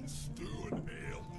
little stew and ale.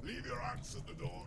Leave your axe at the door.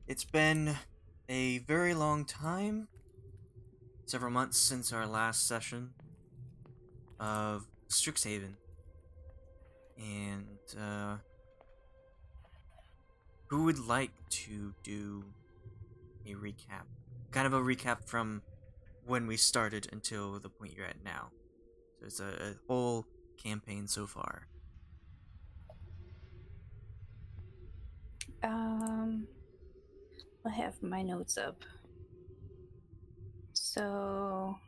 It's been a very long time, several months since our last session of Strixhaven. And, who would like to do a recap? Kind of a recap from when we started until the point you're at now. So it's a whole campaign so far. I have my notes up. So,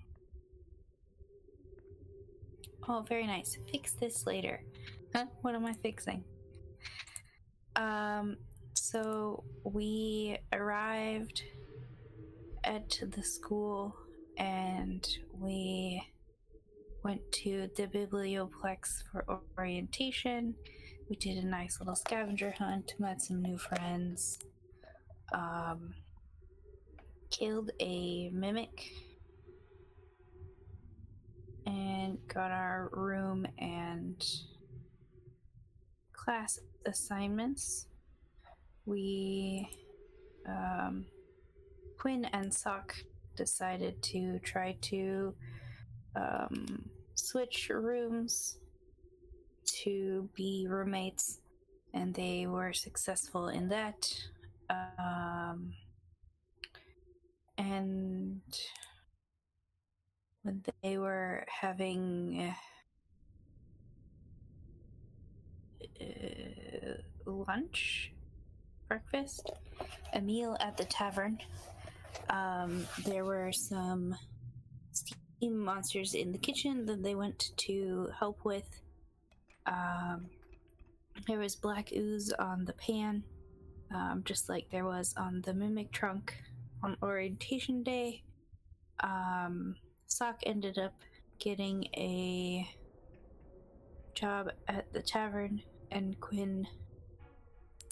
oh, very nice. Fix this later. Huh? What am I fixing? So we arrived at the school and we went to the biblioplex for orientation. We did a nice little scavenger hunt, met some new friends, killed a mimic, and got our room and class assignments. We, Quynn and Soch decided to try to switch rooms to be roommates, and they were successful in that. and when they were having lunch, breakfast, a meal at the tavern, there were some steam monsters in the kitchen that they went to help with. There was black ooze on the pan, just like there was on the mimic trunk on orientation day. Soch ended up getting a job at the tavern, and Quynn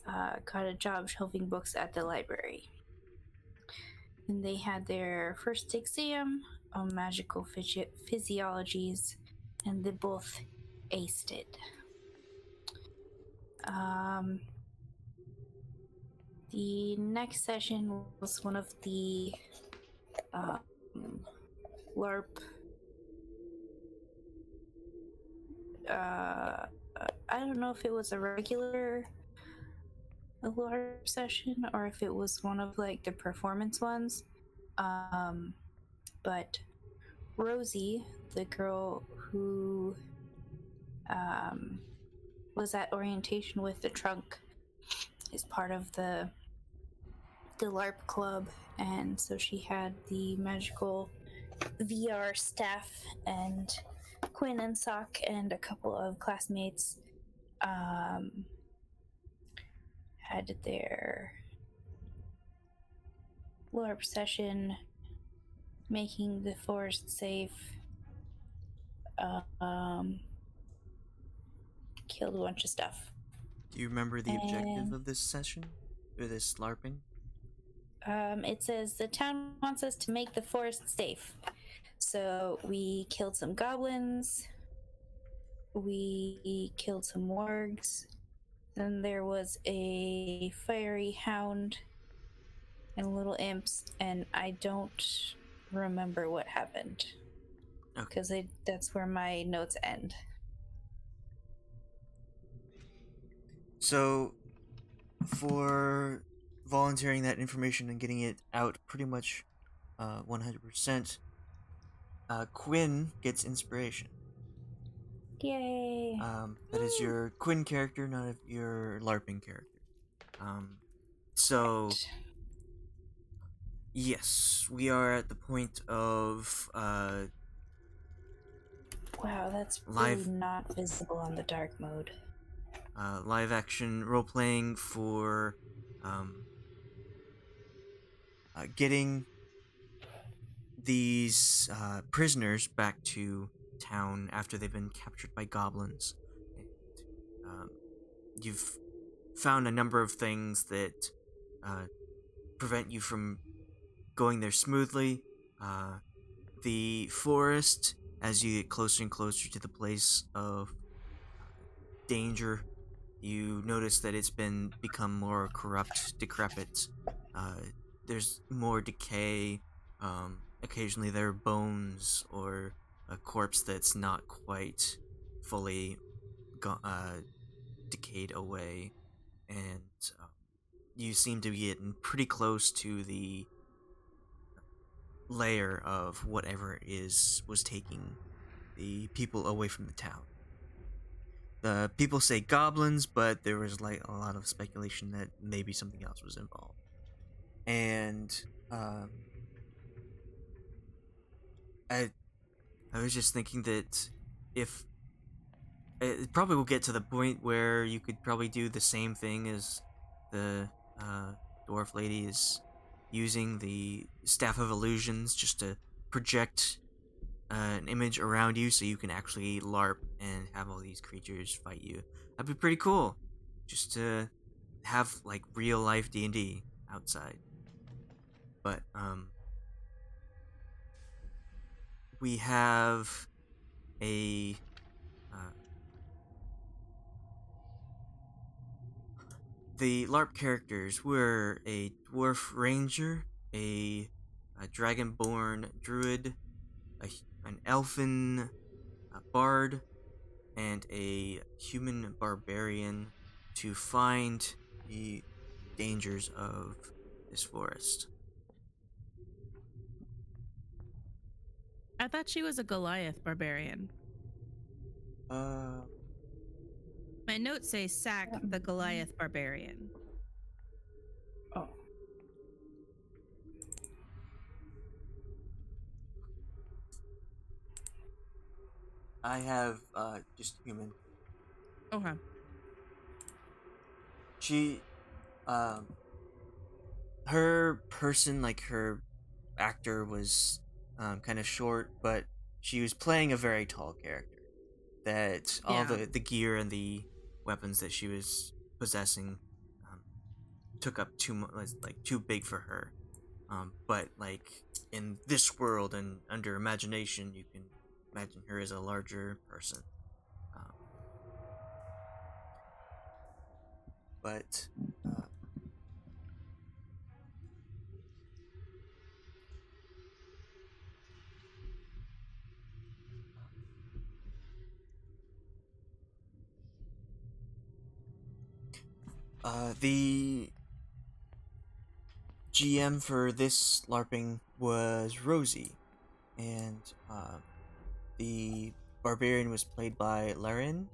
got a job shelving books at the library. And they had their first exam on magical physiologies, and they both aced it. The next session was one of the LARP. I don't know if it was a regular LARP session or if it was one of like the performance ones. But Rosie, the girl who was at orientation with the trunk, is part of the LARP club, and so she had the magical VR staff, and Quynn and Soch and a couple of classmates had their LARP session making the forest safe. Killed a bunch of stuff. Do you remember the objective of this session? Or this LARPing? It says the town wants us to make the forest safe. So we killed some goblins. We killed some wargs. Then there was a fiery hound and little imps, and I don't remember what happened. Because that's where my notes end. So, for volunteering that information and getting it out pretty much 100%, Quynn gets inspiration. Yay! That is your Quynn character, not your LARPing character. So, right. Yes, we are at the point of wow, that's really not visible on the dark mode. Live action role playing for getting these prisoners back to town after they've been captured by goblins. And, you've found a number of things that prevent you from going there smoothly. The forest, as you get closer and closer to the place of danger, you notice that it's become more corrupt, decrepit. There's more decay. Occasionally there are bones or a corpse that's not quite fully decayed away, and you seem to be getting pretty close to the layer of whatever was taking the people away from the town. The people say goblins, but there was like a lot of speculation that maybe something else was involved. And I was just thinking that if it probably will get to the point where you could probably do the same thing as the dwarf lady is using the staff of illusions just to project an image around you so you can actually LARP and have all these creatures fight you. That'd be pretty cool. Just to have like real life D&D outside. But we have a the LARP characters were a dwarf ranger, a dragonborn druid, an elfin bard, and a human barbarian to find the dangers of this forest. I thought she was a Goliath barbarian. Uh, My notes say Sack the Goliath barbarian. Oh. I have just human. Okay. She, um, her person, like her actor, was kind of short, but she was playing a very tall character. That all Yeah. the gear and the weapons that she was possessing um, took up too much, like too big for her. But like in this world and under imagination, you can imagine her as a larger person. Um, but uh, the GM for this LARPing was Rosie, and the barbarian was played by Laren,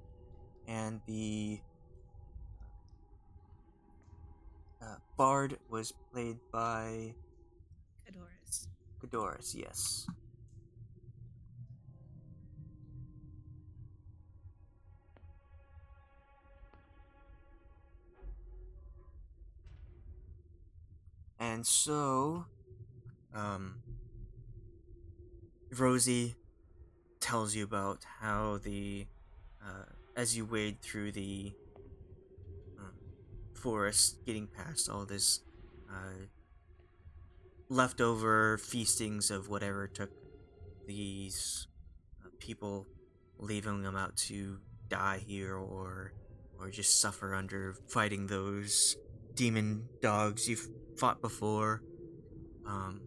and the bard was played by Cadoris. Cadoris. Yes. And so, um, Rosie tells you about how as you wade through the um, forest, getting past all this uh, leftover feastings of whatever took these people, leaving them out to die here or just suffer under fighting those demon dogs you've fought before. Um,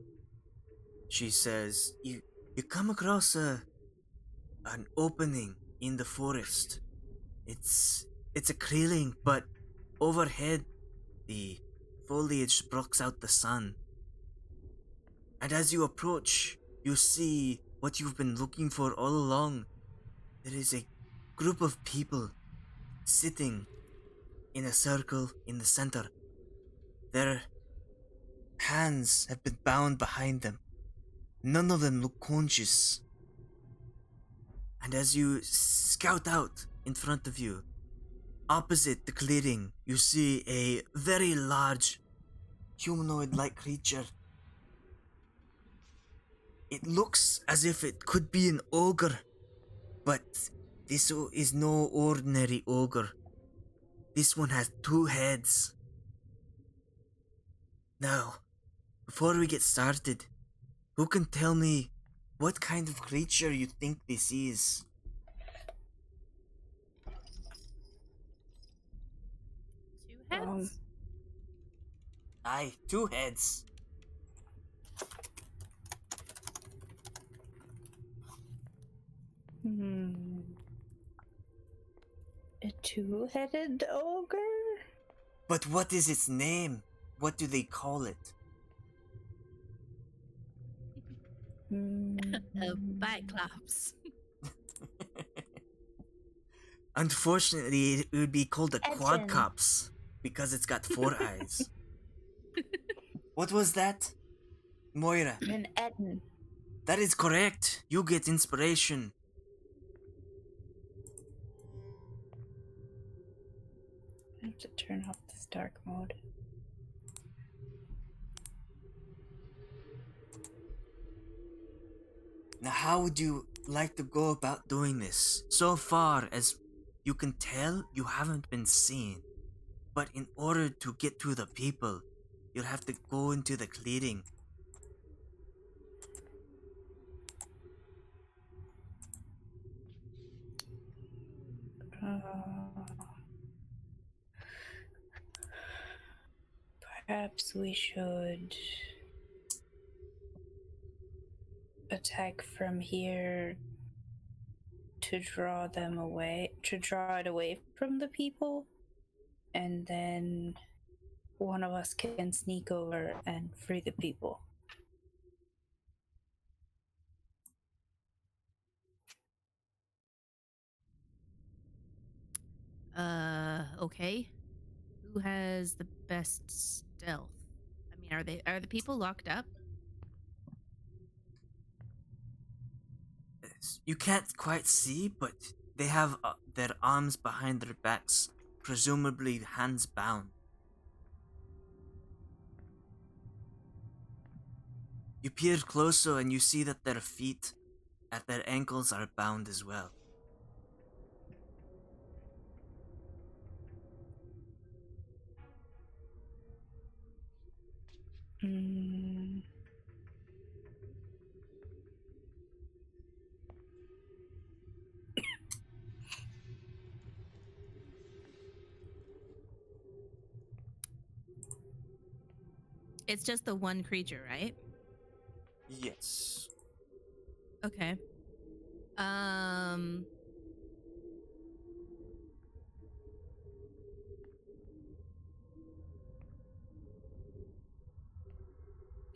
she says you come across an opening in the forest. It's a clearing, but overhead the foliage blocks out the sun. And as you approach, you see what you've been looking for all along. There is a group of people sitting in a circle in the center. Their hands have been bound behind them. None of them look conscious. And as you scout out in front of you, opposite the clearing, you see a very large humanoid like creature. It looks as if it could be an ogre, but this is no ordinary ogre. This one has two heads. Now, before we get started, who can tell me what kind of creature you think this is? Two heads? Aye, two heads. Hmm. A two-headed ogre? But what is its name? What do they call it? Biclops. Unfortunately, it would be called a Edgen. quadcops because it's got four eyes. What was that? Moira. An Eden. That is correct. You get inspiration. I have to turn off this dark mode. Now, how would you like to go about doing this? So far as you can tell, you haven't been seen. But in order to get to the people, you'll have to go into the clearing. Perhaps we should attack from here to draw them away, to draw it away from the people, and then one of us can sneak over and free the people. Okay. Who has the best stealth? I mean, are the people locked up? You can't quite see, but they have their arms behind their backs, presumably hands bound. You peer closer and you see that their feet at their ankles are bound as well. Mm, It's just the one creature, right? Yes. Okay. Um.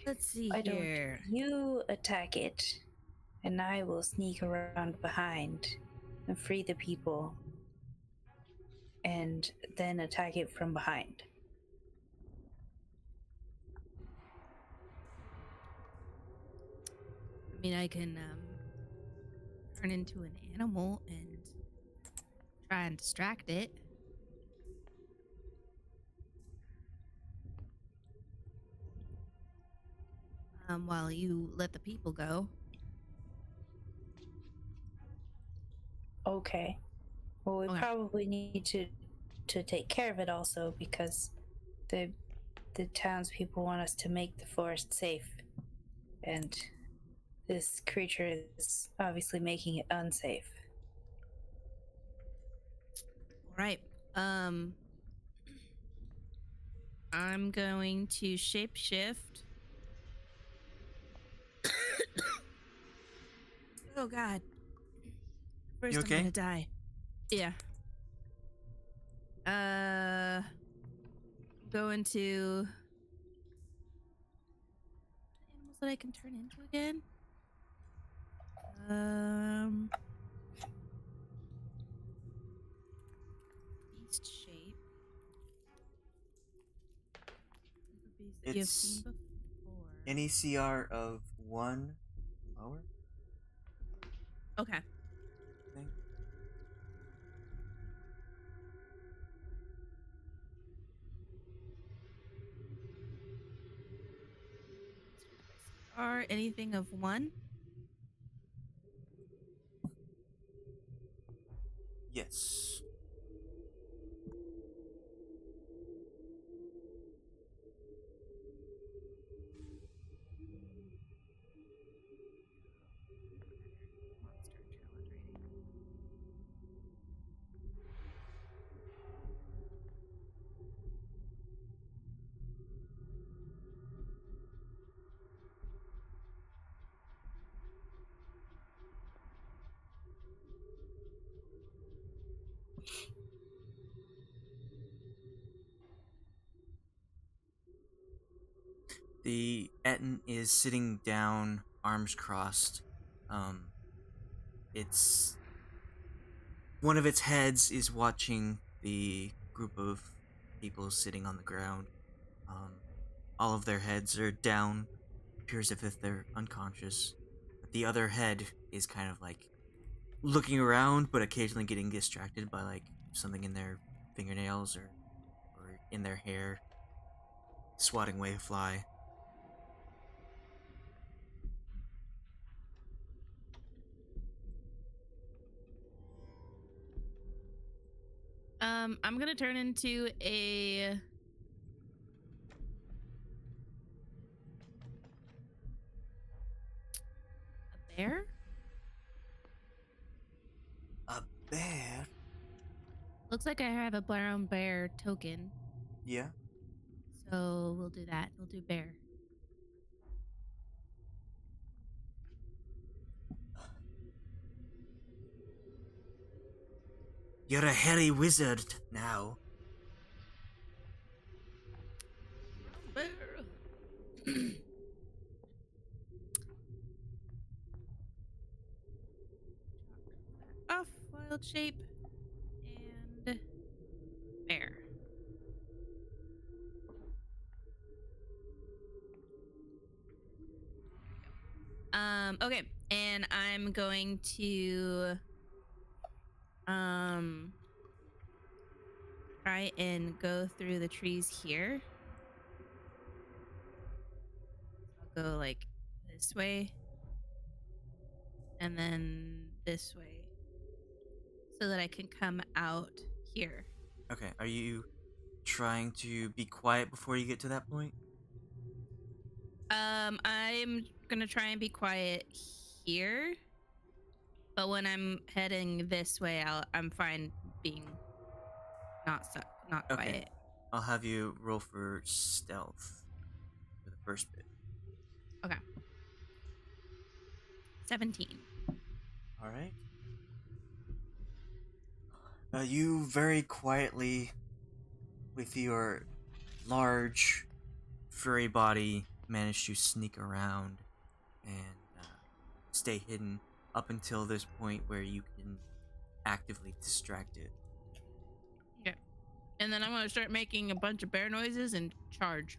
Let's see why don't here. you attack it, and I will sneak around behind and free the people, and then attack it from behind. I mean, I can turn into an animal and try and distract it. While you let the people go. Okay. Well, we Okay. probably need to take care of it also because the the townspeople want us to make the forest safe, and this creature is obviously making it unsafe. All right. Um. I'm going to shapeshift. Oh God. You First, I'm okay? gonna die. Yeah. I'm going to animals that I can turn into again. Um, beast shape. These are beasts that you have seen It's before. an ECR of 1 lower, Okay. I think. Are anything of one? Yes. Monster challenge rating. The Etten is sitting down, arms crossed. Um, it's one of its heads is watching the group of people sitting on the ground. Um, all of their heads are down, appears as if they're unconscious. But the other head is kind of like looking around, but occasionally getting distracted by like something in their fingernails or in their hair, swatting away a fly. I'm gonna turn into a bear. A bear? Looks like I have a brown bear token, Yeah. so we'll do that. We'll do bear. You're a hairy wizard now. Bear. Off wild shape and Okay, and I'm going to try and go through the trees here. I'll go like this way and then this way so that I can come out here. Okay, are you trying to be quiet before you get to that point? I'm gonna try and be quiet here, but when I'm heading this way, I'm fine being not Okay, quiet. I'll have you roll for stealth for the first bit. Okay. 17. All right. You very quietly, with your large, furry body, manage to sneak around and stay hidden up until this point where you can actively distract it. Okay. And then I'm gonna start making a bunch of bear noises and charge.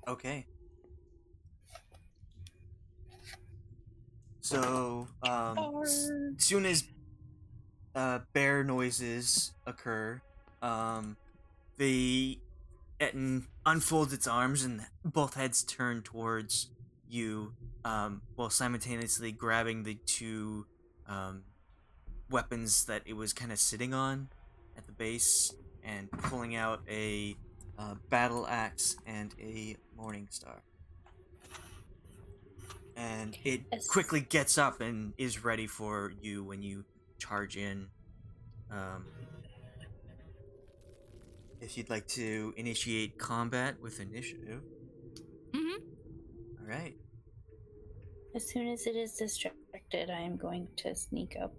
Okay. So, soon as bear noises occur, the Etten unfolds its arms and both heads turn towards you, while simultaneously grabbing the two um, weapons that it was kind of sitting on at the base and pulling out a battle axe and a morning star. And it quickly gets up and is ready for you when you charge in. Um, if you'd like to initiate combat with initiative. Mm-hmm. All right. As soon as it is distracted, I am going to sneak up.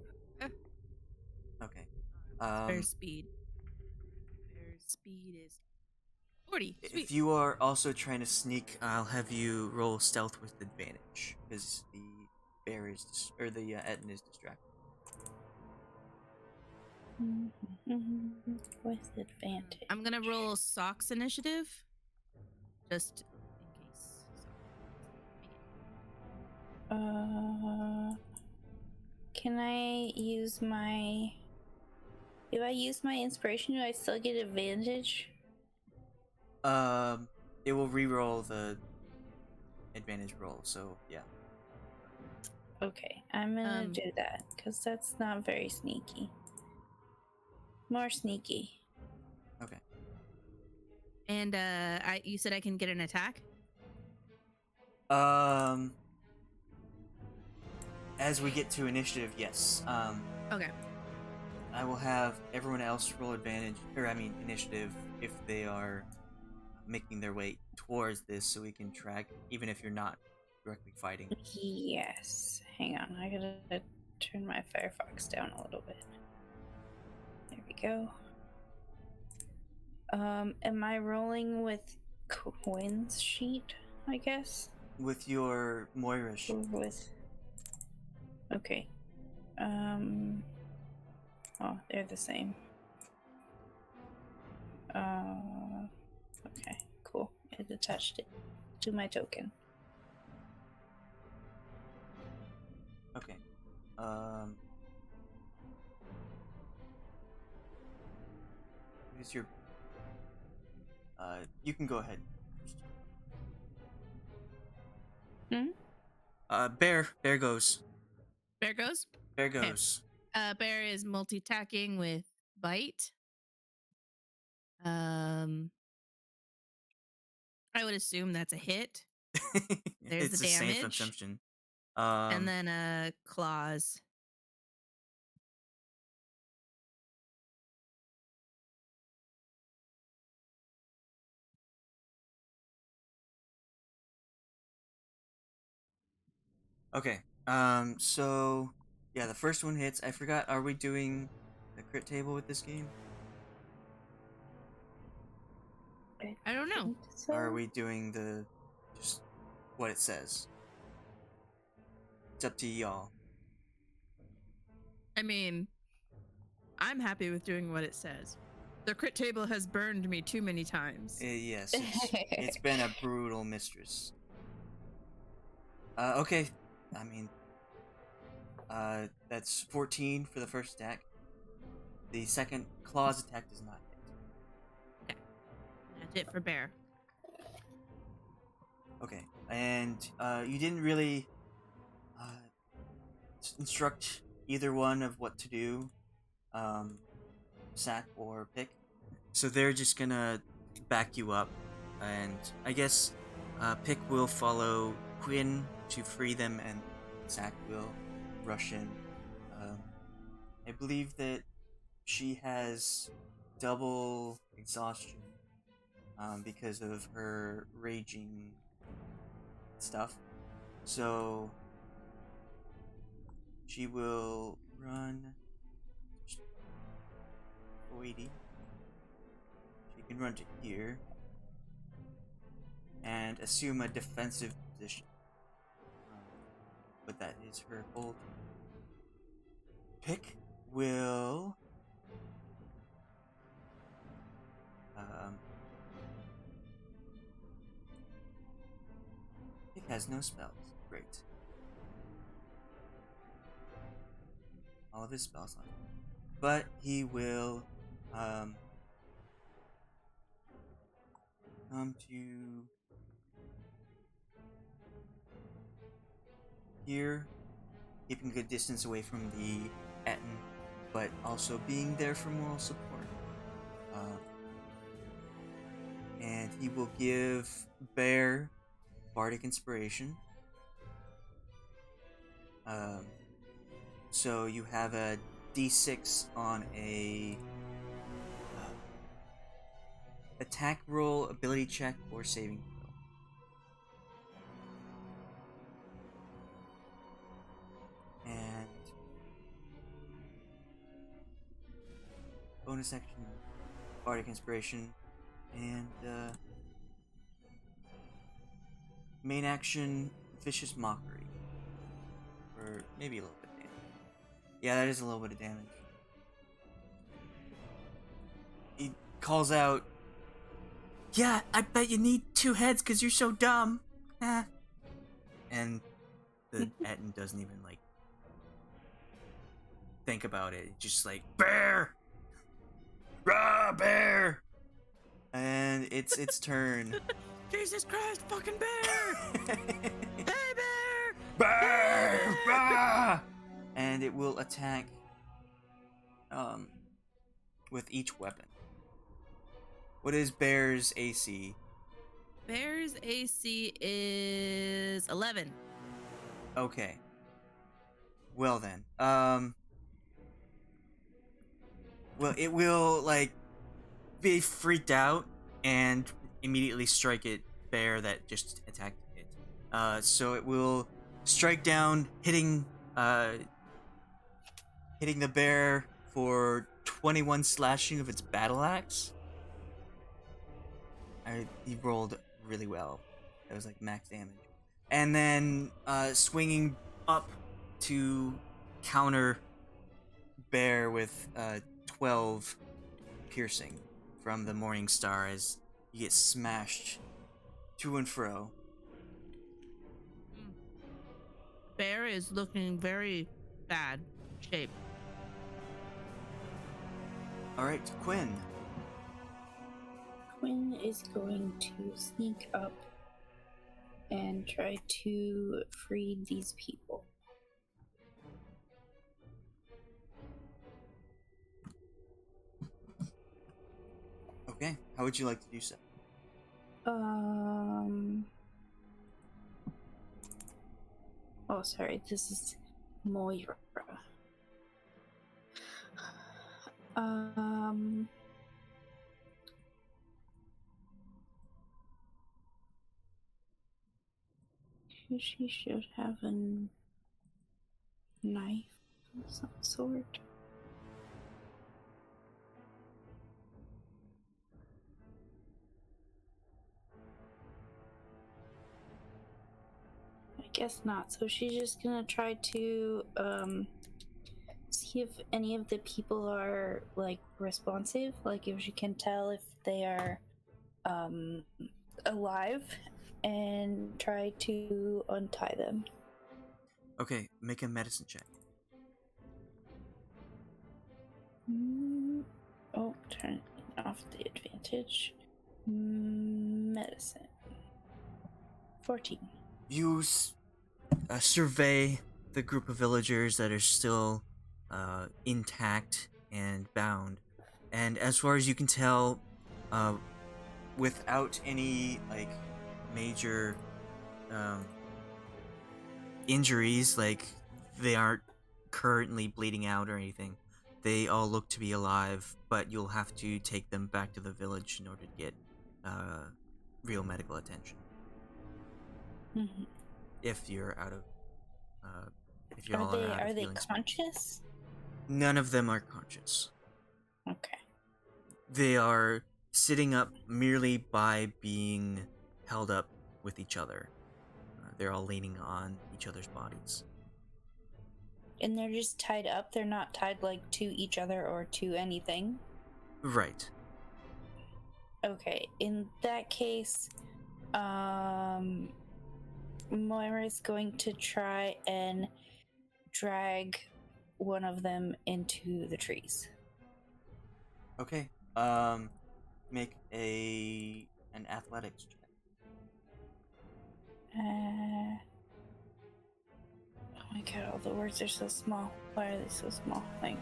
Okay. Bear speed. Bear speed is 40. Sweet. If you are also trying to sneak, I'll have you roll stealth with advantage because the bear is or the Etten is distracted. With advantage. I'm gonna roll Soch's initiative, just in case. Can I use my? If I use my inspiration, do I still get advantage? It will re-roll the advantage roll. So yeah. Okay, I'm gonna do that because that's not very sneaky. More sneaky. Okay. And you said I can get an attack. As we get to initiative, yes. Okay. I will have everyone else roll initiative if they are making their way towards this, so we can track, even if you're not directly fighting. Yes. Hang on, I gotta turn my Firefox down a little bit. There we go. Am I rolling with Quinn's sheet, I guess? With your Moira sheet. With... Okay. Oh, they're the same. Okay, cool. It attached it to my token. Okay. Who's your... you can go ahead. Bear goes. Bear goes? Bear goes. Okay. Bear is multi-attacking with bite. I would assume that's a hit. There's It's the a damage. safe assumption. And then claws. Okay. So yeah, the first one hits. I forgot. Are we doing the crit table with this game? I don't know. So... Or are we doing the just what it says? It's up to y'all. I mean, I'm happy with doing what it says. The crit table has burned me too many times. Yes, it's been a brutal mistress. Okay, I mean, that's 14 for the first attack. The second claws attack does not hit. Okay. That's it for bear. Okay, and you didn't really instruct either one of what to do, Sack or Pick. So they're just gonna back you up, and I guess Pick will follow Quynn to free them, and Sack will rush in. I believe that she has double exhaustion because of her raging stuff. So she will run 80. She can run to here and assume a defensive position. But that is her whole turn. Pick will Pick has no spells. Great. All of his spells on him. But he will come to here, keeping a good distance away from the Etten, but also being there for moral support. And he will give Bear Bardic Inspiration. So you have a D6 on a attack roll, ability check, or saving throw. And bonus action, Bardic Inspiration, and main action, Vicious Mockery. Or maybe a little bit of damage. Yeah, that is a little bit of damage. He calls out, "Yeah, I bet you need 2 heads because you're so dumb." And the Etten doesn't even, like, think about it. It's just like, "Bear! Rah, bear!" And it's its turn. Jesus Christ, fucking bear! Hey, bear! Bear! Rah! And it will attack with each weapon. What is Bear's AC? Bear's AC is 11. Okay. Well then. Well, it will, like, be freaked out and immediately strike at Bear that just attacked it. So it will strike down, hitting the bear for 21 slashing of its battle axe. He rolled really well. That was like max damage. And then swinging up to counter Bear with 12 piercing from the Morning Star as you get smashed to and fro. Bear is looking very bad shape. Alright, Quynn. Quynn is going to sneak up and try to free these people. Okay, how would you like to do so? Oh, sorry, this is Moira. She should have a knife of some sort. I guess not. So she's just gonna try to see if any of the people are like responsive, like if she can tell if they are alive, and try to untie them. Okay, make a medicine check. Oh, turn off the advantage. Medicine. 14. You survey the group of villagers that are still intact and bound, and as far as you can tell, uh, without any like major um, injuries, like they aren't currently bleeding out or anything. They all look to be alive, but you'll have to take them back to the village in order to get real medical attention. Mhm. If you're out of, if you Are all are they out of are they healing spells. conscious? None of them are conscious. Okay. They are sitting up merely by being held up with each other. They're all leaning on each other's bodies. And they're just tied up. They're not tied like to each other or to anything. Right. Okay. In that case, Moira's going to try and drag one of them into the trees. Okay. Make an athletics check. Oh my god, all the words are so small. Why are they so small? Like,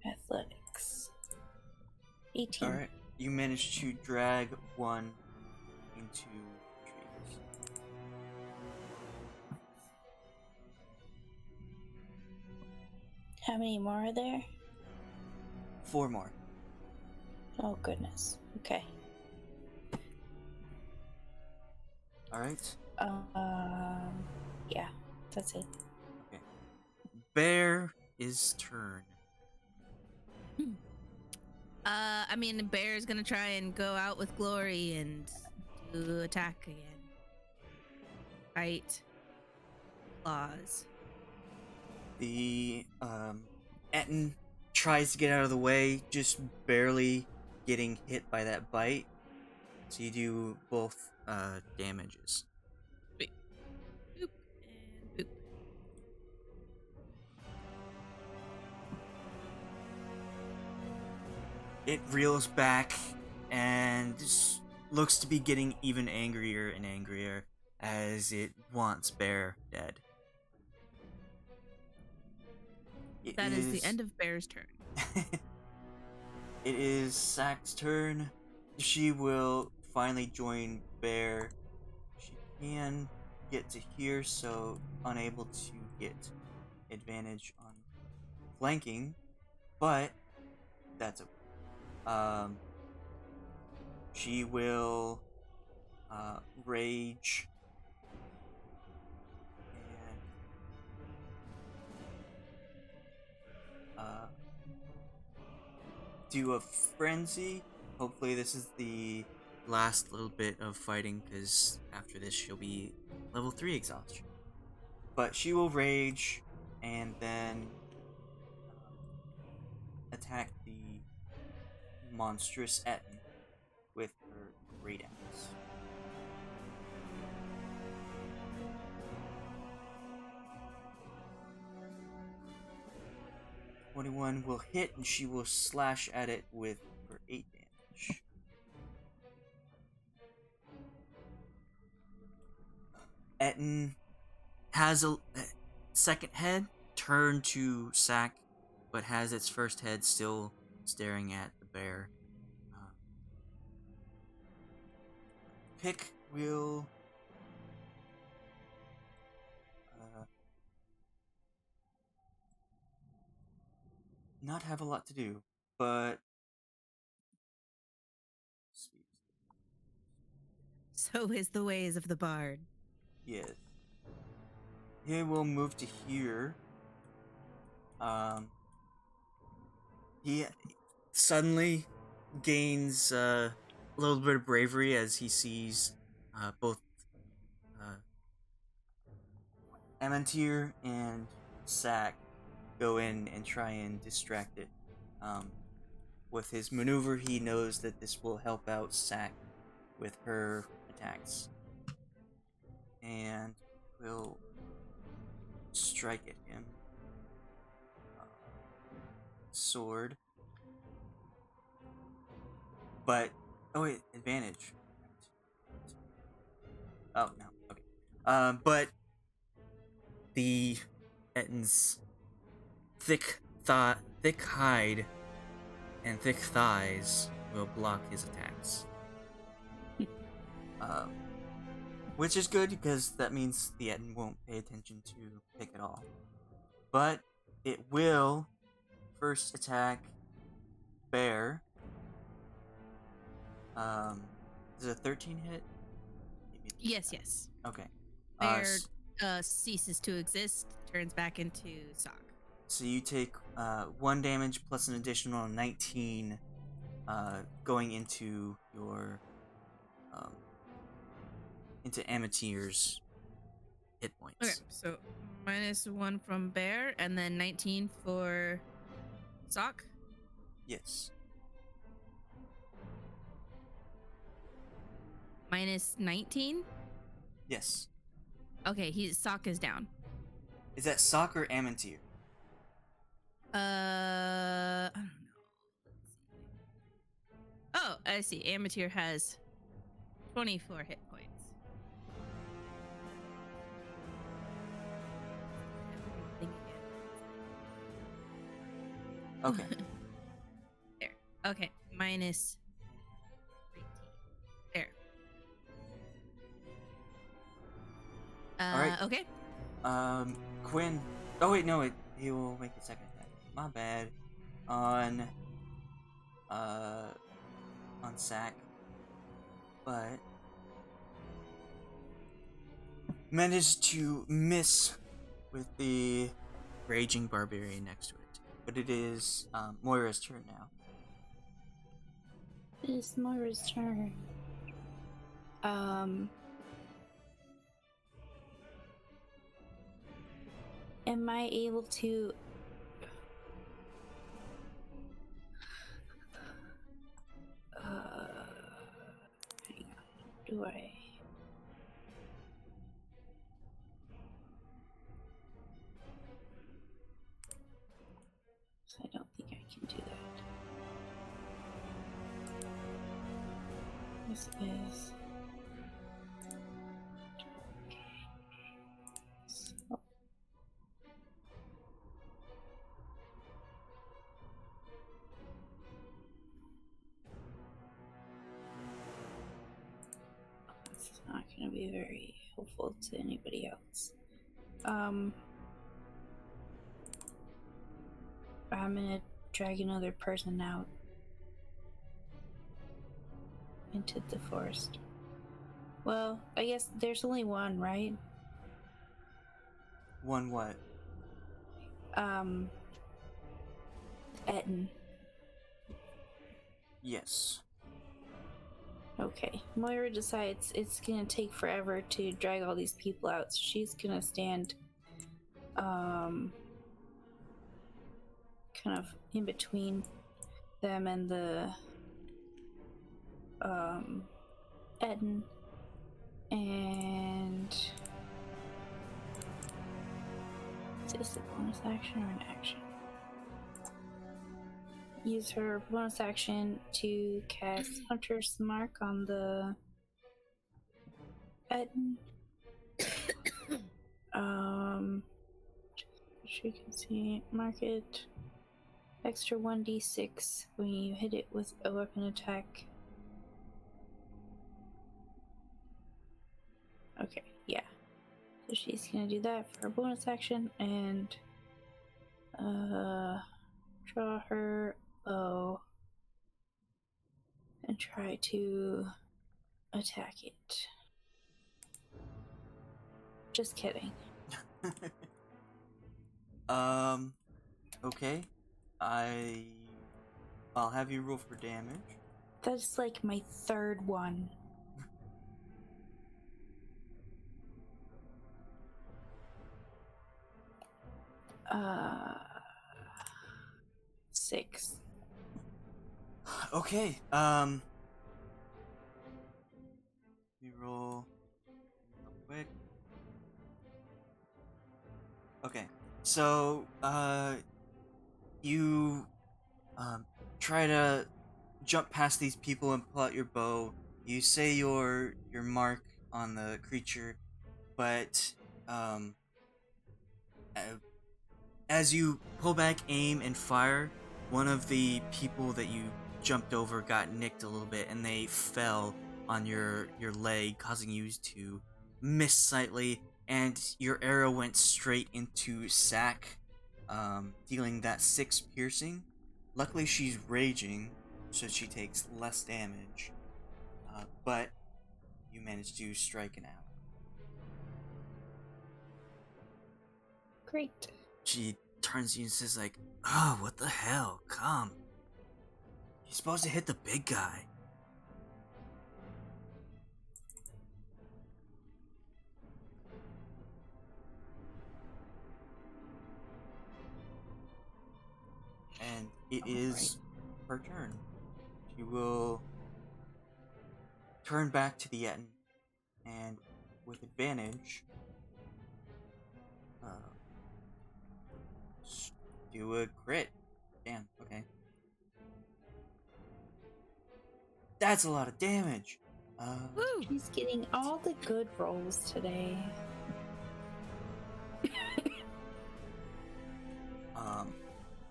athletics. 18. All right. You managed to drag one into trees. How many more are there? 4 more. Oh goodness. Okay. All right. Yeah, that's it. Okay. Bear is turn. I mean, the bear's gonna try and go out with glory and do attack again. Bite. Claws. The Etten tries to get out of the way, just barely getting hit by that bite. So you do both damages. Boop and boop. It reels back and just looks to be getting even angrier and angrier as it wants Bear dead. That is the end of Bear's turn. It is Sack's turn. She will finally join Bear. She can get to here, so unable to get advantage on flanking, but that's okay. She will rage and do a frenzy. Hopefully, this is the last little bit of fighting, because after this, she'll be level 3 exhaustion. But she will rage and then attack the monstrous Etten with her great axe. "21 will hit, and she will slash at it with her 8 damage. Etten has a second head turned to Sack, but has its first head still staring at the bear. Pick will not have a lot to do, but So is the ways of the bard. yes, he will move to here. He suddenly gains a little bit of bravery as he sees both Amantir and Sack go in and try and distract it. with his maneuver, he knows that this will help out Sack with her attacks. And will strike at him. Sword. But, oh wait, advantage. Oh, no, okay. But the Ettin's thick hide and thick thighs will block his attacks. Which is good because that means the Ettin won't pay attention to Pick at all. But it will first attack Bear. Is it a 13 hit? Yes. Okay. Bear ceases to exist, turns back into Soch. So you take 1 damage plus an additional 19 going into your into Amateur's hit points. Okay, so -1 from Bear and then 19 for Soch. Yes. -19? Yes. Okay, Soch is down. Is that Soch or Amateur? I don't know. Oh, I see. Amateur has 24 hit points. Okay. There. Okay, -18. There. Alright. Okay. Quynn. Oh wait, no, he will make a second attack. My bad. On Sack. But managed to miss with the Raging Barbarian next to it. But it is Moira's turn now. It is Moira's turn. Am I able to... hang on. Do I... I don't think I can do that. This is... So... This is not going to be very helpful to anybody else. I'm gonna drag another person out into the forest. Well, I guess there's only one, right? One what? Ettin. Yes. Okay. Moira decides it's gonna take forever to drag all these people out, so she's gonna stand kind of in between them and the Ettin, and is this a bonus action or an action? Use her bonus action to cast Hunter's Mark on the Ettin. She can see, mark it. Extra 1d6 when you hit it with a weapon attack. Okay, yeah. So she's gonna do that for her bonus action and draw her bow and try to attack it. Just kidding. Okay. I'll have you roll for damage. That's like my third one. Uh, 6. Okay. You roll real quick. Okay. So, you try to jump past these people and pull out your bow. You say your mark on the creature, but um, uh, as you pull back, aim, and fire, one of the people that you jumped over got nicked a little bit, and they fell on your leg, causing you to miss slightly, and your arrow went straight into Sack, dealing that 6 piercing. Luckily, she's raging, so she takes less damage, but you managed to strike an ally. Great. She turns to you and says, like, "Oh, what the hell? Come. You're supposed to hit the big guy." And it is her turn. She will turn back to the Yetin, and with advantage, uh, do a crit. Damn, okay. That's a lot of damage. Woo! She's getting all the good rolls today.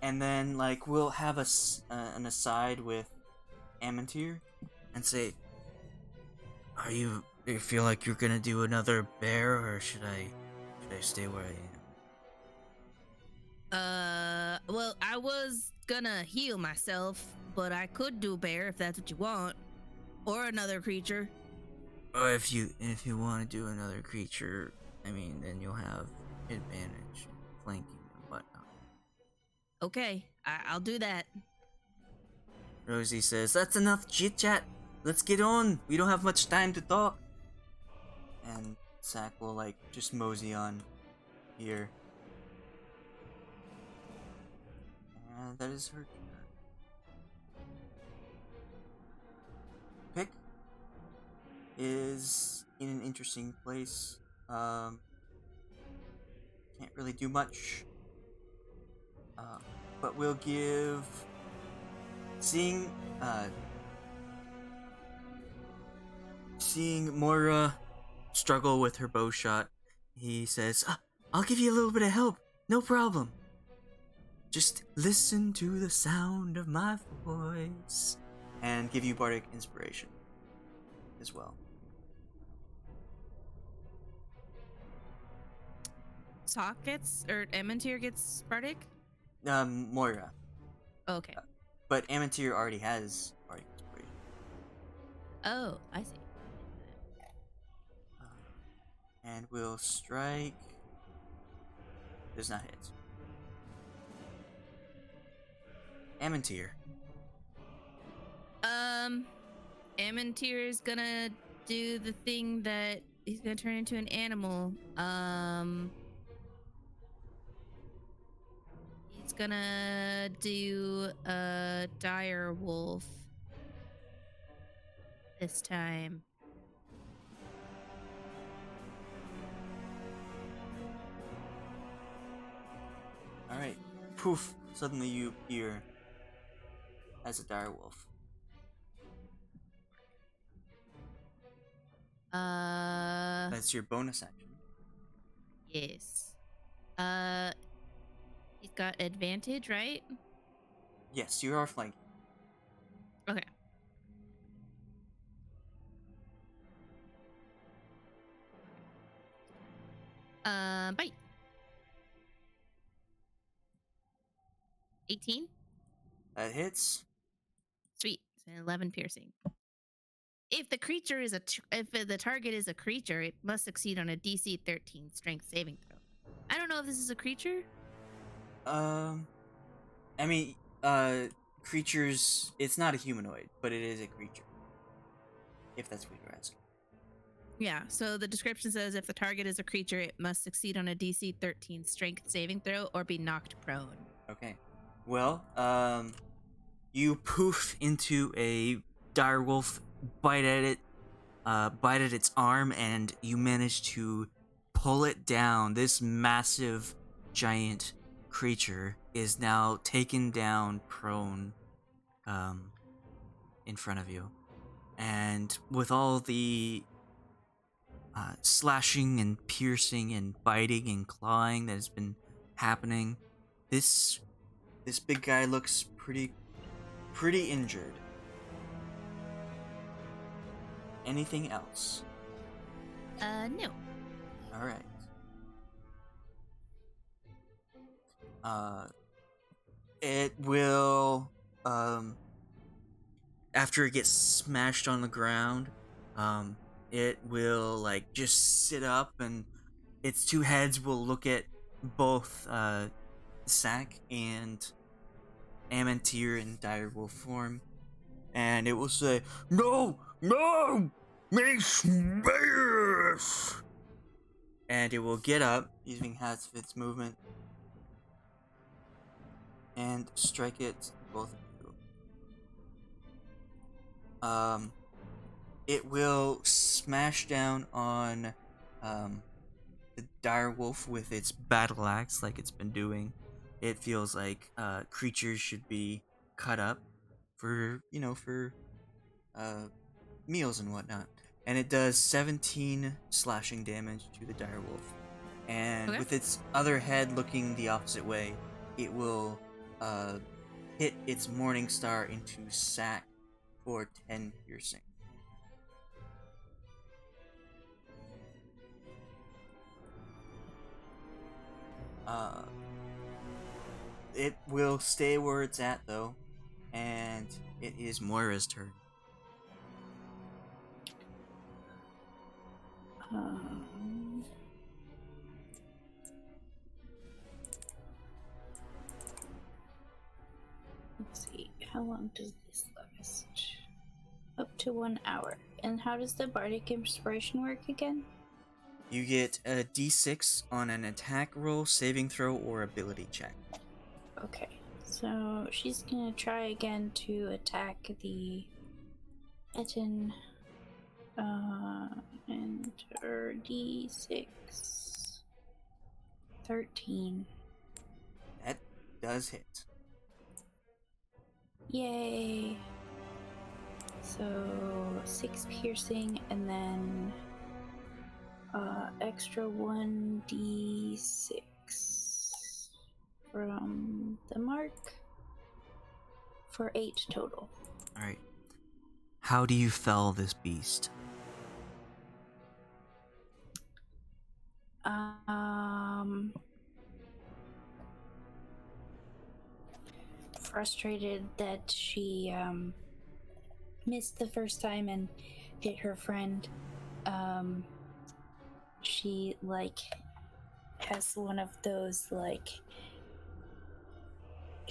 And then, like, we'll have an aside with Amantir and say, do you feel like you're gonna do another bear, or should I stay where I am? Well, I was gonna heal myself, but I could do bear if that's what you want, or another creature. Or if you want to do another creature, I mean, then you'll have advantage, flanking and whatnot. Okay, I'll do that. Rosie says, "That's enough chit chat. Let's get on. We don't have much time to talk." And Sack will like just mosey on here. And that is her turn. Pick is in an interesting place. Can't really do much. But we'll give seeing Moira struggle with her bow shot. He says, "I'll give you a little bit of help. No problem. Just listen to the sound of my voice." And give you bardic inspiration as well. Soch gets, or Amantir gets Bardic? Moira. Okay. But Amantir already has bardic inspiration. Oh, I see. And we'll strike. Does not hit. Amantir. Amantir is gonna do the thing that he's gonna turn into an animal. He's gonna do a dire wolf this time. Alright. Poof. Suddenly you appear as a dire wolf. That's your bonus action. Yes. He's got advantage, right? Yes, you are flanking. Okay. Bite. 18. That hits. Sweet. So 11 piercing. If the creature is if the target is a creature, it must succeed on a DC 13 Strength saving throw. I don't know if this is a creature. I mean, creatures. It's not a humanoid, but it is a creature. If that's what you're asking. Yeah. So the description says if the target is a creature, it must succeed on a DC 13 Strength saving throw or be knocked prone. Okay. Well, You poof into a direwolf, bite at it, bite at its arm, and you manage to pull it down. This massive, giant creature is now taken down, prone, in front of you. And with all the slashing and piercing and biting and clawing that has been happening, this big guy looks pretty injured. Anything else? No. All right. It will after it gets smashed on the ground, it will like just sit up, and its two heads will look at both Sack and Amantir in direwolf form, and it will say, "No, no, me space!" And it will get up using half of its movement and strike it both of you. It will smash down on the direwolf with its battle axe, like it's been doing. It feels like creatures should be cut up for meals and whatnot. And it does 17 slashing damage to the direwolf. And Okay. with its other head looking the opposite way, it will hit its morning star into Sack for 10 piercing. It will stay where it's at though, and it is Moira's turn. Let's see. How long does this last? Up to 1 hour. And how does the bardic inspiration work again? You get a d6 on an attack roll, saving throw, or ability check. Okay, so she's gonna try again to attack the Etten. And her d6. 13. That does hit. Yay! So 6 piercing and then extra 1d6 from the mark for 8 total. Alright. How do you fell this beast? Frustrated that she missed the first time and hit her friend. She has one of those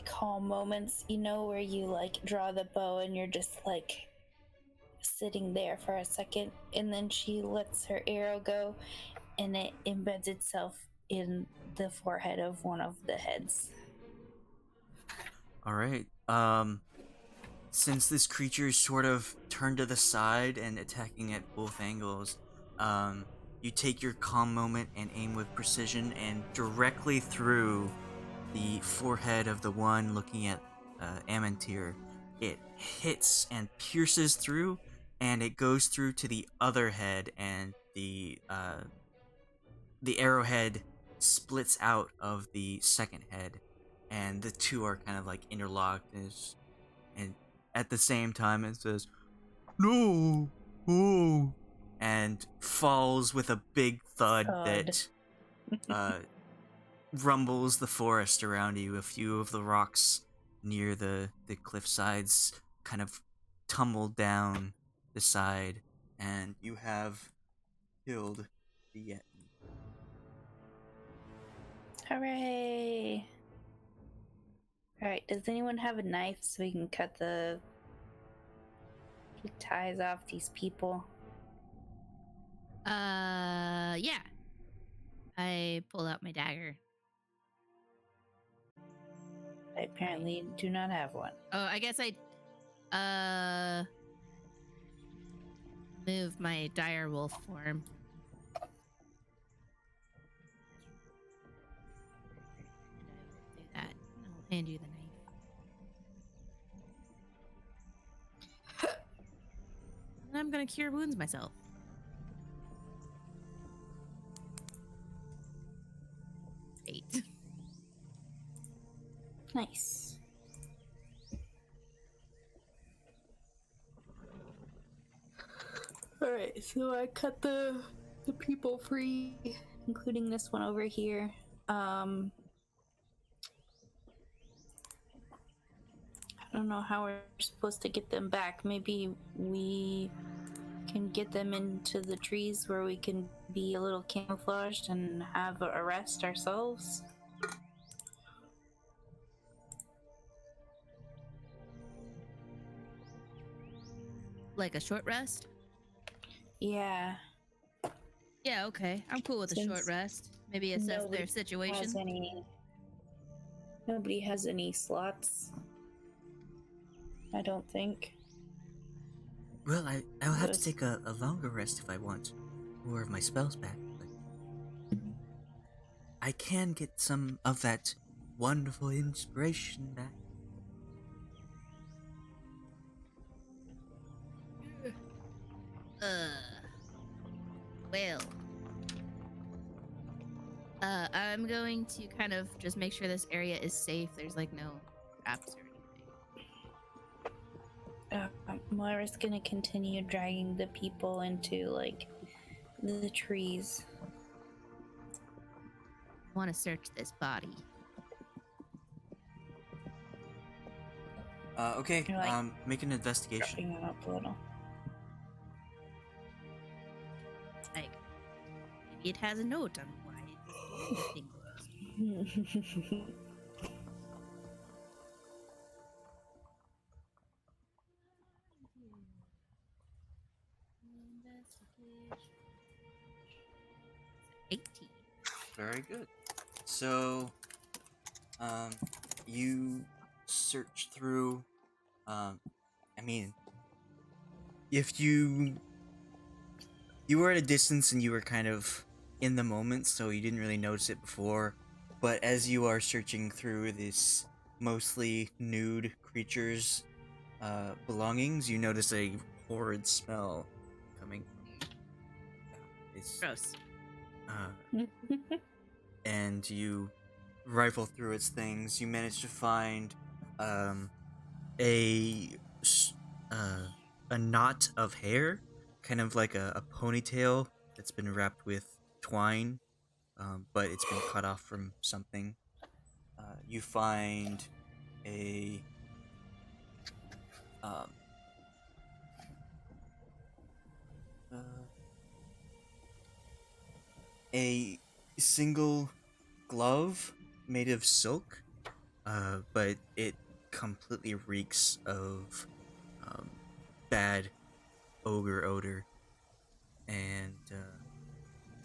calm moments, where you draw the bow and you're just sitting there for a second, and then she lets her arrow go and it embeds itself in the forehead of one of the heads. Alright. Since this creature is sort of turned to the side and attacking at both angles, you take your calm moment and aim with precision, and directly through the forehead of the one looking at Amantir, it hits and pierces through, and it goes through to the other head, and the arrowhead splits out of the second head, and the two are kind of interlocked, and at the same time it says, "No, oh," and falls with a big thud that rumbles the forest around you. A few of the rocks near the cliff sides kind of tumble down the side, and you have killed the Yeti. Hooray! Alright, does anyone have a knife so we can cut the ties off these people? Yeah. I pull out my dagger. I apparently do not have one. Oh, I guess I move my dire wolf form. And I will do that. And I'll hand you the knife. And I'm gonna cure wounds myself. Eight. Nice. Alright, so I cut the people free, including this one over here. I don't know how we're supposed to get them back. Maybe we can get them into the trees where we can be a little camouflaged and have a rest ourselves. Like a short rest? Yeah. Yeah, okay. I'm cool with a short Since rest. Maybe assess their nobody situation. Nobody has any slots. I don't think. Well, I'll have to Those- take a longer rest if I want more of my spells back, but I can get some of that wonderful inspiration back. Well. I'm going to kind of just make sure this area is safe. There's like no traps or anything. Moira's gonna continue dragging the people into like the trees. I want to search this body. Okay, You're like make an investigation. dropping them up a little. Like, maybe it has a note on why it's doing things. Investigation. 18. Very good. So, you search through. I mean, if you were at a distance and you were kind of in the moment, so you didn't really notice it before. But as you are searching through this mostly nude creature's belongings, you notice a horrid smell coming. It's Gross. and you rifle through its things. You manage to find a s- a knot of hair, kind of like a ponytail that's been wrapped with twine, but it's been cut off from something. You find a um, uh, a single glove made of silk, but it completely reeks of bad ogre odor. And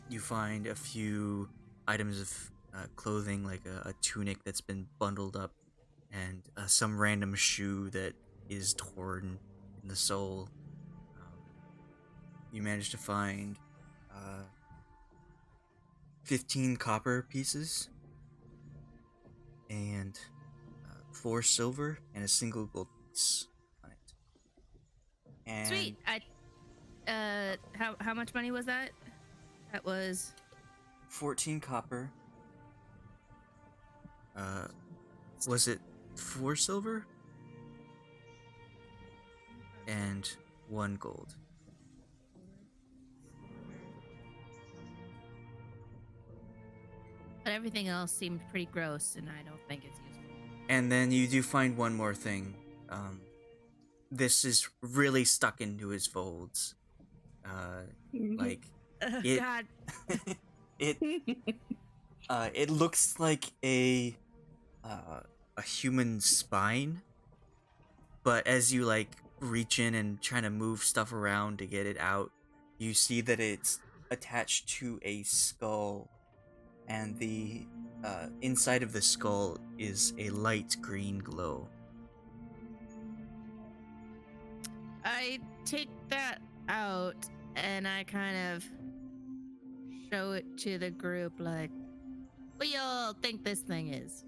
you find a few items of clothing, like a tunic that's been bundled up, and some random shoe that is torn in the sole. You manage to find 15 copper pieces and 4 silver and a single gold piece on it. And Sweet. How much money was that? That was 14 copper. Was it 4 silver? And 1 gold. but everything else seemed pretty gross, and I don't think it's useful. And then you do find one more thing. This is really stuck into his folds. Like Oh, it, God. it looks like a human spine, but as you like reach in and trying to move stuff around to get it out, you see that it's attached to a skull, and the inside of the skull is a light green glow. I take that out and I kind of show it to the group like, what do y'all think this thing is?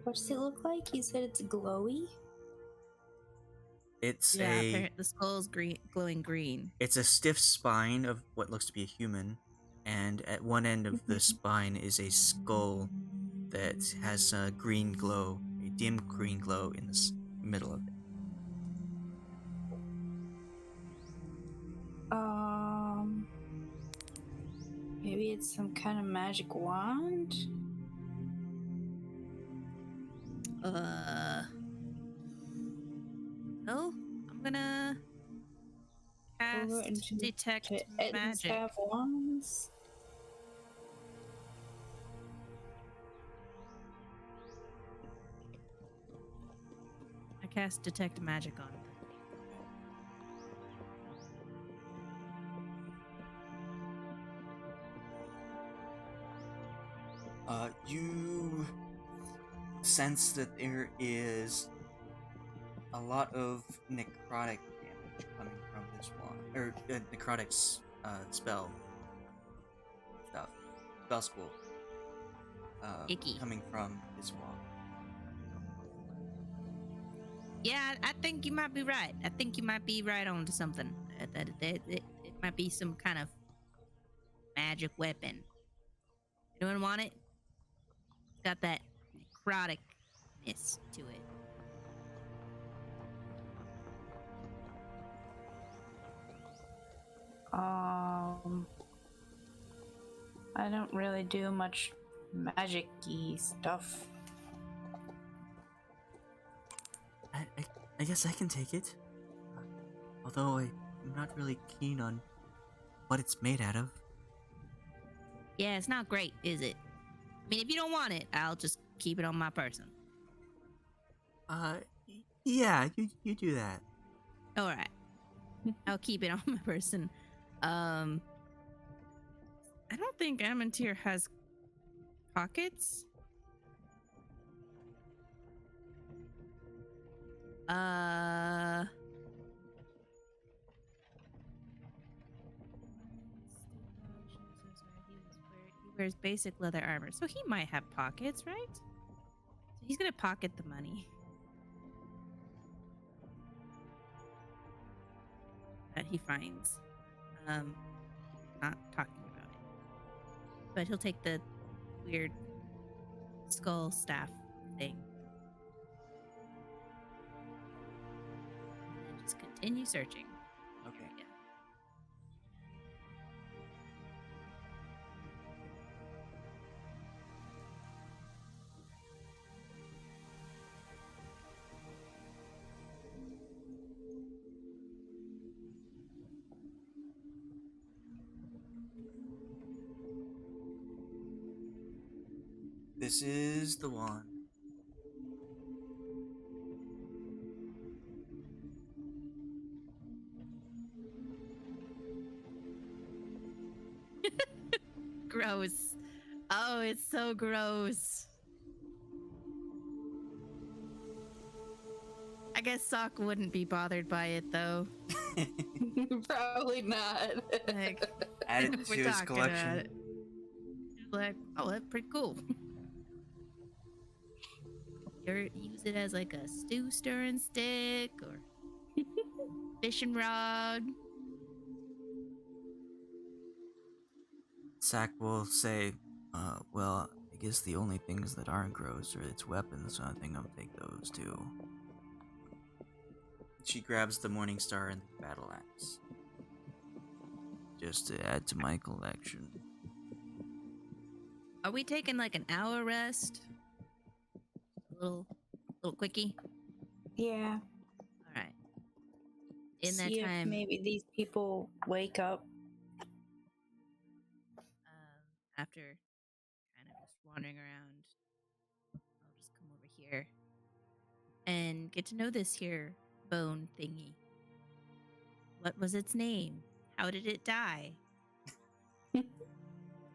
What does it look like? You said it's glowy? It's Yeah, the skull's green, glowing green. It's a stiff spine of what looks to be a human, and at one end of the spine is a skull that has a green glow, a dim green glow in the middle of it. Maybe it's some kind of magic wand? Oh, I'm gonna cast detect magic. Have wands? I cast detect magic on it. You sense that there is a lot of necrotic damage coming from this wand, or necrotic spell stuff, spell school, Icky. coming from this wand. Yeah, I think you might be right. I think you might be right on to something. That it might be some kind of magic weapon. Anyone want it? It's got that necroticness to it. I don't really do much magic-y stuff. I guess I can take it. Although I'm not really keen on what it's made out of. Yeah, it's not great, is it? I mean, if you don't want it, I'll just keep it on my person. Yeah, you do that. All right. I'll keep it on my person. I don't think Amantir has pockets. He wears basic leather armor, so he might have pockets, right? So he's gonna pocket the money that he finds. Not talking about it, but he'll take the weird skull staff thing and just continue searching. Okay. Again. This is the one. Gross. Oh, it's so gross. I guess Soch wouldn't be bothered by it though. Probably not. Like, Add it if we're to his talking about collection. it. Like, oh, that's pretty cool. Use it as like a stew stirring stick or fishing rod. Sack will say, well, I guess the only things that aren't gross are its weapons, so I think I'll take those too. She grabs the Morning Star and the battle axe. Just to add to my collection. Are we taking like an hour rest? A little quickie? Yeah. All right. In See that time, if maybe these people wake up. after kind of just wandering around, I'll just come over here and get to know this here bone thingy. What was its name? How did it die?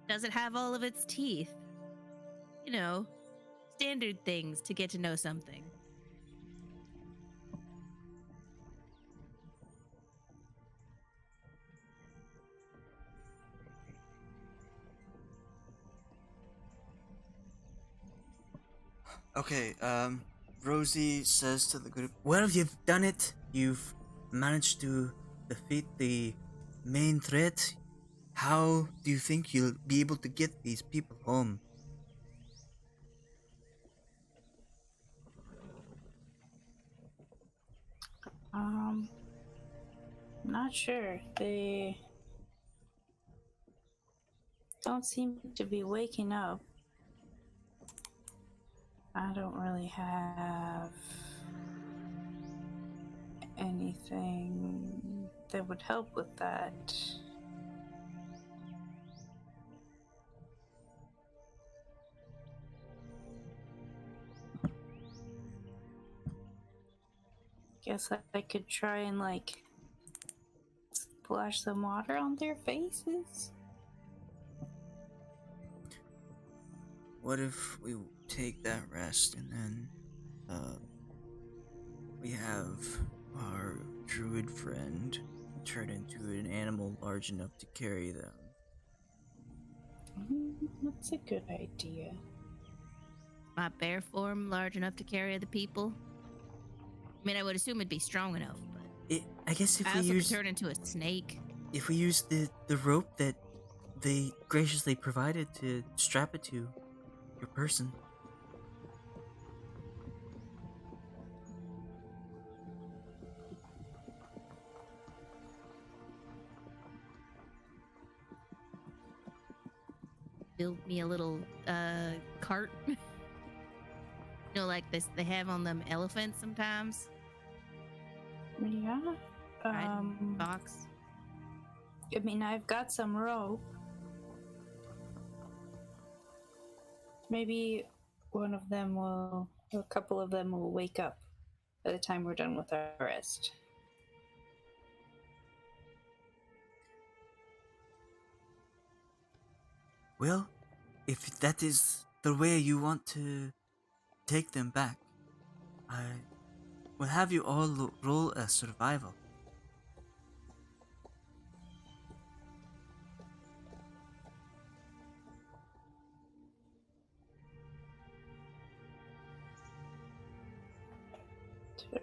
Does it have all of its teeth? You know, standard things to get to know something. Okay, Rosie says to the group, well, you've done it. You've managed to defeat the main threat. How do you think you'll be able to get these people home? Um, not sure. They don't seem to be waking up. I don't really have anything that would help with that. Guess I could try and like splash some water on their faces. What if we take that rest and then we have our druid friend turn into an animal large enough to carry them? That's a good idea. My bear form large enough to carry the people? I mean, I would assume it'd be strong enough, but I guess if I we also use could turn into a snake. if we use the rope that they graciously provided to strap it to your person. Build me a little cart. You know, like this they have on them elephants sometimes. Yeah. Riding box. I mean, I've got some rope. Maybe one of them will, or a couple of them will wake up by the time we're done with our rest. Well, if that is the way you want to take them back, I will have you all roll a survival.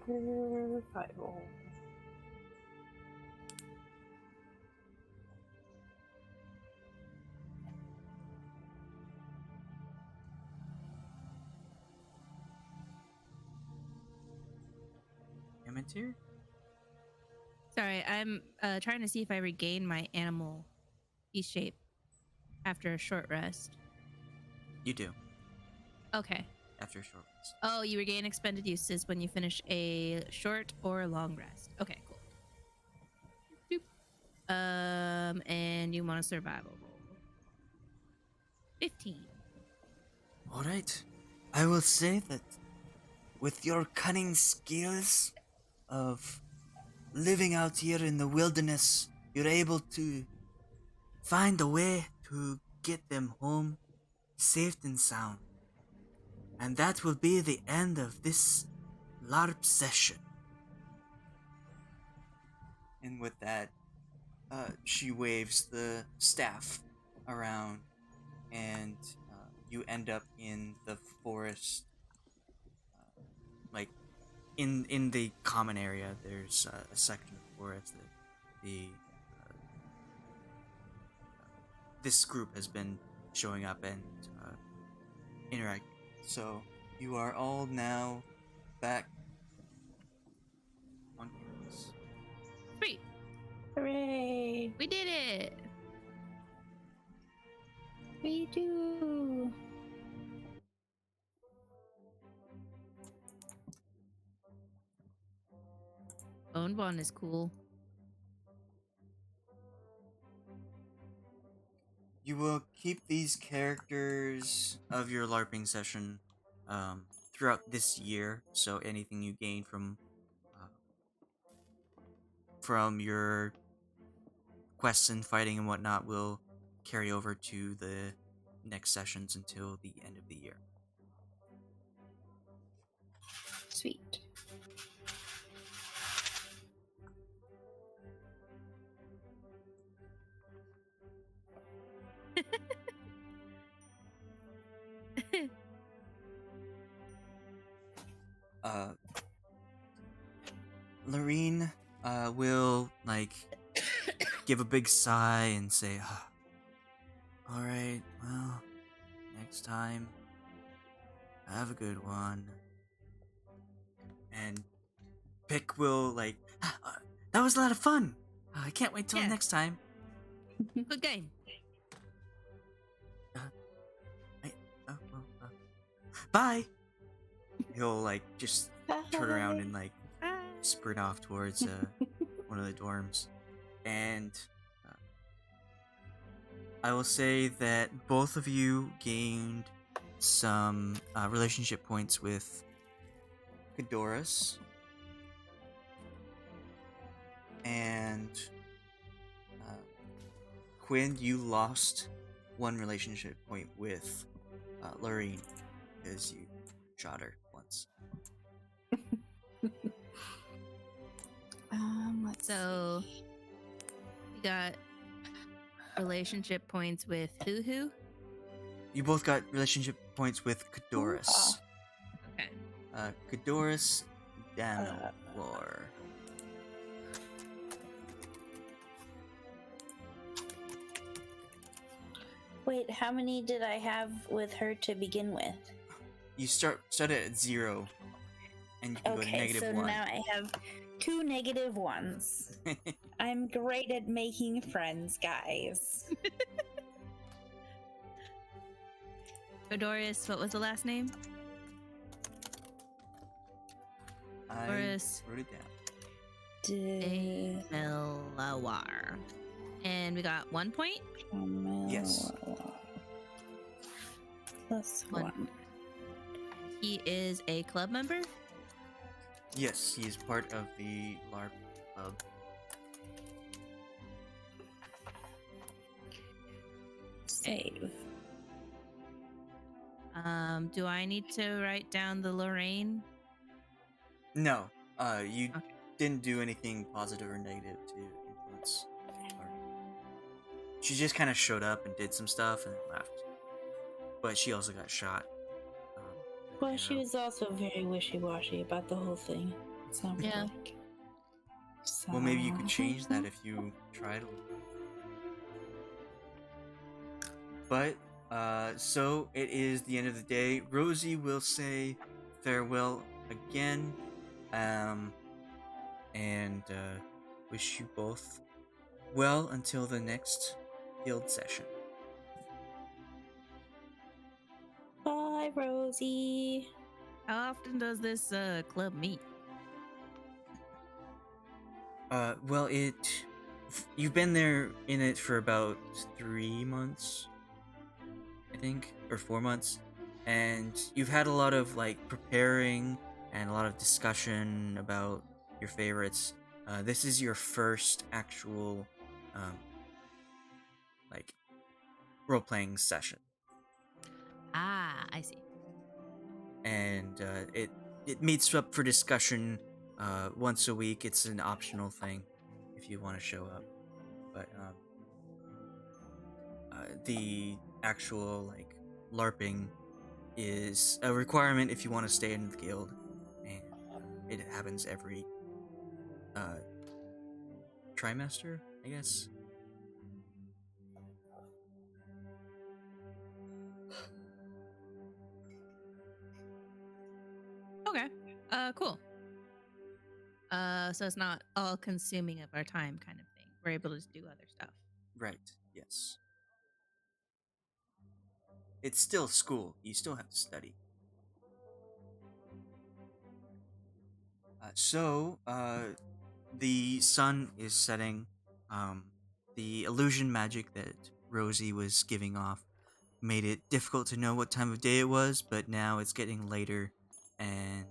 Survival. Emmetier? Sorry, I'm trying to see if I regain my animal beast shape after a short rest. You do, Okay. after a short rest. Oh, you regain expended uses when you finish a short or long rest. Okay, cool. Boop. And you want a survival roll. 15. Alright. I will say that with your cunning skills of living out here in the wilderness, you're able to find a way to get them home safe and sound. And that will be the end of this LARP session. And with that, she waves the staff around, and you end up in the forest. Like in the common area, there's a section of forest that the this group has been showing up and interacting. So you are all now back on campus. Sweet. Hooray! We did it. We do. Bone Bond is cool. You will keep these characters of your LARPing session throughout this year. So anything you gain from your quests and fighting and whatnot will carry over to the next sessions until the end of the year. Sweet. Lorene will like give a big sigh and say, "All right, well, next time, have a good one." And Pick will like, "That was a lot of fun. I can't wait till Yeah. next time." Good game. Bye. He'll like just turn around and like sprint off towards one of the dorms, and I will say that both of you gained some relationship points with Cadoris, and Quynn, you lost one relationship point with Lorene because you shot her once. Let's So see. you got relationship points with who? You both got relationship points with Cadoris. Okay. Cadoris Danilor. Wait, how many did I have with her to begin with? You started at 0, and you can go to Okay, so -1. now I have 2 -1s. I'm great at making friends, guys. Doris, what was the last name? I Doris wrote it down. Melawar. And we got 1 point? Yes. Plus 1. He is a club member? Yes, he is part of the LARP club. Save. Do I need to write down the Lorraine? No, you Okay. didn't do anything positive or negative to influence her. She just kind of showed up and did some stuff and then left. But she also got shot. Well, she was also very wishy-washy about the whole thing. It sounded Yeah. like. So... Well, maybe you could change that if you tried a little bit. But, so it is the end of the day. Rosie will say farewell again, and wish you both well until the next guild session. Bye, Rosie. How often does this club meet? Well, you've been there in it for about 3 months, I think, or 4 months, and you've had a lot of like preparing and a lot of discussion about your favorites. This is your first actual like role-playing session, Ah, I see. and it meets up for discussion once a week. It's an optional thing if you want to show up, but the actual like LARPing is a requirement if you want to stay in the guild, and it happens every trimester, I guess. Okay. Cool. So it's not all consuming of our time kind of thing. We're able to just do other stuff. Right. Yes. It's still school. You still have to study. The sun is setting. The illusion magic that Rosie was giving off made it difficult to know what time of day it was, but now it's getting later, and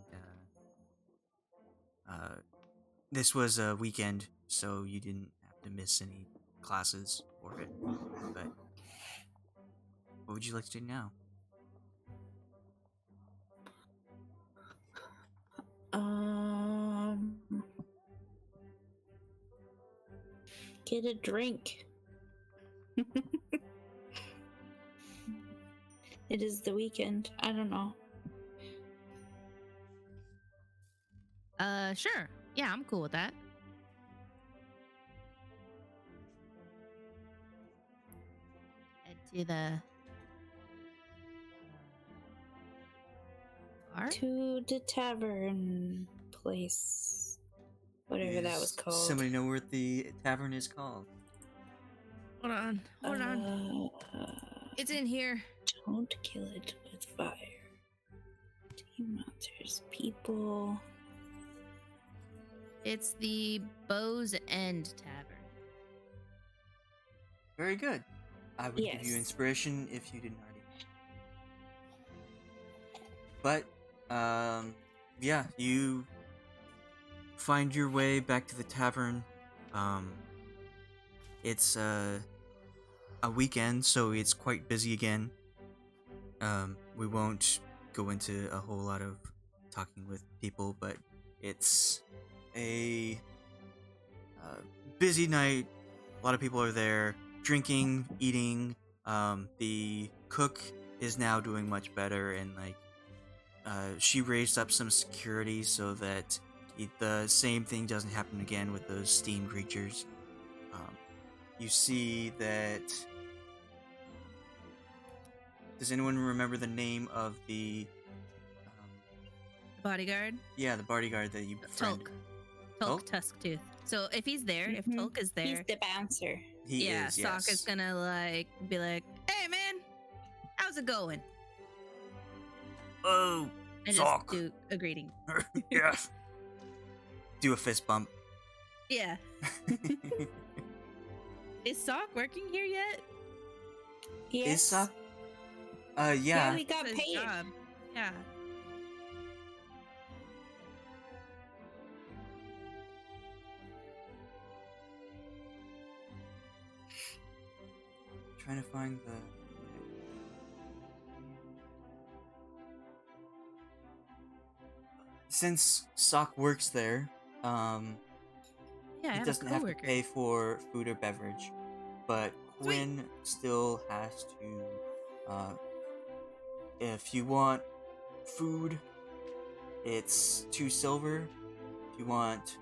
this was a weekend, so you didn't have to miss any classes for it. But what would you like to do now? Get a drink. It is the weekend. I don't know. Sure. Yeah, I'm cool with that. Head to the bar. To the tavern place. Whatever that was Does called. somebody know what the tavern is called? Hold on. Hold on. It's in here. Don't kill it with fire. Team monsters, people. It's the Bow's End Tavern. Very good. I would give you Yes. inspiration if you didn't already. But, yeah, you find your way back to the tavern. It's a weekend, so it's quite busy again. We won't go into a whole lot of talking with people, but it's a busy night. A lot of people are there, drinking, eating. The cook is now doing much better, and she raised up some security so that the same thing doesn't happen again with those steam creatures. You see that. Does anyone remember the name of the? Bodyguard. Yeah, the bodyguard that you befriended. Tulk Tulk? Tusktooth. So if he's there, if Mhm. Tulk is there, He's the bouncer. He is. Soch Yes. is gonna be like, "Hey man, how's it going?" Oh, And Soch. just do a greeting. Yes. Do a fist bump. Yeah. Is Soch working here yet? Yes. Is Soch? Yeah, Yeah. we got That's his paid. job. Yeah. Trying to find the. Since Sock works there, Yeah, I he have doesn't a have to coworker. pay for food or beverage, but Quynn still has to. If you want food, it's 2 silver. If you want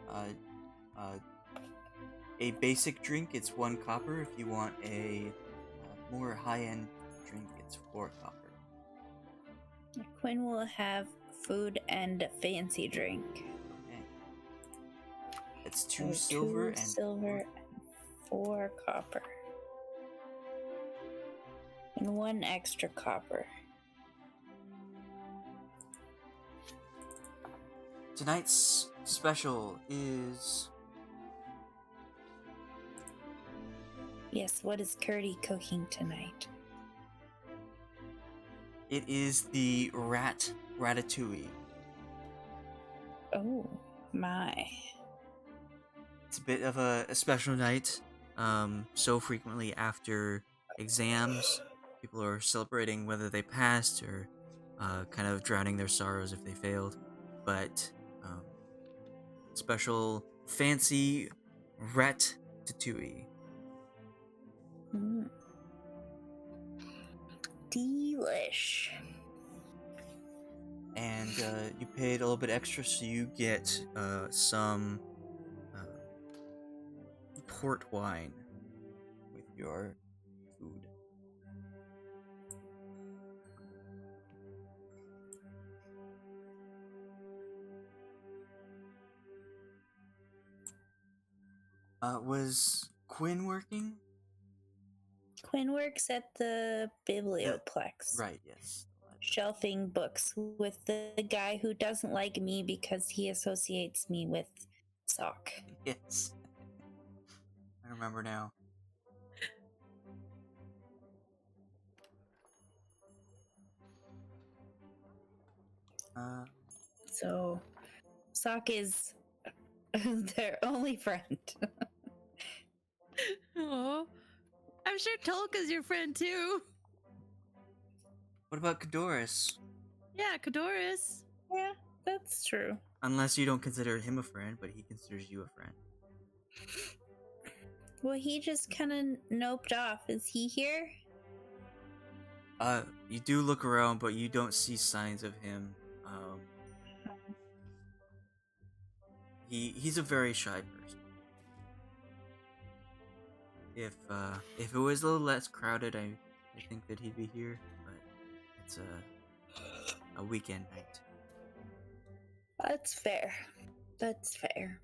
a basic drink, it's 1 copper. If you want a more high-end drink, it's 4 copper. Quynn will have food and a fancy drink. Okay. It's So 2 silver 2 and silver and 4 copper. And 1 extra copper. Tonight's special is Yes, what is Curdy cooking tonight? it is the ratatouille. Oh my. It's a bit of a special night. So frequently after exams, people are celebrating whether they passed or kind of drowning their sorrows if they failed. But special fancy ratatouille. Mm. Delish. And you paid a little bit extra, so you get some port wine with your food. Was Quynn working? Quynn works at the Biblioplex. Right, yes. Shelving books with the guy who doesn't like me because he associates me with Sock. Yes. I remember now. So, Sock is their only friend. Aw. I'm sure Tolka's your friend too. What about Cadoris? Yeah, Cadoris. Yeah, that's true. Unless you don't consider him a friend, but he considers you a friend. Well, he just kind of noped off. Is he here? You do look around, but you don't see signs of him. He's a very shy person. If it was a little less crowded, I think that he'd be here. But it's a weekend night. That's fair. That's fair.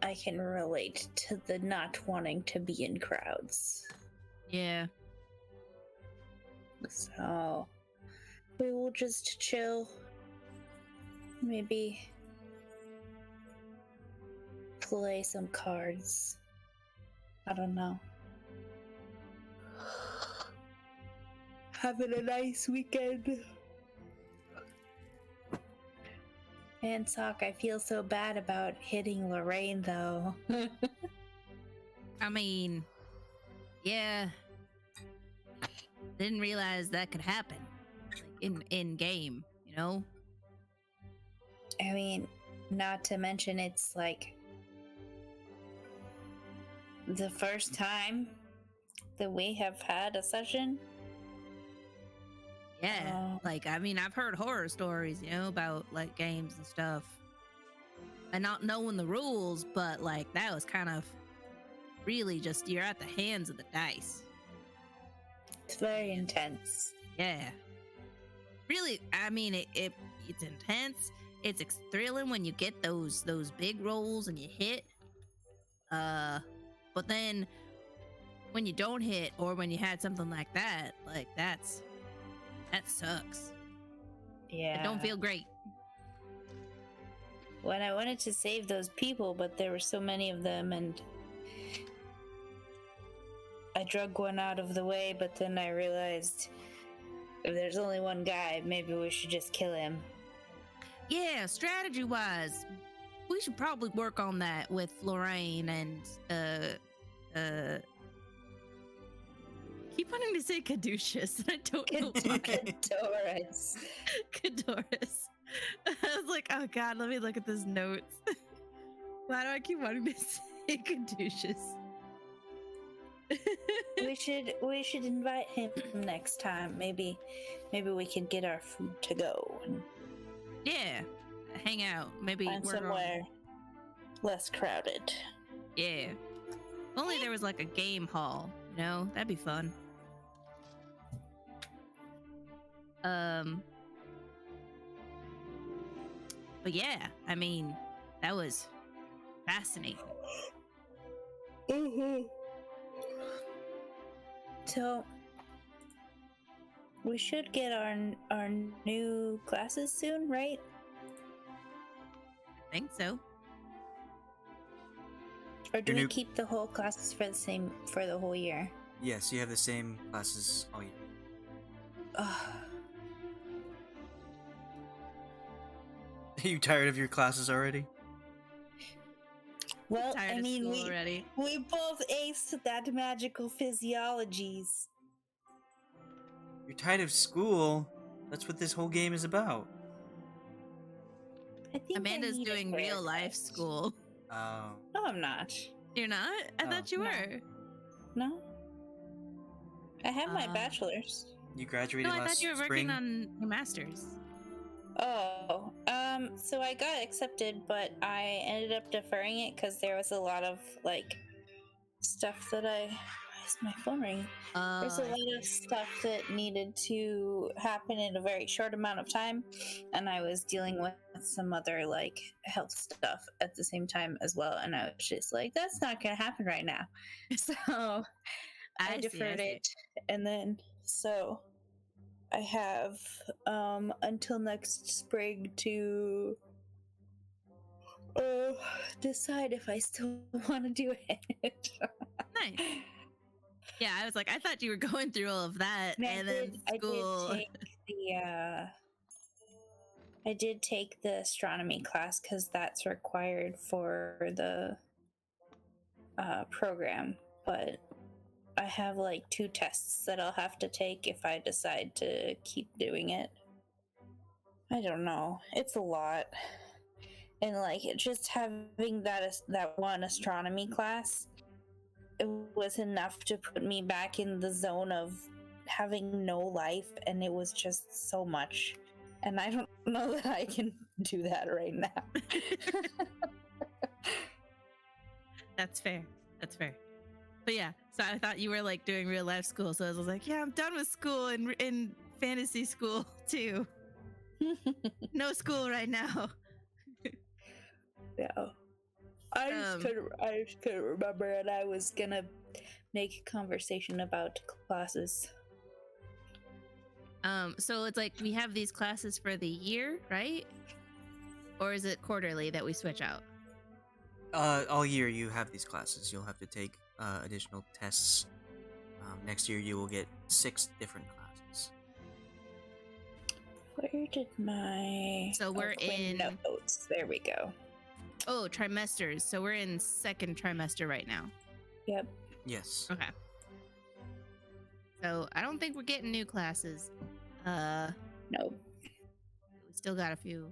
I can relate to the not wanting to be in crowds. Yeah. So we will just chill. Maybe play some cards. I don't know. Having a nice weekend. Man, Soch, I feel so bad about hitting Lorraine, though. I mean, yeah. Didn't realize that could happen. Like in game, you know? I mean, not to mention it's like the first time that we have had a session. Yeah. Like, I mean, I've heard horror stories, you know, about like games and stuff. And not knowing the rules, but like that was kind of really just you're at the hands of the dice. It's very intense. Yeah. Really, I mean, it's intense. It's thrilling when you get those big rolls and you hit. But then when you don't hit or when you had something like that, like that sucks. Yeah. It don't feel great. When I wanted to save those people, but there were so many of them, and I drug one out of the way, but then I realized if there's only one guy, maybe we should just kill him. Yeah, strategy wise, we should probably work on that with Lorraine and keep wanting to say Caduceus. I don't know why. Cadoris. Cadoris. I was like, oh god, let me look at those notes. Why do I keep wanting to say Caduceus? we should invite him next time. Maybe we can get our food to go and Yeah, hang out. Maybe find work somewhere less crowded. Yeah. If only there was like a game hall, you know? That'd be fun. But yeah, I mean, that was fascinating. Mm-hmm. So we should get our new classes soon, right? I think so. Or do Your we new- keep the whole classes for the whole year? Yes, you have the same classes all year. Ugh. Are you tired of your classes already? Well, Tired I of mean, school already. we both aced that magical physiologies. You're tired of school? That's what this whole game is about. I think Amanda's doing real life school. Oh. No, I'm not. You're not? I Oh. thought you No. were. No. I have my bachelor's. You graduated No, I last thought you were spring? working on your master's. Oh, so I got accepted, but I ended up deferring it because there was a lot of like stuff that why is my phone ringing? There's a lot of stuff that needed to happen in a very short amount of time, and I was dealing with some other like health stuff at the same time as well, and I was just like, that's not gonna happen right now. So I deferred it, and then so I have until next spring to decide if I still want to do it. Nice. Yeah, I was like, I thought you were going through all of that, and then school. I did take the astronomy class because that's required for the program, but I have like 2 tests that I'll have to take if I decide to keep doing it. I don't know. It's a lot. And like just having that one astronomy class, it was enough to put me back in the zone of having no life, and it was just so much. And I don't know that I can do that right now. That's fair. That's fair. But yeah, so I thought you were like doing real life school. So I was like, yeah, I'm done with school and in fantasy school too. No school right now. Yeah. I just couldn't remember, and I was gonna make a conversation about classes. So it's like we have these classes for the year, right? Or is it quarterly that we switch out? All year you have these classes. You'll have to take additional tests. Next year you will get 6 different classes. Where did my So we're Quynn in notes? There we go. Oh, trimesters. So we're in second trimester right now. Yep. Yes. Okay. So I don't think we're getting new classes. No. We still got two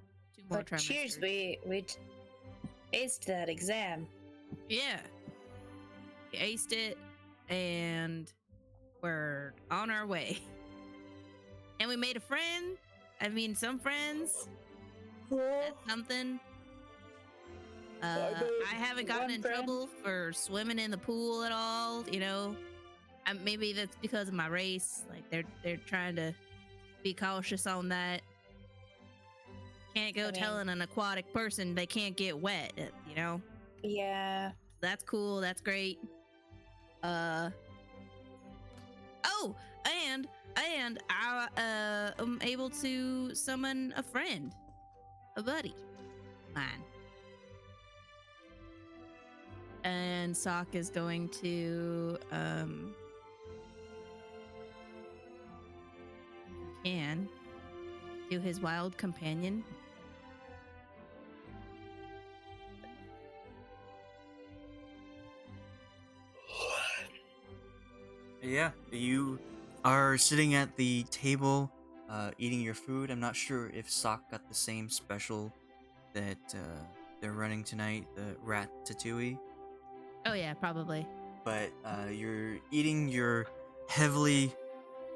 more But trimesters. cheers, we aced that exam. Yeah. We aced it and we're on our way. And we made a friend. I mean, some friends. That's something. I haven't gotten in trouble for swimming in the pool at all. You know, maybe that's because of my race. Like they're trying to be cautious on that. Can't go telling an aquatic person they can't get wet. You know. Yeah. That's cool. That's great. Oh, and I am able to summon a friend, a buddy of mine. And Soch is going to can do his wild companion. Yeah, you are sitting at the table, eating your food. I'm not sure if Sock got the same special that they're running tonight, the ratatouille. Oh yeah, probably. But you're eating your heavily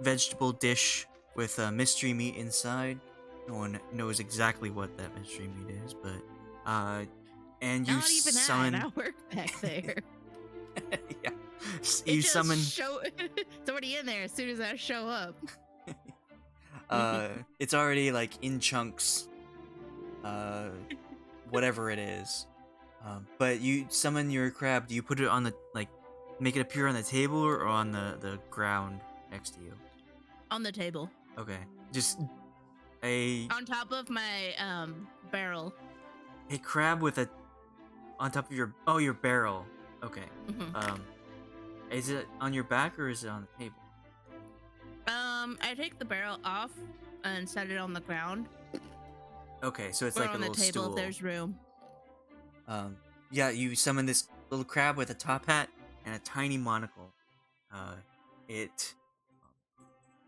vegetable dish with mystery meat inside. No one knows exactly what that mystery meat is, but and you Not even summon. I work back there. Yeah, you summon. It's already in there as soon as I show up. It's already like in chunks. Whatever it is. But you summon your crab. Do you put it on the make it appear on the table or on the ground next to you? On the table. Okay, just on top of my barrel. A crab with a on top of your barrel. Okay. Mm-hmm. Is it on your back or is it on the table? I take the barrel off and set it on the ground. Okay, so it's or like on a little the table stool. if there's room. Yeah, you summon this little crab with a top hat and a tiny monocle. It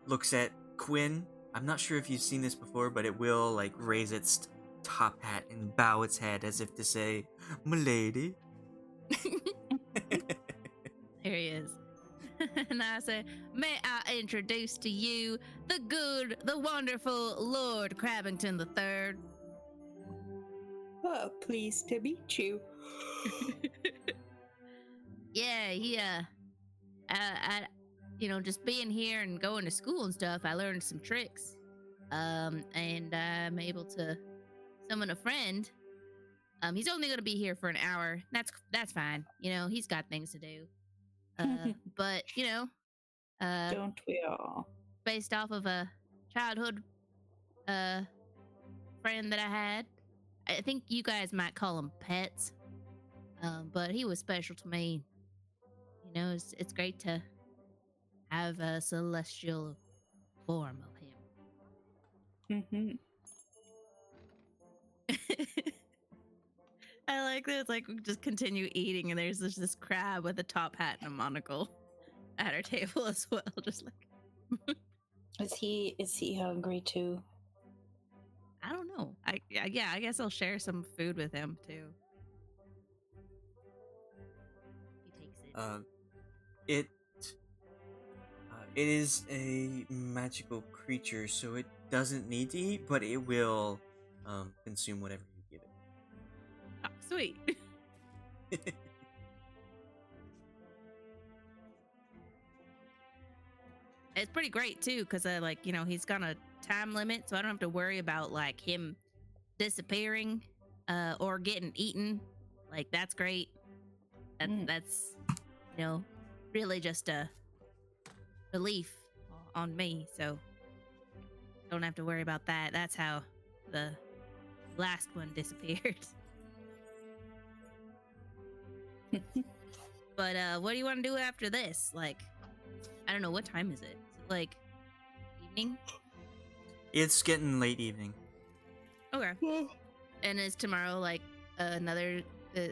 looks at Quynn. I'm not sure if you've seen this before, but it will like raise its top hat and bow its head as if to say, "Milady." Here he is. And I say, may I introduce to you the good, the wonderful Lord Crabbington III. Oh, pleased to meet you. Yeah, he I just being here and going to school and stuff, I learned some tricks. And I'm able to summon a friend. He's only gonna be here for an hour. That's fine. He's got things to do. But don't we all? Based off of a childhood friend that I had. I think you guys might call them pets. But he was special to me. It's great to have a celestial form of him. Mm-hmm. I like that. It's like we just continue eating, and there's this crab with a top hat and a monocle at our table as well. Just like Is he hungry too? I don't know. I guess I'll share some food with him too. He takes it. It it is a magical creature, so it doesn't need to eat, but it will consume whatever you give Oh, sweet. it. It's pretty great too, because like he's got a time limit, so I don't have to worry about like him disappearing or getting eaten. Like that's great. That's really just a relief on me, so don't have to worry about that. That's how the last one disappeared. But what do you want to do after this? Like, I don't know, what time is it? Is it like evening? It's getting late evening. Okay. And is tomorrow like another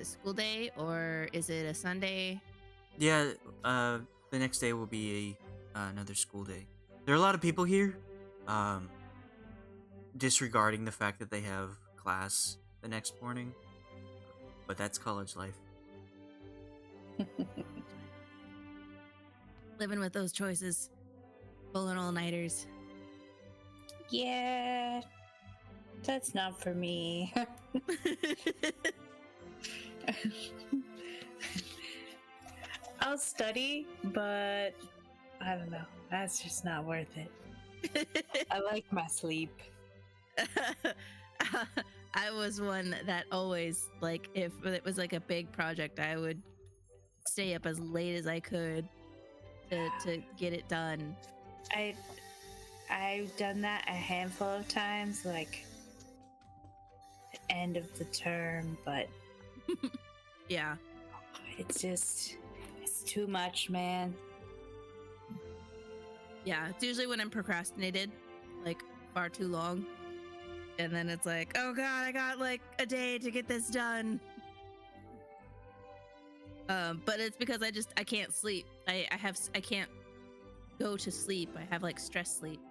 school day, or is it a Sunday? Yeah, the next day will be another school day. There are a lot of people here, disregarding the fact that they have class the next morning, but that's college life. Living with those choices, pulling all-nighters. Yeah, that's not for me. I'll study, but I don't know. That's just not worth it. I like my sleep. I was one that always, like, if it was like a big project, I would stay up as late as I could to get it done. I've done that a handful of times, like the end of the term, but Yeah. it's too much, man. Yeah, it's usually when I'm procrastinated, like far too long. And then it's like, oh god, I got like a day to get this done. But it's because I can't sleep. I can't go to sleep. I have like stress sleep.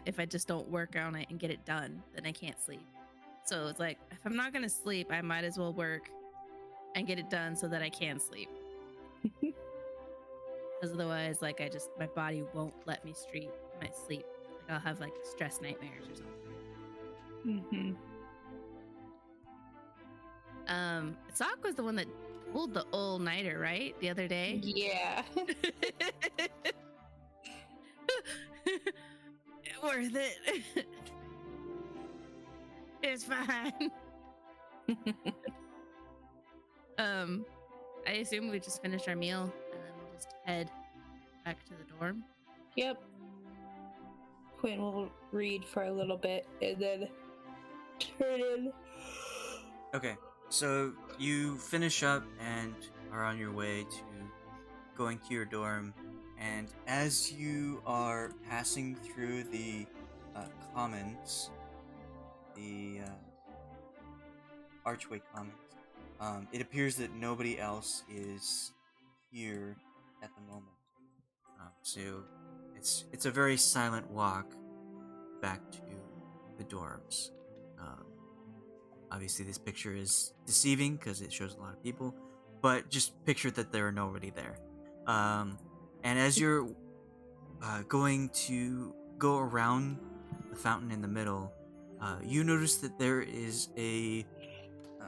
If I just don't work on it and get it done, then I can't sleep. So it's like, if I'm not gonna sleep, I might as well work and get it done so that I can sleep. Because otherwise, like my body won't let me sleep. Like I'll have like stress nightmares or something. Soch was the one that pulled the all-nighter, right? The other day. Yeah. Worth it. It's fine. I assume we just finished our meal and then we'll just head back to the dorm. Yep. Quynn will read for a little bit and then turn in. Okay, so you finish up and are on your way to going to your dorm, and as you are passing through the commons, the archway commons, it appears that nobody else is here at the moment. So it's a very silent walk back to the dorms. Obviously, this picture is deceiving because it shows a lot of people, but just picture that there are nobody there. And as you're going to go around the fountain in the middle, you notice that there is a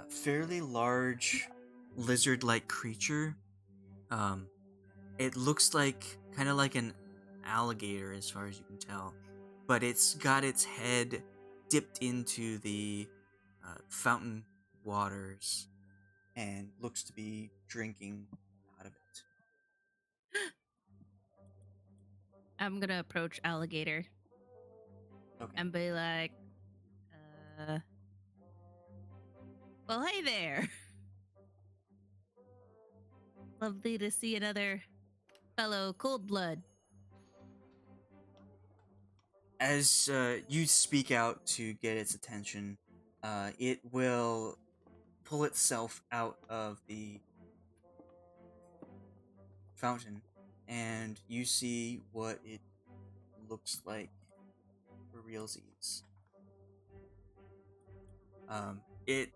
fairly large lizard-like creature. It looks like kind of like an alligator, as far as you can tell, but it's got its head dipped into the fountain waters and looks to be drinking out of it. I'm gonna approach alligator Okay. and be like, well, hey there. Lovely to see another fellow cold blood. As you speak out to get its attention, it will pull itself out of the fountain, and you see what it looks like for realsies. It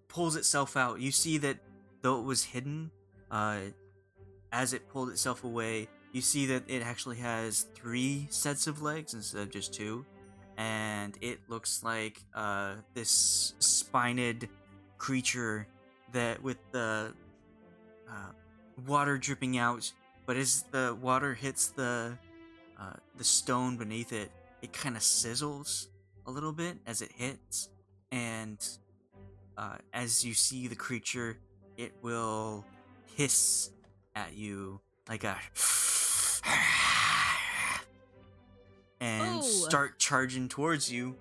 pulls itself out. You see that though it was hidden, as it pulled itself away, you see that it actually has 3 sets of legs instead of just 2. And it looks like this spined creature that with the water dripping out, but as the water hits the stone beneath it, it kind of sizzles a little bit as it hits, and as you see the creature, it will hiss at you like a and Oh. start charging towards you.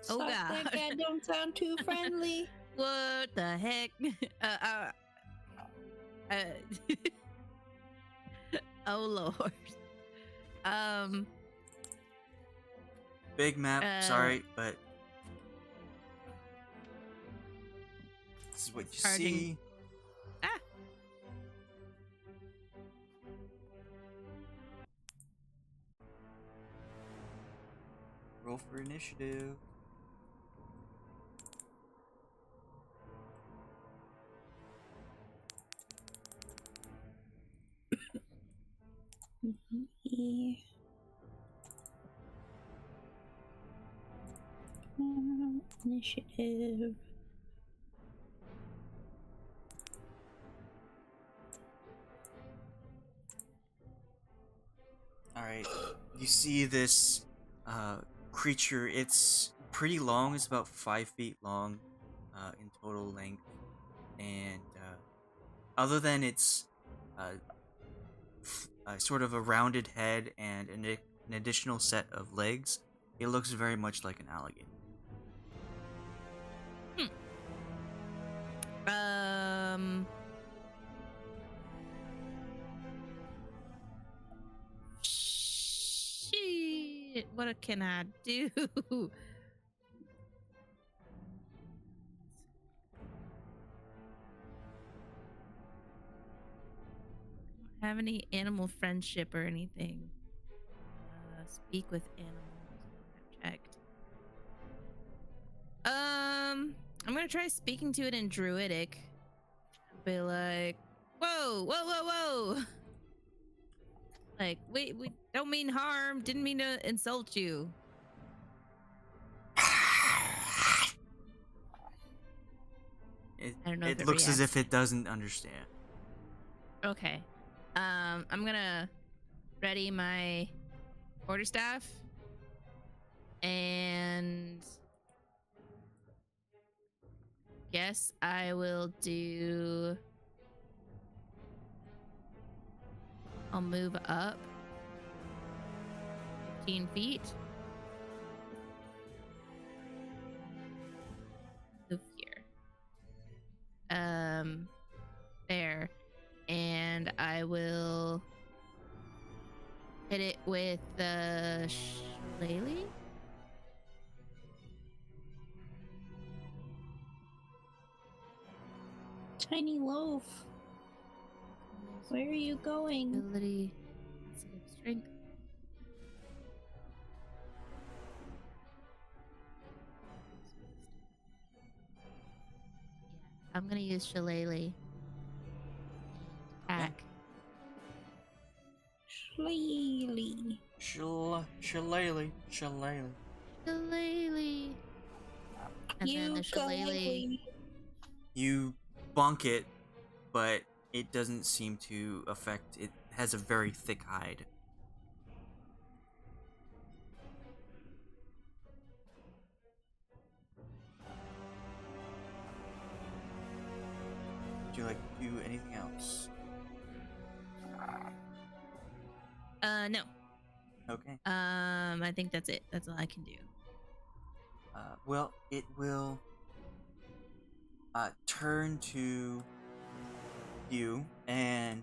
Oh, Suck God. That don't sound too friendly. What the heck? Oh Lord. Big map, sorry, but this is what you Charging. see. Ah. Roll for initiative. Initiative. Alright, you see this creature. It's pretty long. It's about 5 feet long in total length. And other than its sort of a rounded head and an additional set of legs, it looks very much like an alligator. Shit. What can I do? Have any animal friendship or anything? Speak with animals. I've checked. I'm gonna try speaking to it in Druidic. Be like, whoa, whoa, whoa, whoa. Like, we don't mean harm. Didn't mean to insult you. I don't know if It it looks as reacts. if it doesn't understand. Okay. I'm gonna ready my quarterstaff and guess I will do. I'll move up 15 feet. Move here. There. And I will hit it with the shillelagh. Tiny loaf. Where are you going? Ability. Strength. Yeah, I'm gonna use shillelagh. Attack. Shillelagh. Shillelagh. Shillelagh. And then You the shillelagh. You bonk it, but it doesn't seem to affect. It has a very thick hide. Would you like to do anything else? No. Okay. I think that's it. That's all I can do. Well, it will turn to you, and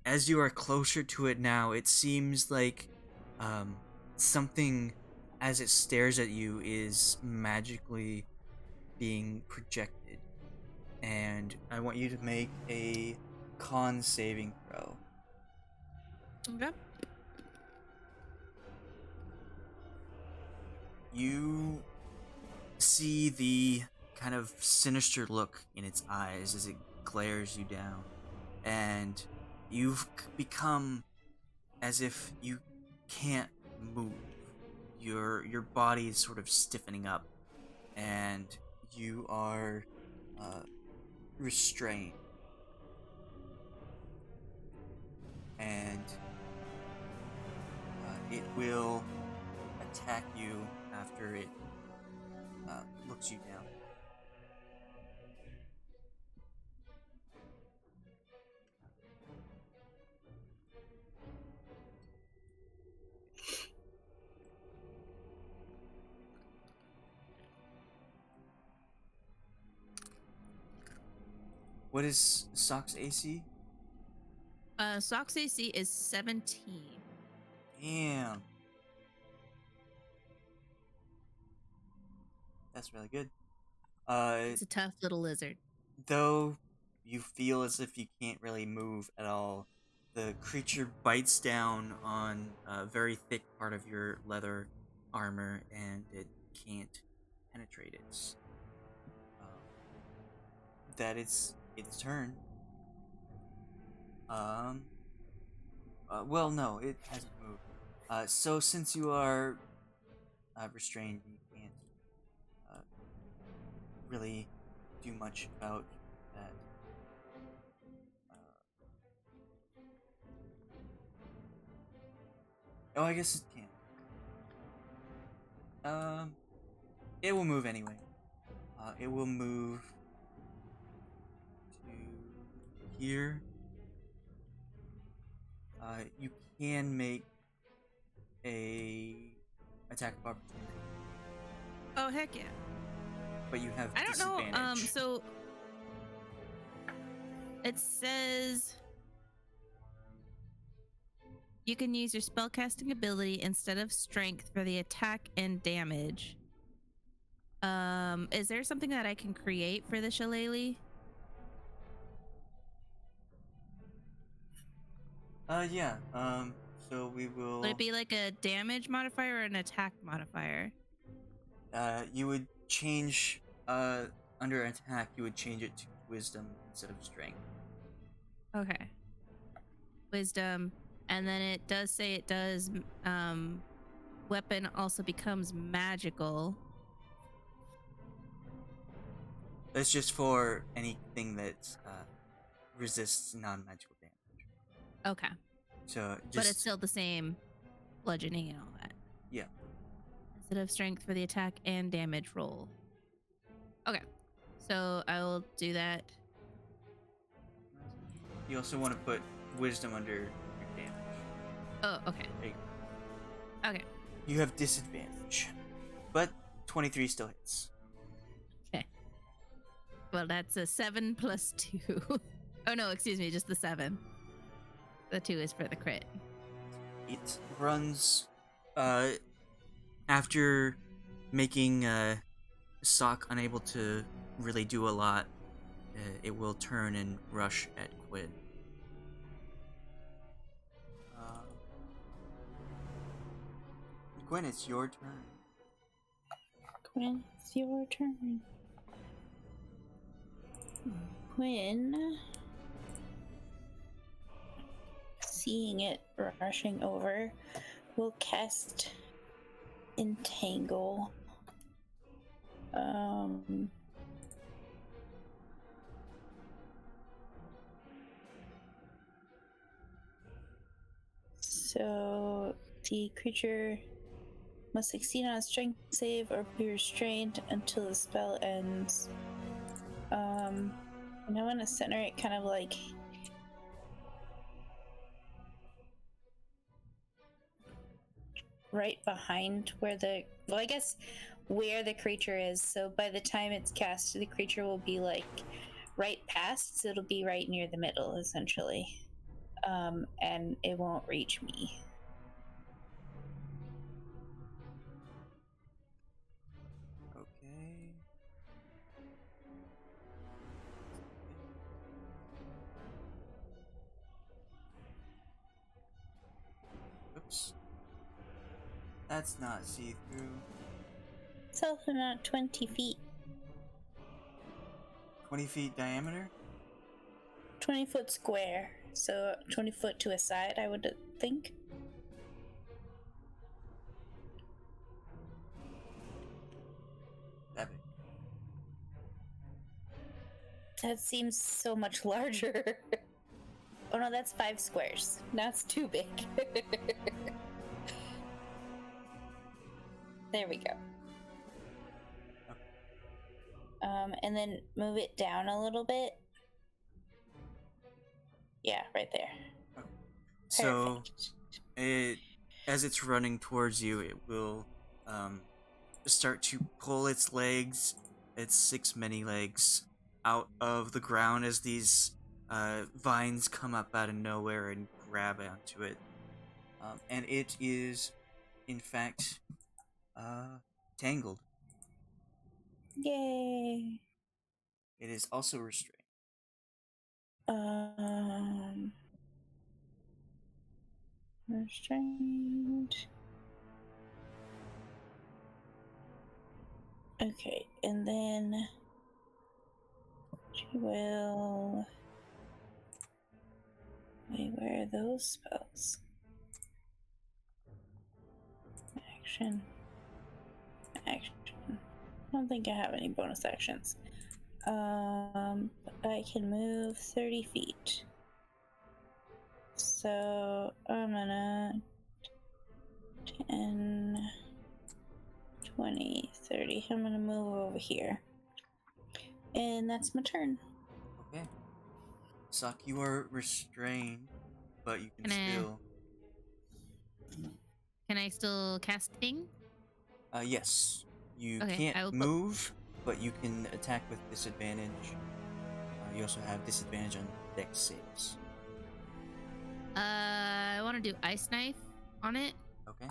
as you are closer to it now, it seems like something as it stares at you, is magically being projected. And I want you to make a con saving throw. Okay. You see the kind of sinister look in its eyes as it glares you down, and you've become as if you can't move. Your body is sort of stiffening up, and you are restrained. And it will attack you after it looks you down. What is Soch's AC? Soch's AC is 17. Damn. That's really good. It's a tough little lizard. Though you feel as if you can't really move at all, the creature bites down on a very thick part of your leather armor, and it can't penetrate it. That is its turn. Well, no, it hasn't moved. So since you are restrained, you can't really do much about that. Oh, I guess it can. It will move anyway. It will move to here. You can make a attack of opportunity, Oh heck yeah! but you have I don't know. disadvantage. So it says you can use your spellcasting ability instead of strength for the attack and damage. Is there something that I can create for the shillelagh? Yeah. So we will. Would it be like a damage modifier or an attack modifier? You would change. Under attack, you would change it to wisdom instead of strength. Okay. Wisdom, and then it does say it does. Weapon also becomes magical. That's just for anything that resists non-magical damage. Okay. So just. But it's still the same bludgeoning and all that. Yeah. Instead of strength for the attack and damage roll. Okay. So I will do that. You also want to put wisdom under your damage. Oh, okay. There you go. Okay. You have disadvantage, but 23 still hits. Okay. Well, that's a 7 plus 2. Oh no, excuse me, just the 7. The 2 is for the crit. It runs after making Soch unable to really do a lot. It will turn and rush at Quynn. Quynn, it's your turn. Quynn, it's your turn. Quynn, seeing it rushing over, will cast Entangle. So the creature must succeed on a strength save or be restrained until the spell ends. And I want to center it kind of like right behind where I guess where the creature is. So by the time it's cast, the creature will be like right past, so it'll be right near the middle, essentially. And it won't reach me. That's not see-through. It's also not 20 feet. 20 feet diameter? 20 foot square. So 20 foot to a side, I would think. That big. That seems so much larger. Oh no, that's 5 squares. That's too big. There we go. And then move it down a little bit. Yeah, right there. Okay. So, Perfect. as it's running towards you, it will start to pull its legs, its 6 many legs, out of the ground as these vines come up out of nowhere and grab onto it. And it is, in fact, tangled. Yay. It is also restrained. Restrained. Okay, and then she will. Wait, where are those spells? Action. Action. I don't think I have any bonus actions. I can move 30 feet. So I'm gonna 10, 20, 30. I'm gonna move over here. And that's my turn. Okay. Soch, you are restrained, but you can Can I- still. Can I still cast thing? Yes. You Okay, can't I will move, but you can attack with disadvantage. You also have disadvantage on dex saves. I want to do ice knife on it. Okay.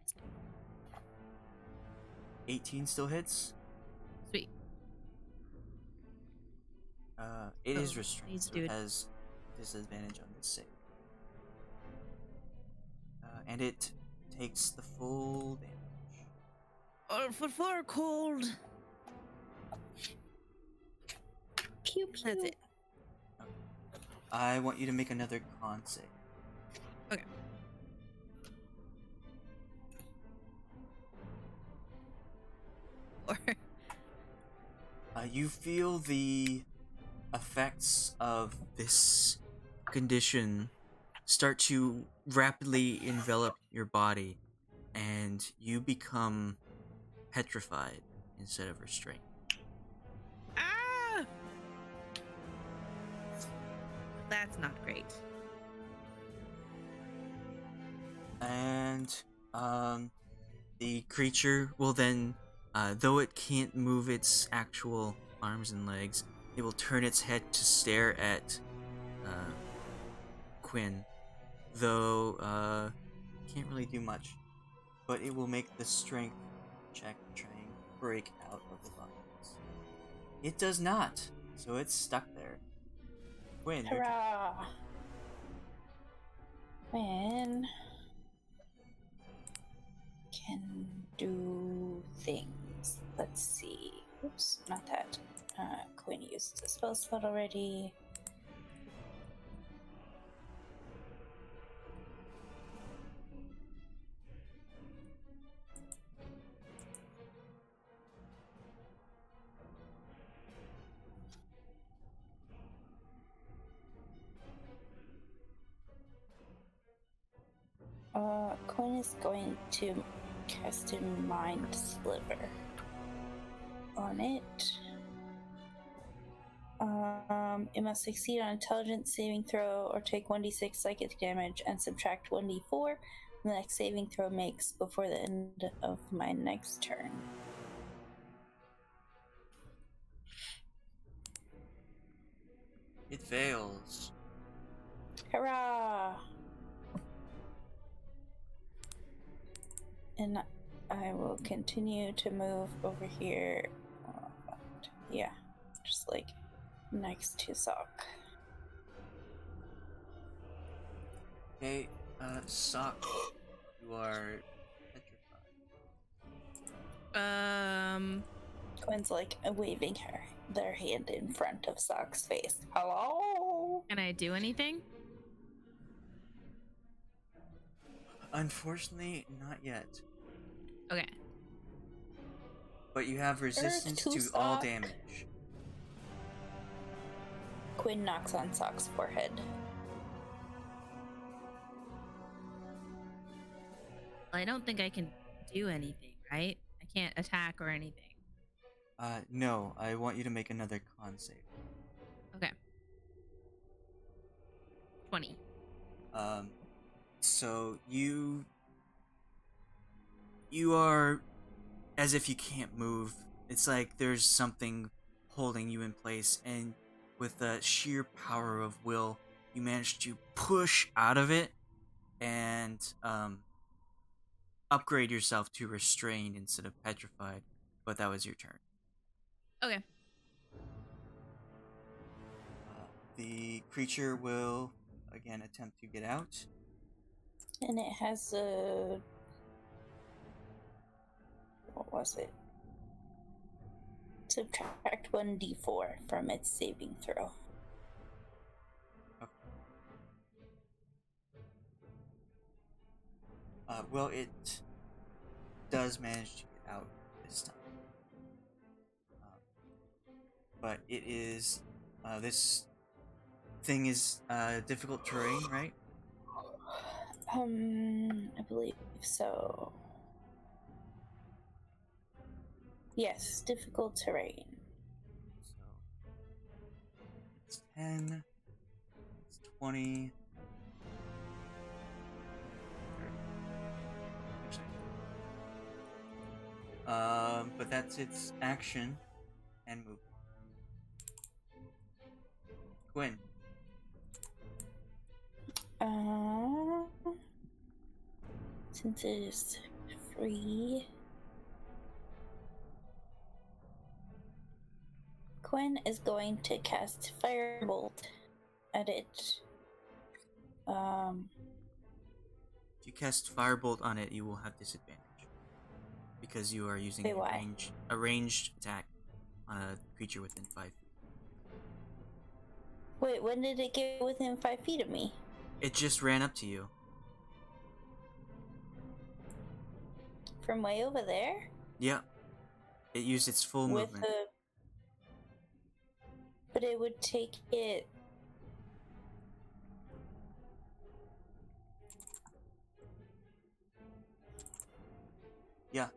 Ice knife. 18 still hits. Sweet. It is Oh, restrained, please so do it it. has disadvantage on this save. And it takes the full damage. Oh, for cold. Pew pew. That's it. Okay. I want you to make another con save. Okay. Or You feel the effects of this condition start to rapidly envelop your body, and you become petrified instead of restrained. ah, that's not great. And the creature will then, though it can't move its actual arms and legs, it will turn its head to stare at Quynn, though can't really do much. But it will make the strength check to try and break out of the vines. It does not, so it's stuck there. Quynn, your turn. Hurrah! When can do things. Let's see. Oops, not that. Quinn used the spell slot already. Quinn is going to cast a Mind Sliver on it. It must succeed on intelligence saving throw or take 1d6 psychic damage and subtract 1d4 from the next saving throw makes before the end of my next turn. It fails. Hurrah! And I will continue to move over here. Yeah, just like next to Soch. Okay, Soch, you are petrified. Quinn's like waving their hand in front of Sock's face. Hello? Can I do anything? Unfortunately, not yet. Okay. But you have resistance to to all Soch. damage. Quynn knocks on Sock's forehead. Well, I don't think I can do anything, right? I can't attack or anything. No, I want you to make another con save. Okay. 20. So you are as if you can't move. It's like there's something holding you in place, and with the sheer power of will, you manage to push out of it and upgrade yourself to restrained instead of petrified. But that was your turn. Okay. The creature will again attempt to get out. And it has a... What was it? Subtract 1d4 from its saving throw. Well, it does manage to get out this time. But it is... this thing is difficult terrain, right? I believe so. Yes, difficult terrain. So it's 10, it's 20, 30. Actually, but that's its action and movement. Quynn. Since it is free, Quynn is going to cast Firebolt at it. If you cast Firebolt on it, you will have disadvantage because you are using a ranged attack on a creature within 5 feet. Wait, when did it get within 5 feet of me? It just ran up to you. From way over there? Yeah. It used its full movement. But it would take it... Yeah.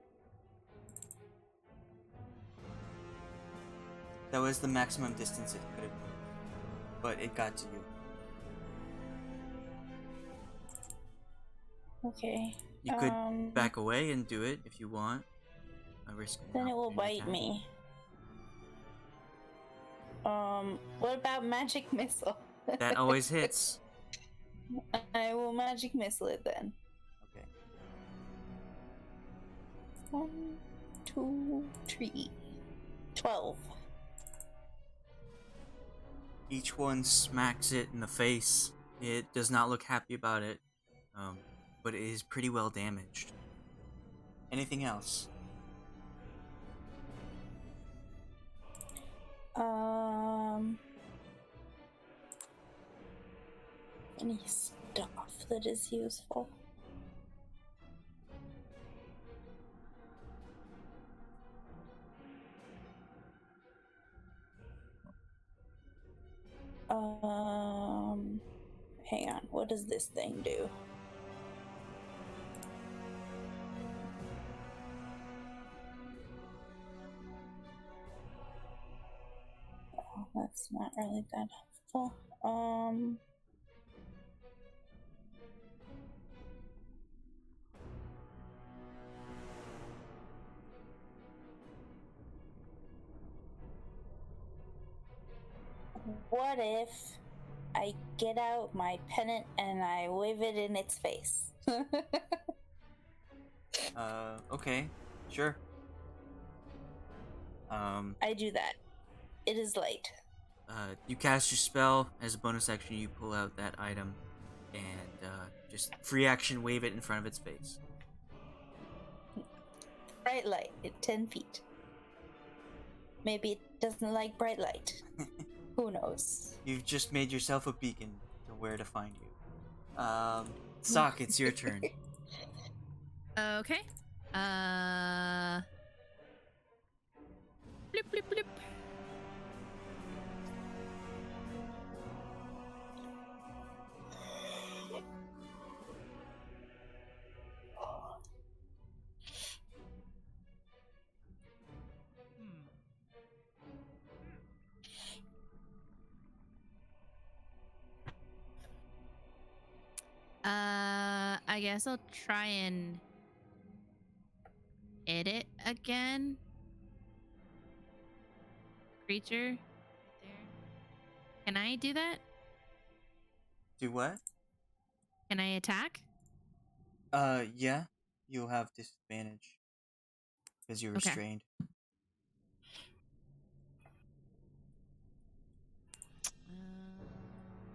That was the maximum distance it could have moved. But it got to you. Okay. You could back away and do it if you want. Then it will bite me. What about magic missile? That always hits. I will magic missile it then. Okay. 1, 2, 3, 12. Each one smacks it in the face. It does not look happy about it, but it is pretty well damaged. Anything else? Any stuff that is useful? Hang on. What does this thing do? Oh, that's not really that helpful. What if I get out my pennant and I wave it in its face? Okay, sure. I do that. It is light. You cast your spell. As a bonus action, you pull out that item. and just free action wave it in front of its face. Bright light at 10 feet. Maybe it doesn't like bright light. Who knows? You've just made yourself a beacon to where to find you. Soch, it's your turn. Okay. Blip, blip, blip. I guess I'll try and edit again. Creature there. Can I do that? Do what? Can I attack? Yeah. You'll have disadvantage because you're Okay. restrained.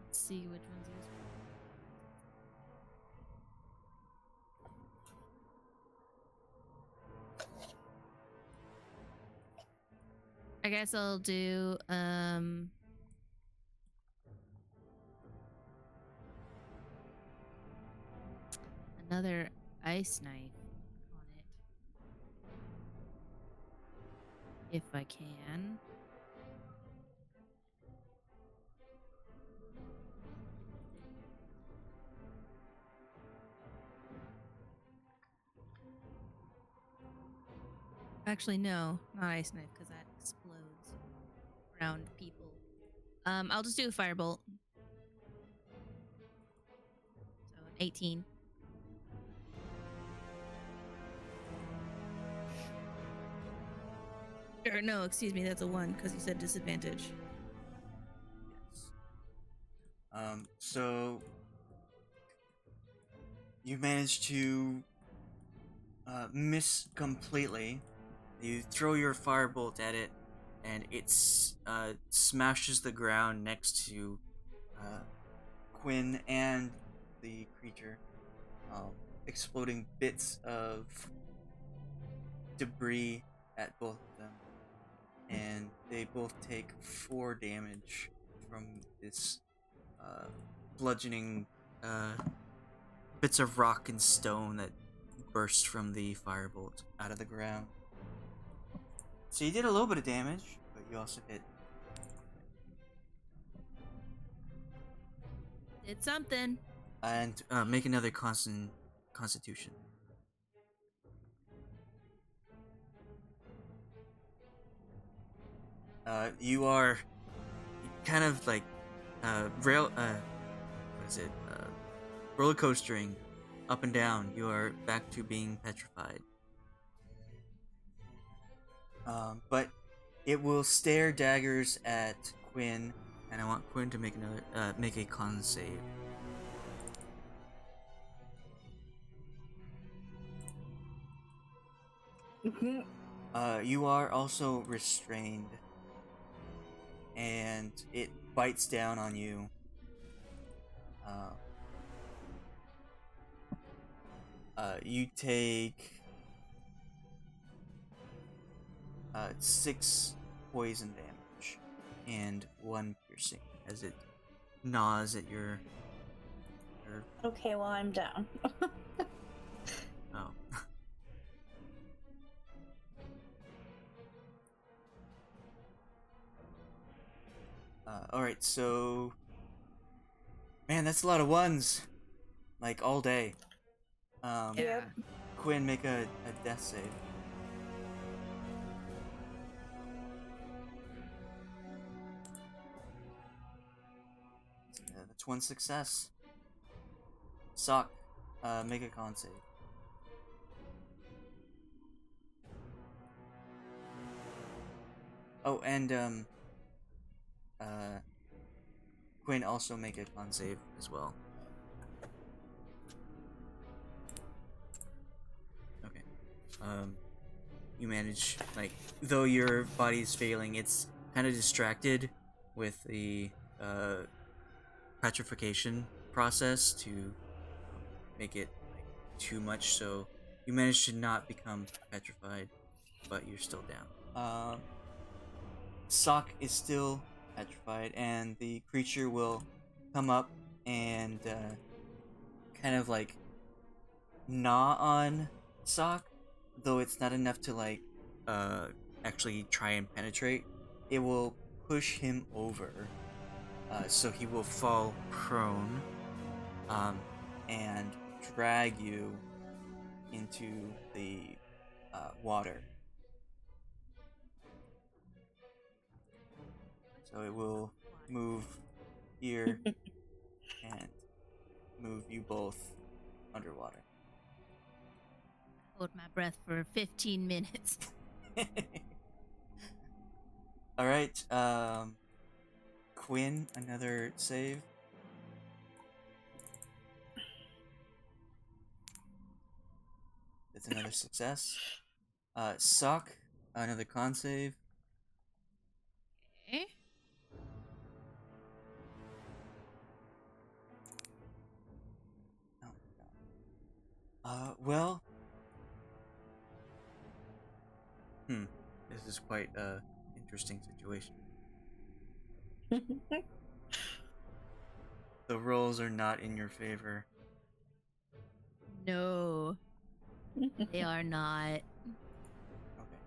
Let's see which one's useful. I guess I'll do another ice knife on it if I can. Actually, no, not ice knife because that explodes around people. I'll just do a firebolt. So an 18. Or no, excuse me, that's a 1 because you said disadvantage. Yes. So you managed to miss completely. You throw your firebolt at it, and it smashes the ground next to Quynn and the creature, exploding bits of debris at both of them, and they both take 4 damage from this bludgeoning bits of rock and stone that burst from the firebolt out of the ground. So you did a little bit of damage, but you also hit. Did something. And make another constitution. You are kind of like roller coastering up and down. You are back to being petrified. But it will stare daggers at Quynn, and I want Quynn to make a con save. You are also restrained, and it bites down on you. You take 6 poison damage and 1 piercing as it gnaws at your. Okay, well, I'm down. Oh. Alright, so. Man, that's a lot of 1s. Like, all day. Yep. Quynn, make a death save. That's 1 success. Soch, make a con save. Oh, and Quynn, also make a con save as well. Okay. You manage, like, though your body's failing, it's kind of distracted with the petrification process to make it like too much, so you manage to not become petrified, but you're still down. Soch is still petrified, and the creature will come up and kind of like gnaw on Soch, though it's not enough to like actually try and penetrate. It will push him over, so he will fall prone, and drag you into the water. So it will move here and move you both underwater. Hold my breath for 15 minutes. All right, Quynn, another save. That's another success. Soch, another con save. Okay. Oh my god. Well. This is quite a interesting situation. The rolls are not in your favor. No, they are not. Okay.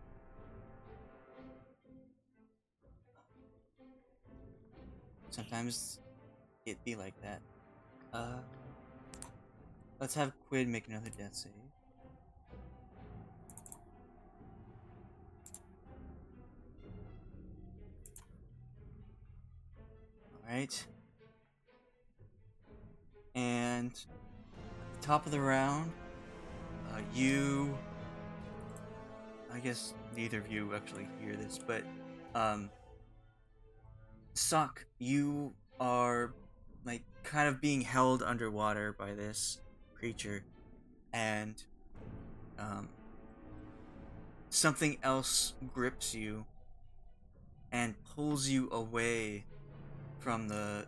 Sometimes it be like that. Let's have Quid make another death save. Alright. And at the top of the round, I guess neither of you actually hear this, but Soch, you are like kind of being held underwater by this creature, and something else grips you and pulls you away from the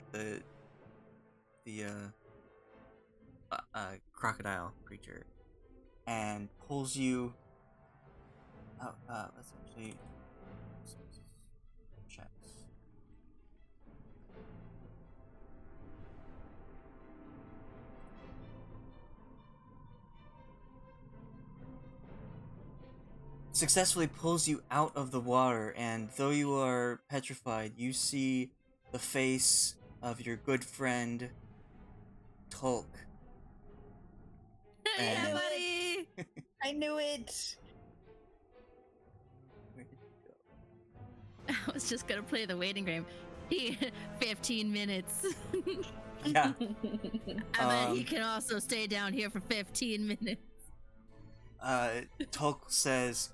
crocodile creature, and pulls you. Let's actually check. Successfully pulls you out of the water, and though you are petrified, you see the face of your good friend Tolk. Yeah, And- buddy. I knew it. Where did he go? I was just gonna play the waiting game. 15 minutes. Yeah. I bet he can also stay down here for 15 minutes. Tolk says,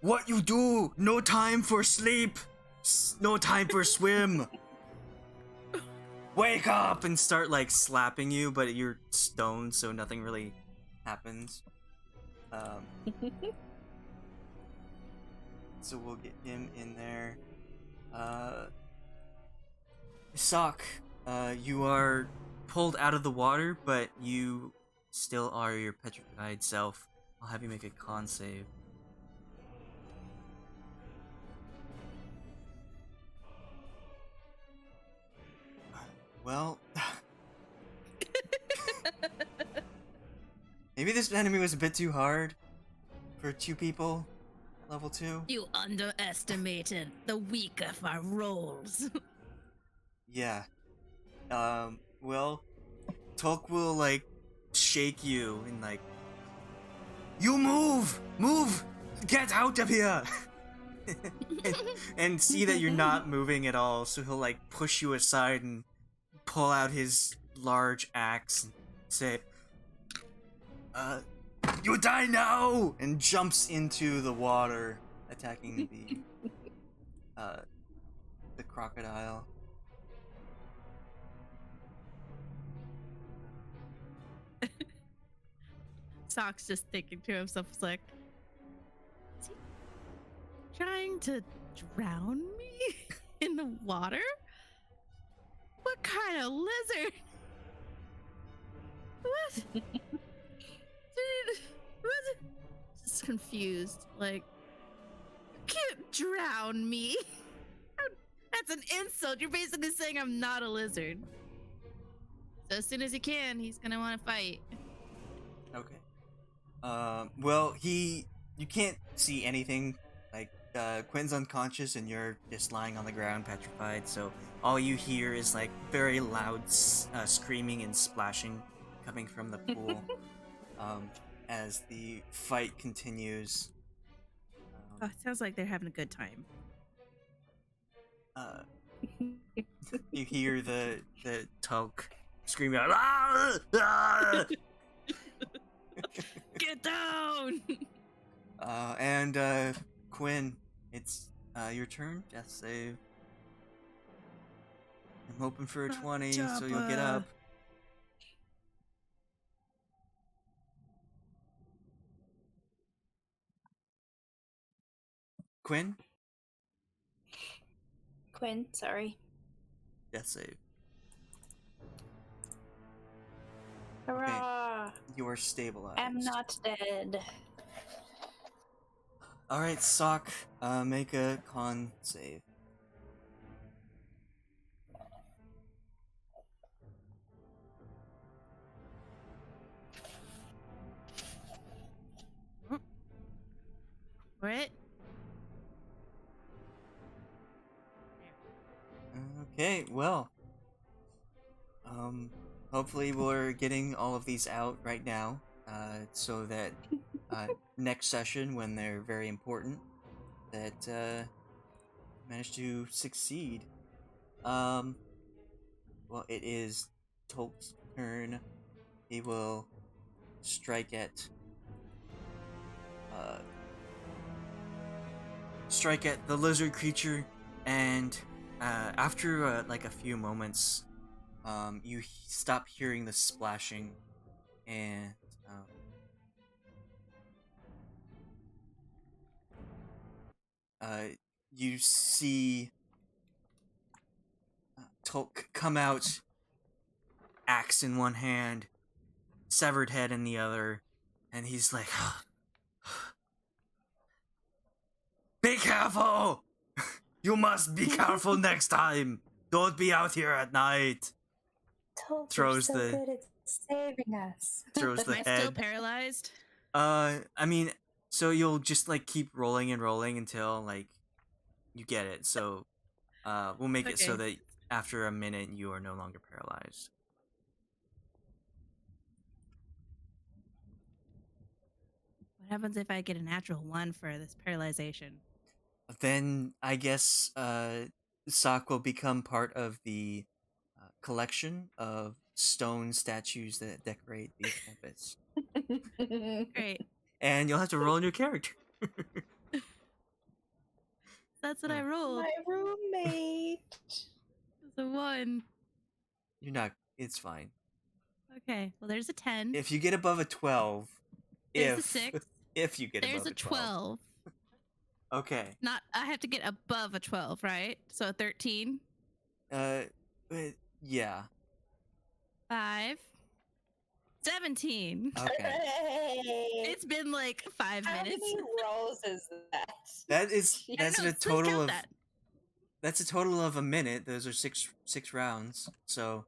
"What you do? No time for sleep. No time for swim. Wake up!" and start like slapping you, but you're stoned, so nothing really happens. So we'll get him in there. Soch, you are pulled out of the water, but you still are your petrified self. I'll have you make a con save. Well, maybe this enemy was a bit too hard for 2 people. Level 2. You underestimated the weak of our rolls. Yeah. Well, Tolk will like shake you and like, "You move! Move! Get out of here!" and see that you're not moving at all, so he'll like push you aside and pull out his large axe and say, "You die now!" and jumps into the water, attacking the crocodile. Sock's just thinking to himself, it's like, is he trying to drown me in the water? What kind of lizard? What? Dude, what? Just confused. Like, you can't drown me. That's an insult. You're basically saying I'm not a lizard. So as soon as he can, he's gonna want to fight. Okay. Well, you can't see anything. Like, Quinn's unconscious and you're just lying on the ground, petrified. So all you hear is like very loud screaming and splashing coming from the pool. As the fight continues. Oh, it sounds like they're having a good time. You hear the Tulk screaming out, "Ah! Ah!" Get down! And Quynn, it's your turn. Death save. I'm hoping for a 20, so you'll get up. Quynn, Quynn, sorry. death save. Hurrah! You are stabilized. I'm not dead. All right, Soch, make a con save. What? Okay, well, hopefully we're getting all of these out right now, so that next session, when they're very important, that manage to succeed. Well, it is Tolk's turn. He will strike at the lizard creature, and after like a few moments, you stop hearing the splashing, and you see Tolk come out, axe in one hand, severed head in the other, and he's like, "Be careful! You must be careful next time. Don't be out here at night." Told Throws you're so the- good at saving us. Throws the Am I still head. paralyzed? I mean, so you'll just like keep rolling and rolling until like you get it. So, we'll make it so Okay. that after a minute you are no longer paralyzed. What happens if I get a natural 1 for this paralyzation? Then I guess Sock will become part of the collection of stone statues that decorate the campus, Great. and you'll have to roll a new character. That's what I rolled. My roommate. It's a 1. You're not. It's fine. Okay. Well, there's a 10. If you get above a 12, There's a 6. if you get There's above a 12. Okay. Not. I have to get above a 12, right? So 13. Yeah. 5. 17. Okay. Hooray! It's been like 5 How minutes. many rolls is that? That's I that's don't know, a please total count of that. that's a total of a minute. Those are six rounds. So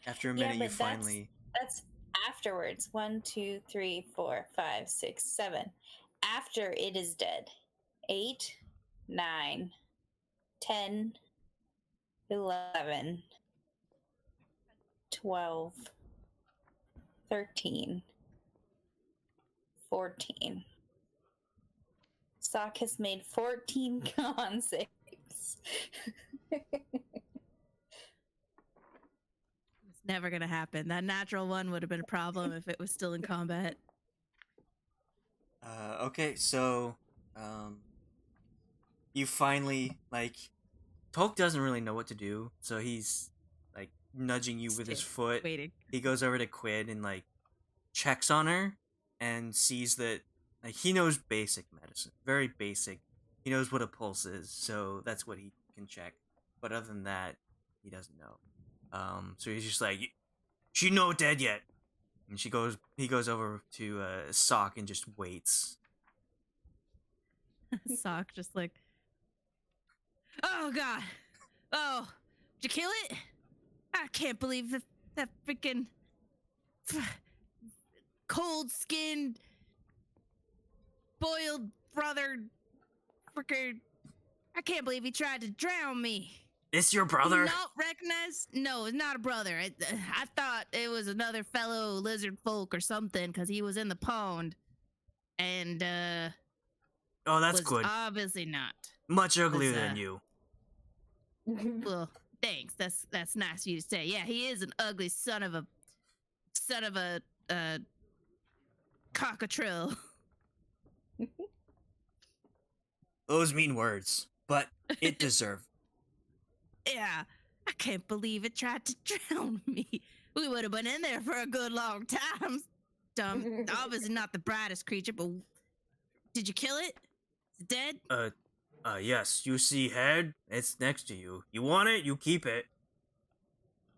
after a Yeah, minute, you but finally. That's afterwards. 1, 2, 3, 4, 5, 6, 7. After it is dead. 8, 9, 10, 11, 12, 13, 14. Sock has made 14 con saves. It's never gonna happen. That natural 1 would have been a problem if it was still in combat. Okay, so you finally like. Tolk doesn't really know what to do, so he's like nudging you with his foot. Waiting. He goes over to Quinn and like checks on her and sees that like he knows basic medicine, very basic. He knows what a pulse is, so that's what he can check. But other than that, he doesn't know. So he's just like, She no dead yet. And he goes over to Sock and just waits. Sock just like, oh god, oh, did you kill it? I can't believe that freaking cold-skinned, boiled brother, fricker. I can't believe he tried to drown me. It's your brother? Not recognized? No, it's not a brother. I thought it was another fellow Lizardfolk or something because he was in the pond, and Oh, that's was good. obviously not. Much uglier was, than you. Well, thanks. That's nice of you to say. Yeah, he is an ugly son of a cockatrill. Those mean words, but it deserved. Yeah, I can't believe it tried to drown me. We would have been in there for a good long time. Obviously not the brightest creature, but did you kill it? Is it dead? Yes. You see head? It's next to you. You want it? You keep it.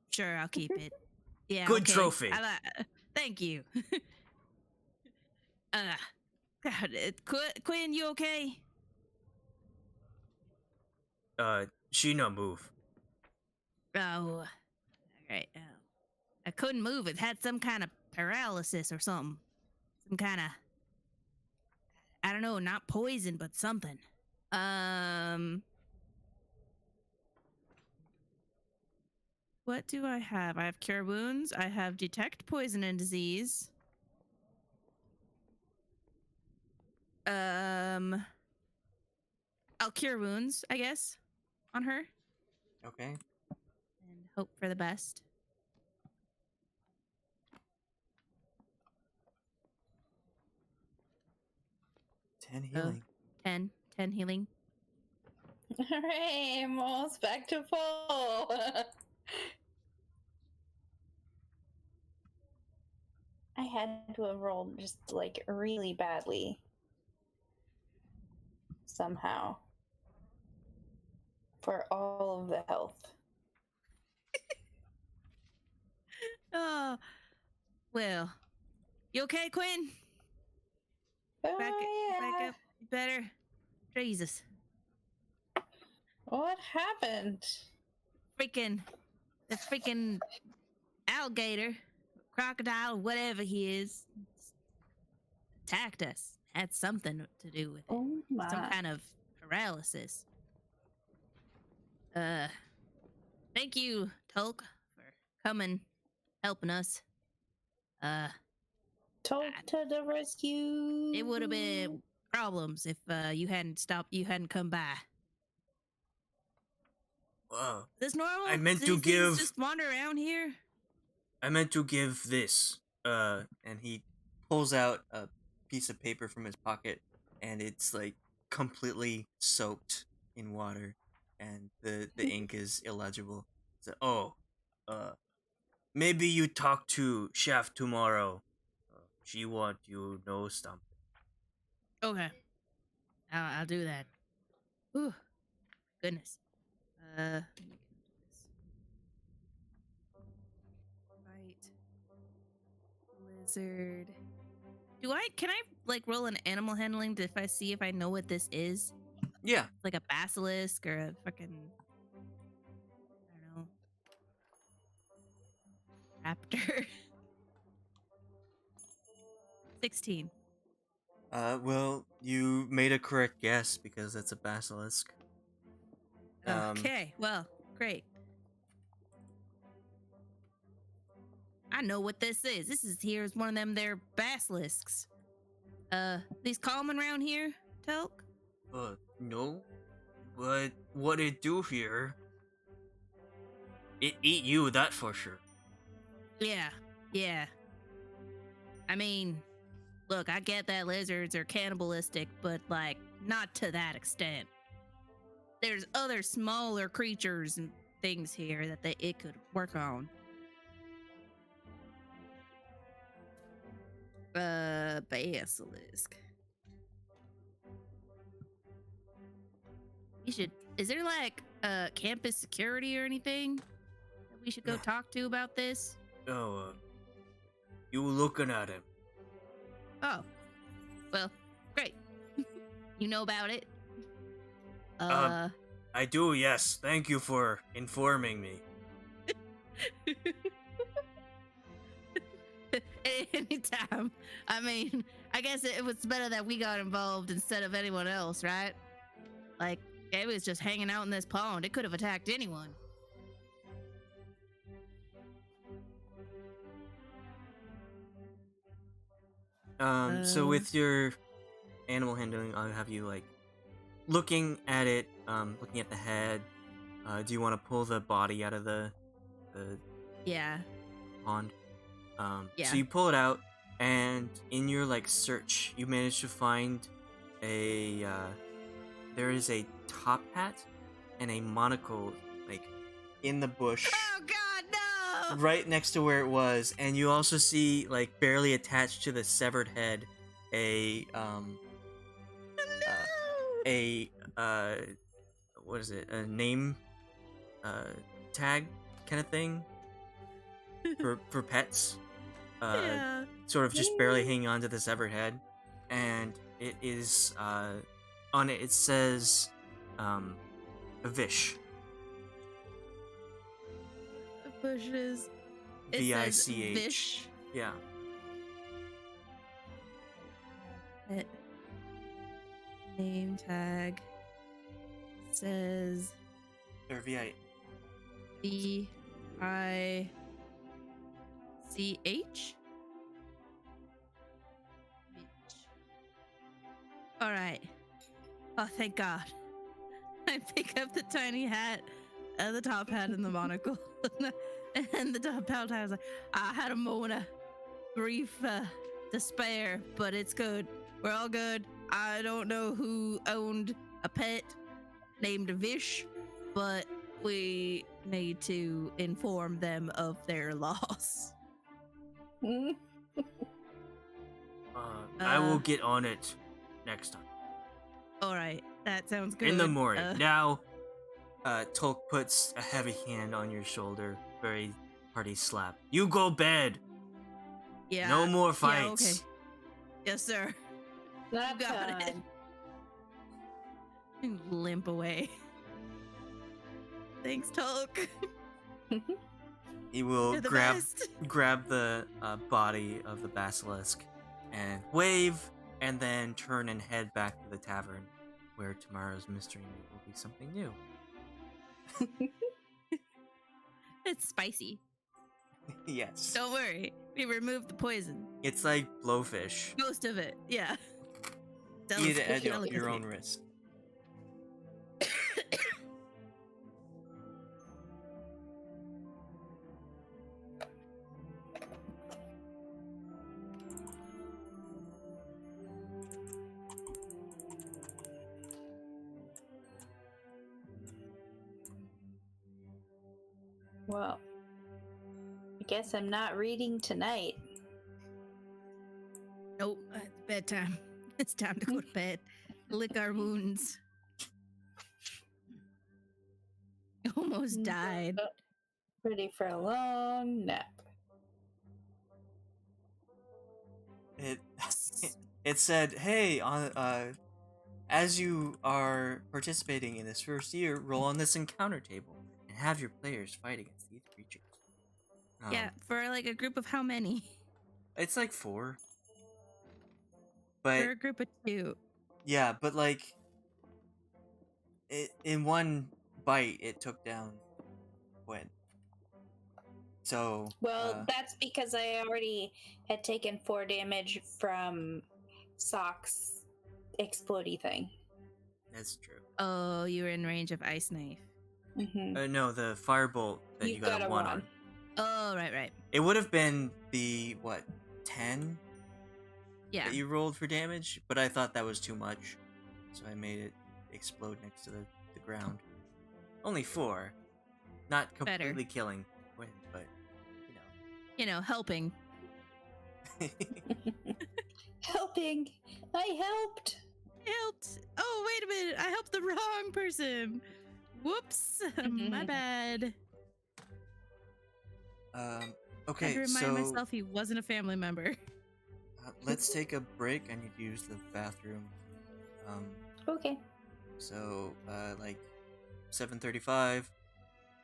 Sure, I'll keep it. Yeah, Good okay. trophy. Thank you. God, Quynn, you okay? She no move. Oh, all right. I couldn't move. It had some kind of paralysis or something. Some kind of, I don't know, not poison, but something. What do I have? I have cure wounds. I have detect poison and disease. I'll cure wounds, I guess, on her. Okay. And hope for the best. 10 healing. 10 healing. Hooray, I'm almost back to full. I had to have rolled just like really badly. Somehow. For all of the health. Oh, well. You okay, Quynn? Oh, Back yeah. up. You better. Jesus. What happened? The freaking alligator, crocodile, whatever he is, attacked us. Had something to do with it. Oh my. Some kind of paralysis. Thank you, Tolk, for coming, helping us. Told to the rescue. It would have been problems if you hadn't come by. Whoa. Is this normal? I meant Do to these things give- just wander around here? I meant to give this. And he pulls out a piece of paper from his pocket, and it's like completely soaked in water, and the ink is illegible. So, maybe you talk to Chef tomorrow. She want you know something. Okay. I'll do that. Whew. Goodness. Let me do this. Fight. Lizard. Can I like roll an animal handling if I see if I know what this is? Yeah. Like a basilisk or a fucking, I don't know, raptor. 16. Well, you made a correct guess because it's a basilisk. Okay, well, great. I know what this is. Here's one of them there basilisks. These common around here, Telk? No. But what it do here? It eat you, that for sure. Yeah. I mean, look, I get that lizards are cannibalistic, but like, not to that extent. There's other smaller creatures and things here that it could work on. Basilisk. Is there like campus security or anything that we should go talk to about this? Oh, you looking at him? Oh, well, great. You know about it. I do, yes. Thank you for informing me. Anytime. I mean, I guess it was better that we got involved instead of anyone else, right? Like, it was just hanging out in this pond. It could have attacked anyone. So with your animal handling, I'll have you like looking at it, looking at the head. Do you want to pull the body out of the Yeah. pond? Yeah. So you pull it out, and in your like search, you manage to find a there is a top hat and a monocle like in the bush. Oh God, no! Right next to where it was, and you also see like barely attached to the severed head a what is it, a name tag kind of thing for pets, Yeah. sort of just barely hanging on to the severed head, and it is on it says Vish. Bushes. It VICH. says Vish. Yeah. It, name tag says Or VI. VICH. All right. Oh, thank God. I pick up the tiny hat, the top hat, and the monocle, and the top hat. I was like, I had a moment of brief despair, but it's good. We're all good. I don't know who owned a pet named Vish, but we need to inform them of their loss. I will get on it next time. All right, that sounds good. In the morning. Now, Tolk puts a heavy hand on your shoulder, very hearty slap. You go bed. Yeah. No more fights. Yeah, okay. Yes, sir. That Got it. And limp away. Thanks, Tolk. He will You're the grab best. the body of the basilisk and wave, and then turn and head back to the tavern, where tomorrow's mystery meat will be something new. It's spicy. Yes. Don't worry. We removed the poison. It's like blowfish. Most of it, yeah. Eat it at your Delicately. own risk. Well, I guess I'm not reading tonight. Nope, it's bedtime. It's time to go to bed. Lick our wounds. Almost died. Ready for a long nap. It said, "Hey, as you are participating in this first year, roll on this encounter table and have your players fight against these creatures." Yeah, for like a group of how many? It's like 4. But For a group of 2. yeah, but like in one bite, it took down Quynn. So Well, that's because I already had taken 4 damage from Soch's explodey thing. that's true. Oh, you were in range of Ice Knife. Mm-hmm. No, the firebolt that you got a 1 on. Oh, right. It would have been the 10 Yeah. that you rolled for damage, but I thought that was too much, so I made it explode next to the ground. Only 4, not completely killing Quynn, but helping. Helping! I helped! Helped. Oh, wait a minute. I helped the wrong person. Whoops. My bad. I had Okay, to remind so myself he wasn't a family member. let's take a break. I need to use the bathroom. Um, Okay. so like 7:35,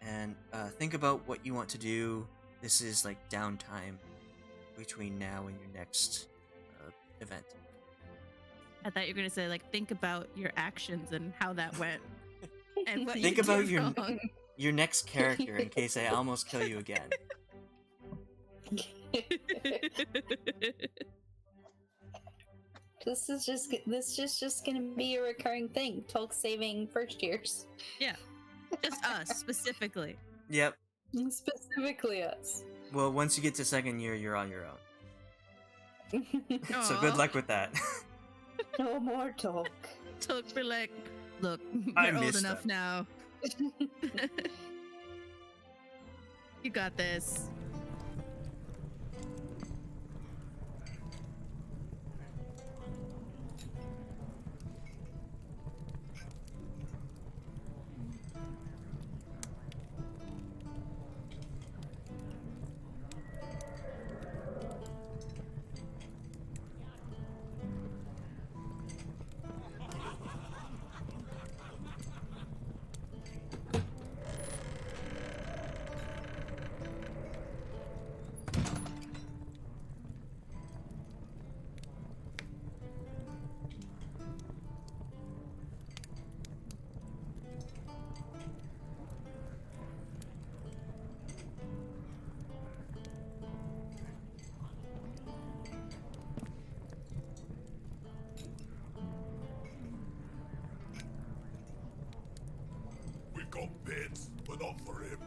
and think about what you want to do. This is like downtime between now and your next event. I thought you were gonna say like think about your actions and how that went and what Think you about did wrong. your next character in case I almost kill you again. This is just gonna be a recurring thing. Tolk saving first years. Yeah, just us specifically. Yep. Specifically us. Well, once you get to second year, you're on your own. So Aw. good luck with that. No more Tolk. Took for like, look, I you're old missed enough them. now. You got this. We got bits, but not for him.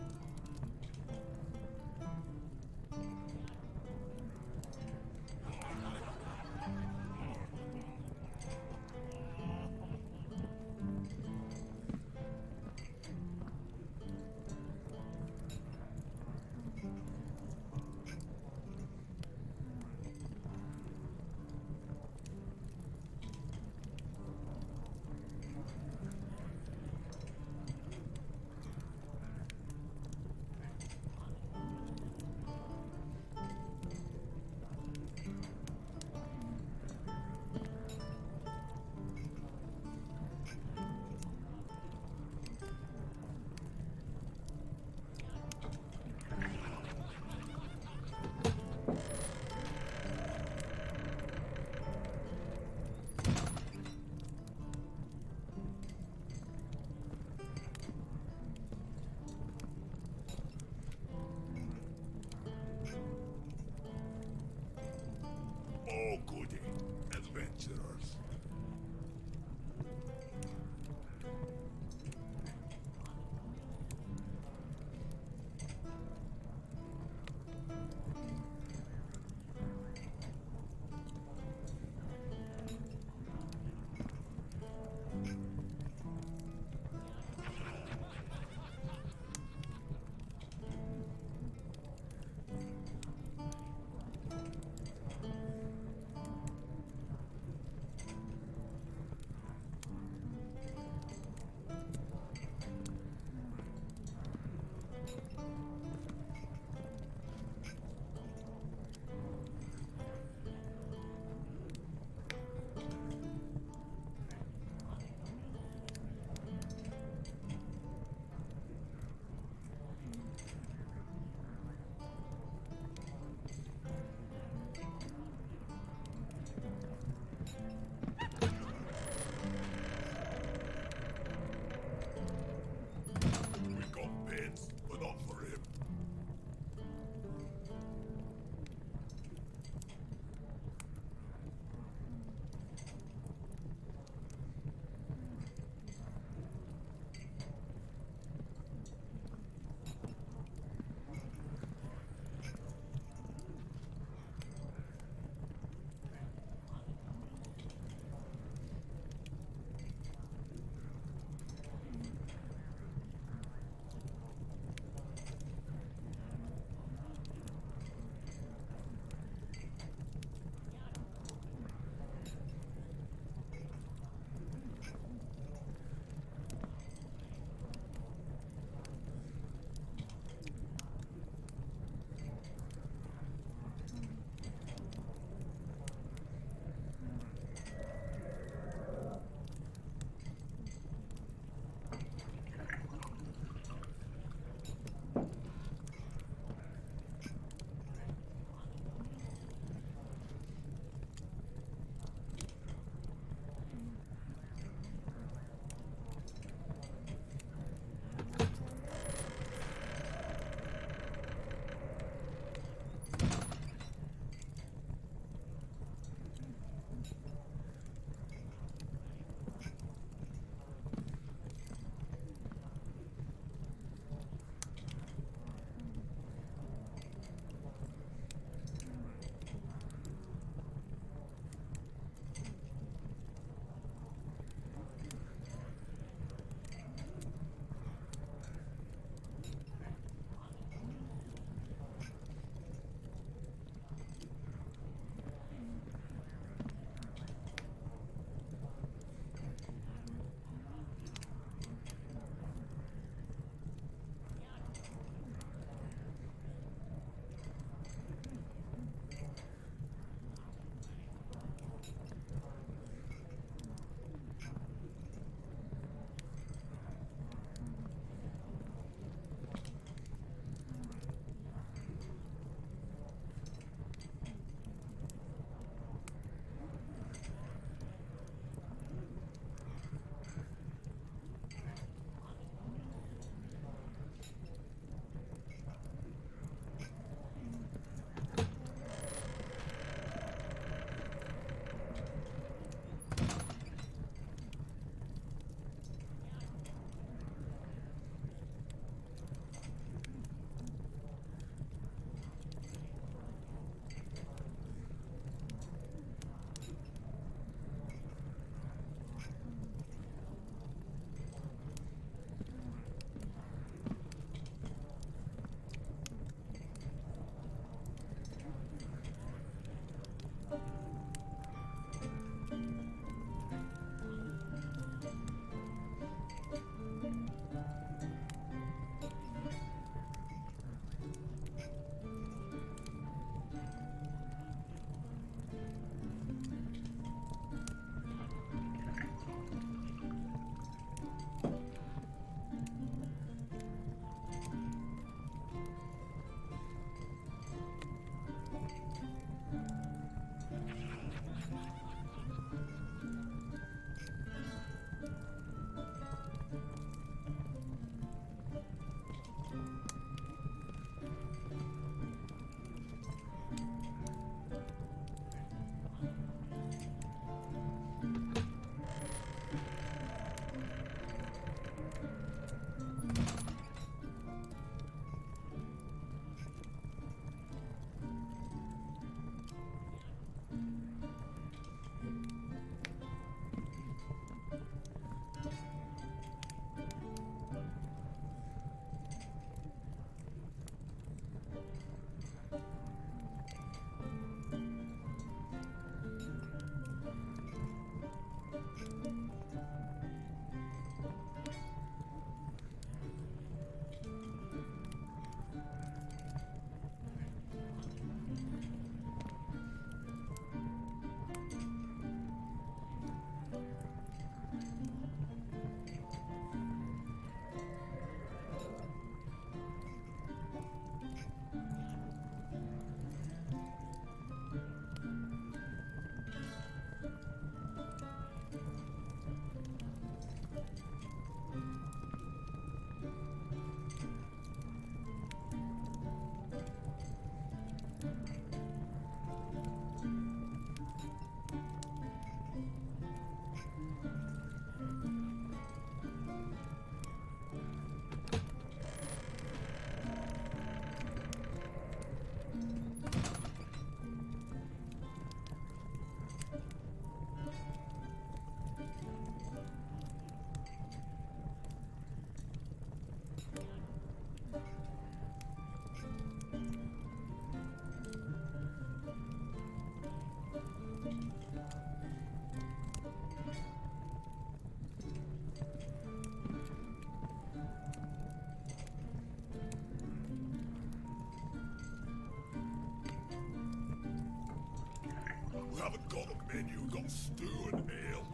And you got stew and ale.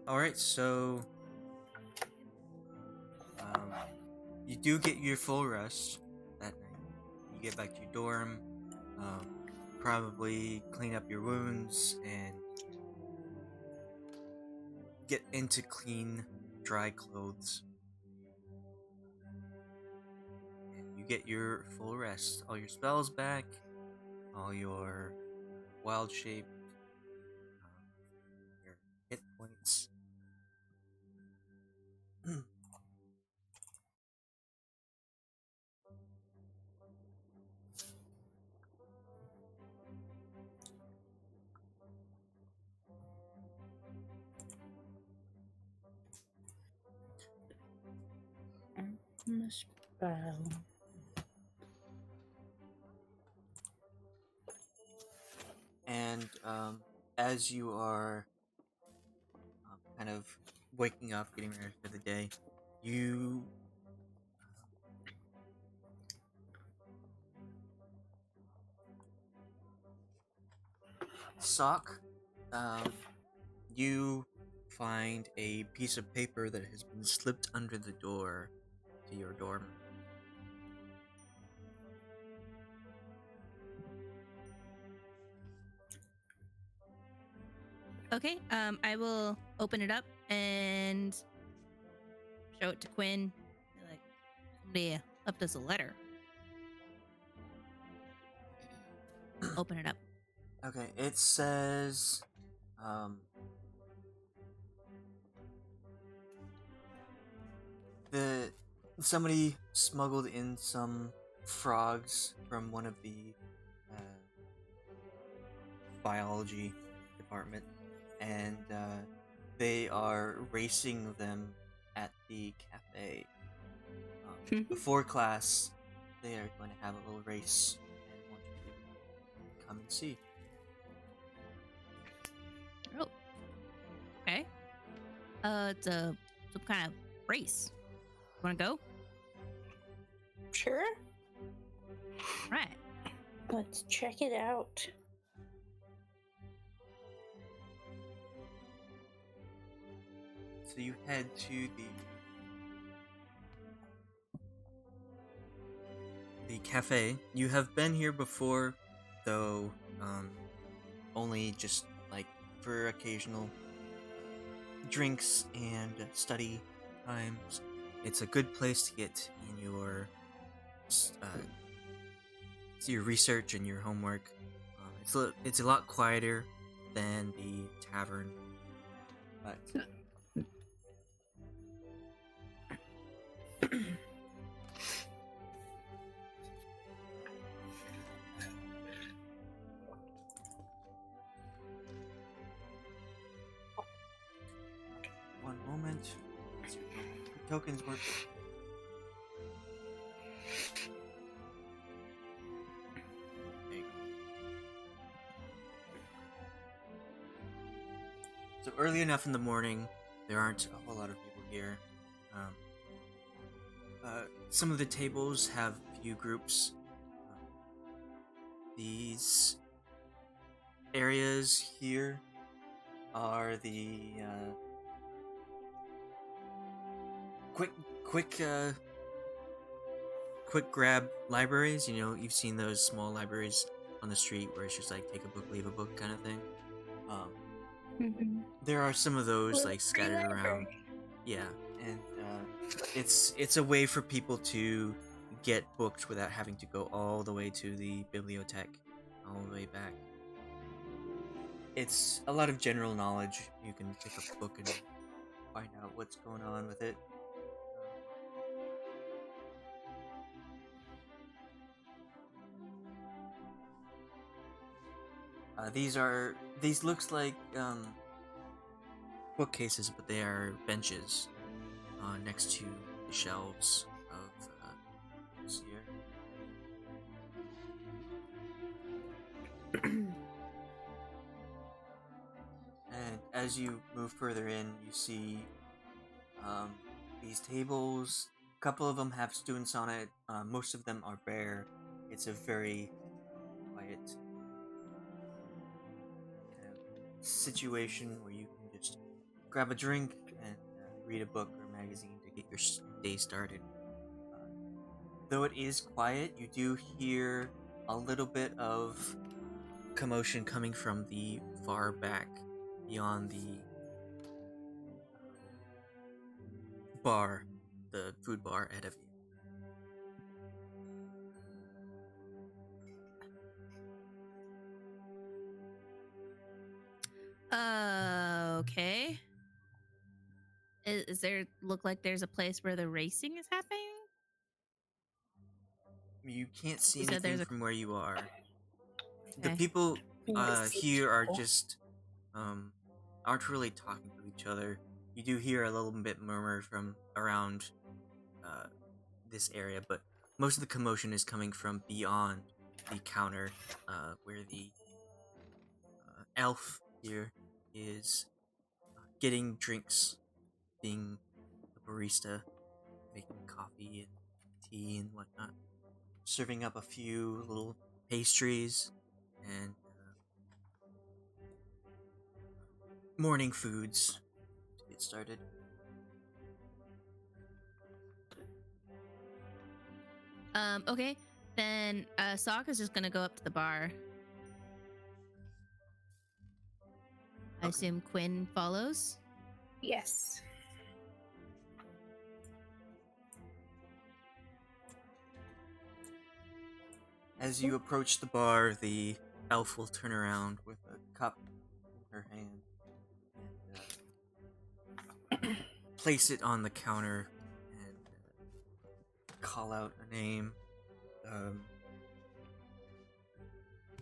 Alright, so um, you do get your full rest that night. You get back to your dorm, um, probably clean up your wounds and get into clean, dry clothes. And you get your full rest. All your spells back, all your wild shape, your hit points. And as you are kind of waking up, getting ready for the day, you Soch, you find a piece of paper that has been slipped under the door to your dorm. Okay, I will open it up and show it to Quynn. Like, somebody left us a letter. Open it up. Okay, it says, the somebody smuggled in some frogs from one of the biology department, and they are racing them at the cafe. Before class, they are going to have a little race and want you to come and see. Oh, okay. It's some kind of race. You want to go? Sure. Right. Let's check it out. So you head to the cafe. You have been here before, though only just like for occasional drinks and study times. It's a good place to get in your research and your homework. It's a lot quieter than the tavern, but one moment. Tokens work. There you go. So early enough in the morning, there aren't a whole lot of people here. Some of the tables have few groups. These areas here are the quick grab libraries. You know, you've seen those small libraries on the street where it's just like take a book, leave a book kind of thing. There are some of those like scattered around. Yeah, and it's a way for people to get booked without having to go all the way to the bibliothèque, all the way back. It's a lot of general knowledge. You can pick up a book and find out what's going on with it. These looks like bookcases, but they are benches next to the shelves of this here. And as you move further in, you see these tables. A couple of them have students on it. Most of them are bare. It's a very quiet situation where you can just grab a drink and read a book or magazine to get your day started. Though it is quiet, you do hear a little bit of commotion coming from the far back beyond the bar, the food bar ahead of you. Okay. Is there look like there's a place where the racing is happening? You can't see You said anything there's a- from where you are. The Okay. people Yes, here are people. just aren't really talking to each other. You do hear a little bit murmur from around this area, but most of the commotion is coming from beyond the counter, where the elf here is getting drinks, being a barista, making coffee and tea and whatnot, serving up a few little pastries and morning foods to get started. Okay. Then Soch is just gonna go up to the bar. I Okay. assume Quynn follows. Yes. As you approach the bar, the elf will turn around with a cup in her hand and place it on the counter and call out a name.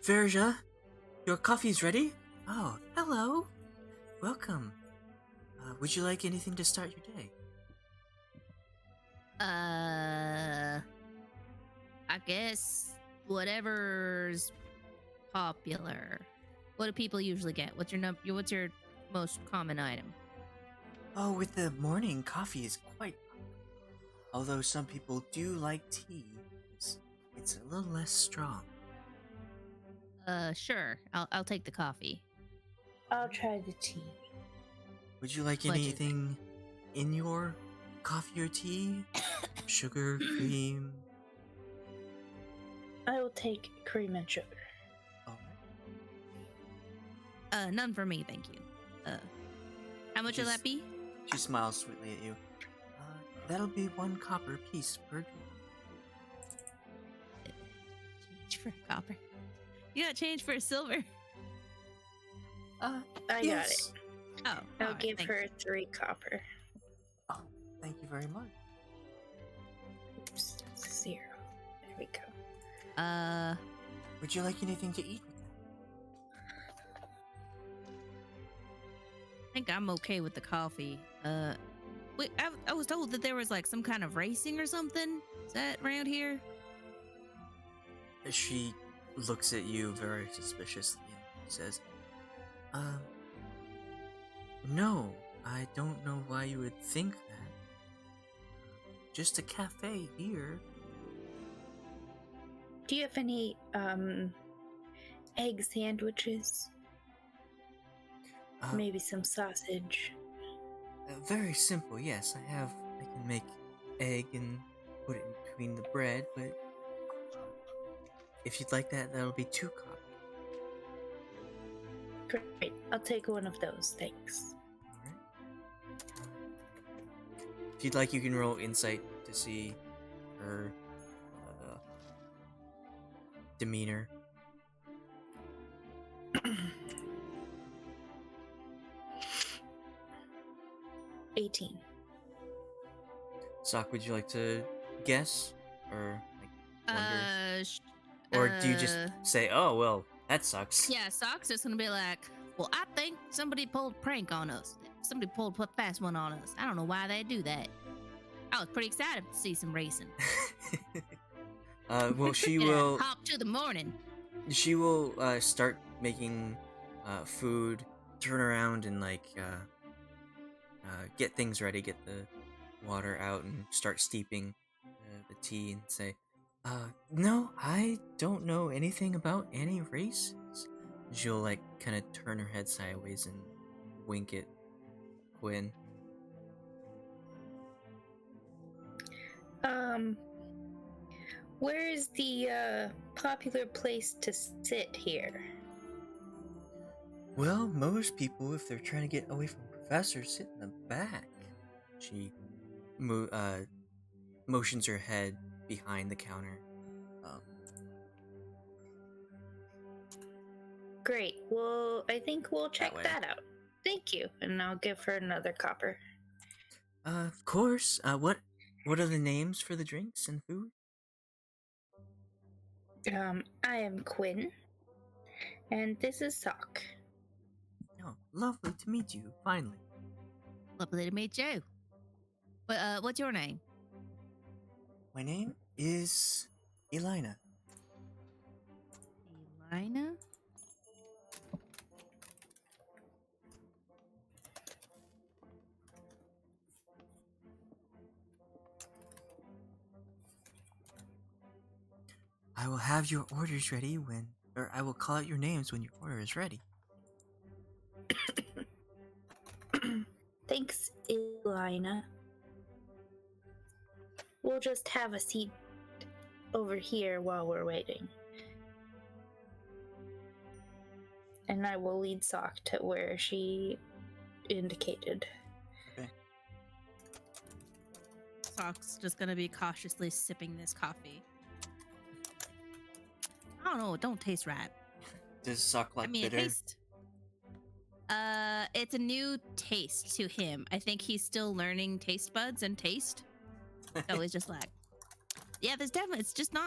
Verja, Your coffee's ready? Oh, hello. Welcome. Would you like anything to start your day? I guess whatever's popular. What do people usually get? What's your most common item? Oh, with the morning, coffee is quite popular. Although some people do like tea. It's a little less strong. Sure. I'll take the coffee. I'll try the tea. Would you like What is it? anything in your coffee or tea? Sugar, cream? I will take cream and sugar. Alright. None for me, thank you. How much will that be? She smiles sweetly at you. That'll be 1 copper piece per drink. Change for a copper. You got change for a silver. I got it. Oh, I'll alright, give thank her you. 3 copper. Oh, thank you very much. Oops, 0. There we go. Would you like anything to eat? I think I'm okay with the coffee. Wait, I was told that there was like some kind of racing or something. Is that around here? She looks at you very suspiciously and says, no, I don't know why you would think that. Just a cafe here. Do you have any egg sandwiches? Maybe some sausage. Very simple, yes. I can make egg and put it in between the bread, but if you'd like that, that'll be 2 copies. Great. I'll take one of those, thanks. Alright. If you'd like, you can roll insight to see her demeanor. 18. Soch, would you like to guess? Or like wonder? Sh- Or do you just say, oh, well, that sucks? Yeah, Sock's just gonna be like, well, I think somebody pulled a prank on us. Somebody pulled a fast one on us. I don't know why they do that. I was pretty excited to see some racing. Well, she Yeah, will. hop to the morning. She will start making food, turn around and get things ready, get the water out, and start steeping the tea, and say, no, I don't know anything about any races. She'll kind of turn her head sideways and wink at Quynn. Where's the popular place to sit here? Well, most people, if they're trying to get away from professors, sit in the back. She motions her head behind the counter. Great. Well, I think we'll check way. that out. Thank you. And I'll give her another copper. Of course. What are the names for the drinks and food? I am Quynn. And this is Soch. Oh, lovely to meet you, finally. Lovely to meet you. What's your name? My name is Elina. Elina? I will have your orders ready or I will call out your names when your order is ready. Thanks, Elina. We'll just have a seat over here while we're waiting. And I will lead Soch to where she indicated. Okay. Sock's just gonna be cautiously sipping this coffee. I don't know, it don't taste right. Does Soch like bitter? It tastes. It's a new taste to him. I think he's still learning taste buds and taste. So he's just like, yeah, there's definitely.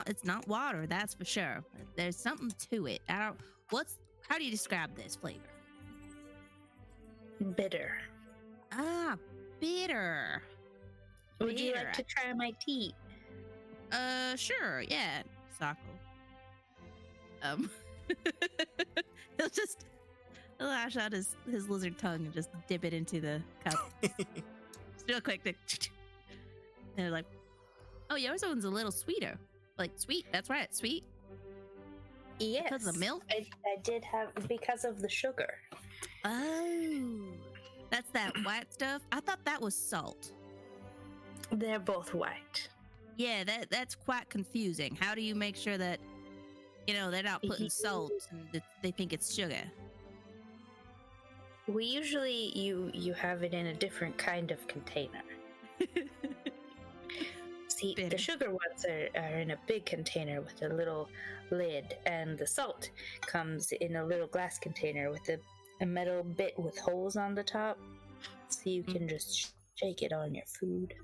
It's not water, that's for sure. There's something to it. How do you describe this flavor? Bitter. Ah, bitter. Would you Bitter. like to try my tea? Sure, yeah, Sako. He'll lash out his lizard tongue and just dip it into the cup. Just real quick. And they're like, oh, yours one's a little sweeter. Like, sweet, that's right, sweet. Yes. Because of the milk? I did have, because of the sugar. Oh, that's that white stuff? I thought that was salt. They're both white. Yeah, that's quite confusing. How do you make sure that, they're not putting salt and they think it's sugar? We usually, you have it in a different kind of container. See, Bitter. the sugar ones are in a big container with a little lid, and the salt comes in a little glass container with a metal bit with holes on the top, so you can just shake it on your food.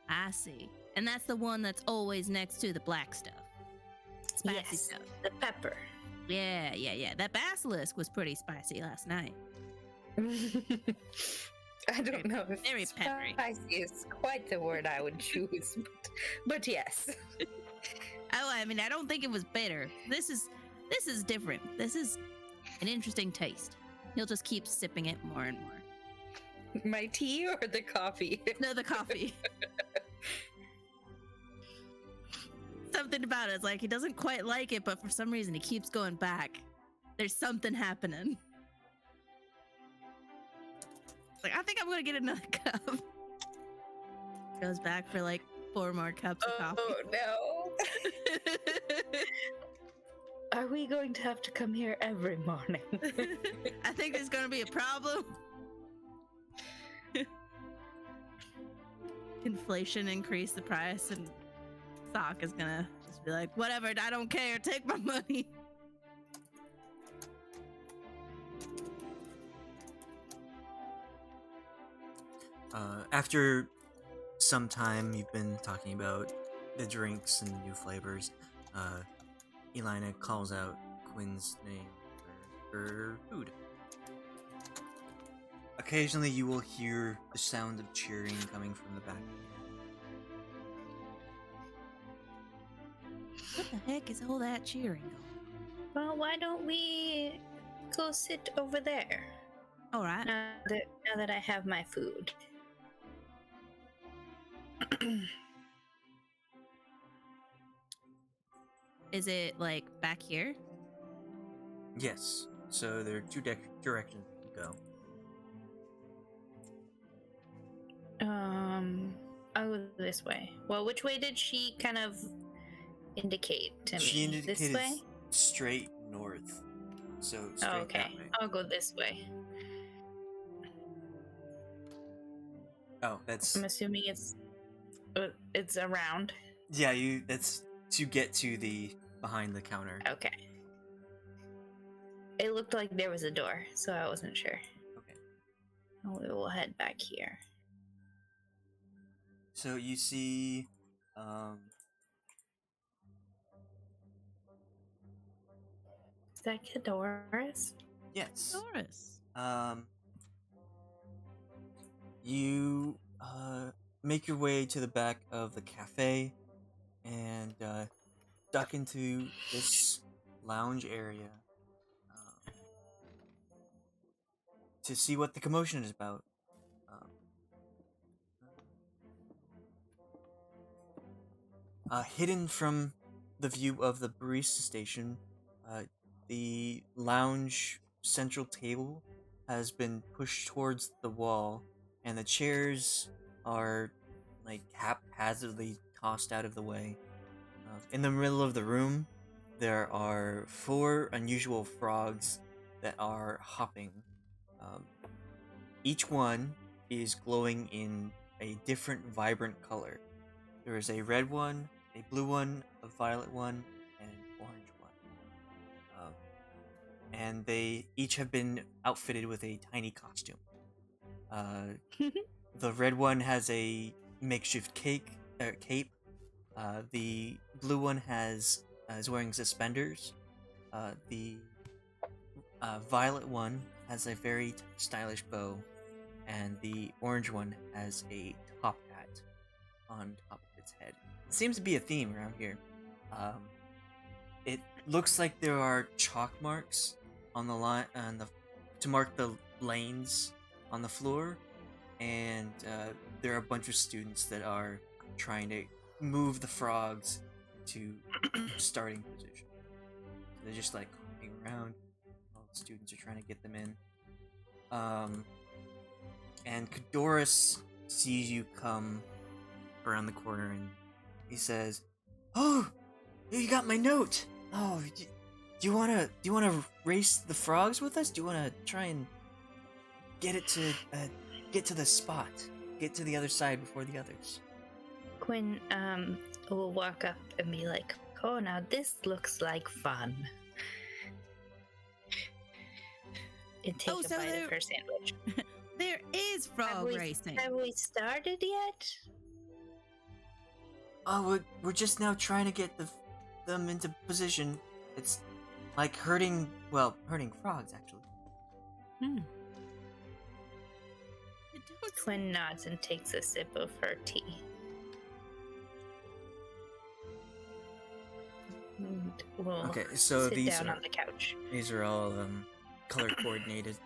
I see. And that's the one that's always next to the black stuff. Spicy Yes, stuff. the pepper. Yeah. That basilisk was pretty spicy last night. I don't know if very peppery. spicy is quite the word I would choose, but yes. Oh, I mean, I don't think it was bitter. This is different. This is an interesting taste. He'll just keep sipping it more and more. My tea or the coffee? No, the coffee. Something about it. It's like he doesn't quite like it, but for some reason he keeps going back. There's something happening. It's like, I think I'm gonna get another cup. Goes back for like 4 more cups of coffee. Oh no. Are we going to have to come here every morning? I think there's gonna be a problem. Inflation increased the price, and Soch is gonna just be like, whatever, I don't care, take my money. After some time you've been talking about the drinks and new flavors, Elina calls out Quinn's name for her food. Occasionally you will hear the sound of cheering coming from the back. What the heck is all that cheering going? Well, why don't we go sit over there? All right. Now that I have my food. Is it like back here? Yes, so there are two directions you can go. I'll go this way. Well, which way did she kind of indicate to She me? indicated This way? straight north. So straight Oh, okay. that way. I'll go this way. Oh, that's I'm assuming it's around. yeah. That's to get to the behind the counter. Okay. It looked like there was a door, so I wasn't sure. Okay. We will head back here. So you see, Is that Kadoris? yes. Doris. You make your way to the back of the cafe and duck into this lounge area to see what the commotion is about. Hidden from the view of the barista station, the lounge central table has been pushed towards the wall, and the chairs are like haphazardly tossed out of the way. In the middle of the room, there are 4 unusual frogs that are hopping. Each one is glowing in a different vibrant color. There is a red one, a blue one, a violet one, and an orange one. And they each have been outfitted with a tiny costume. The red one has a makeshift cape. The blue one is wearing suspenders. The violet one has a very stylish bow, and the orange one has a top hat on top of its head. It seems to be a theme around here. It looks like there are chalk marks on the line to mark the lanes on the floor, and there are a bunch of students that are trying to move the frogs to starting position. So they're just like hopping around. All the students are trying to get them in. And Kadoris sees you come around the corner, and he says, "Oh, you got my note. Oh, do you wanna race the frogs with us? Do you wanna try and get to the spot, get to the other side before the others?" Quynn will walk up and be like, "Oh, now this looks like fun." And take Oh, a so bite there- of her sandwich. There is frog racing. Have we started yet? Oh, we're just now trying to get them into position. It's like herding frogs, actually. It don't Quynn nods and takes a sip of her tea. And we'll Okay, so sit these down are on the couch. these are all color coordinated.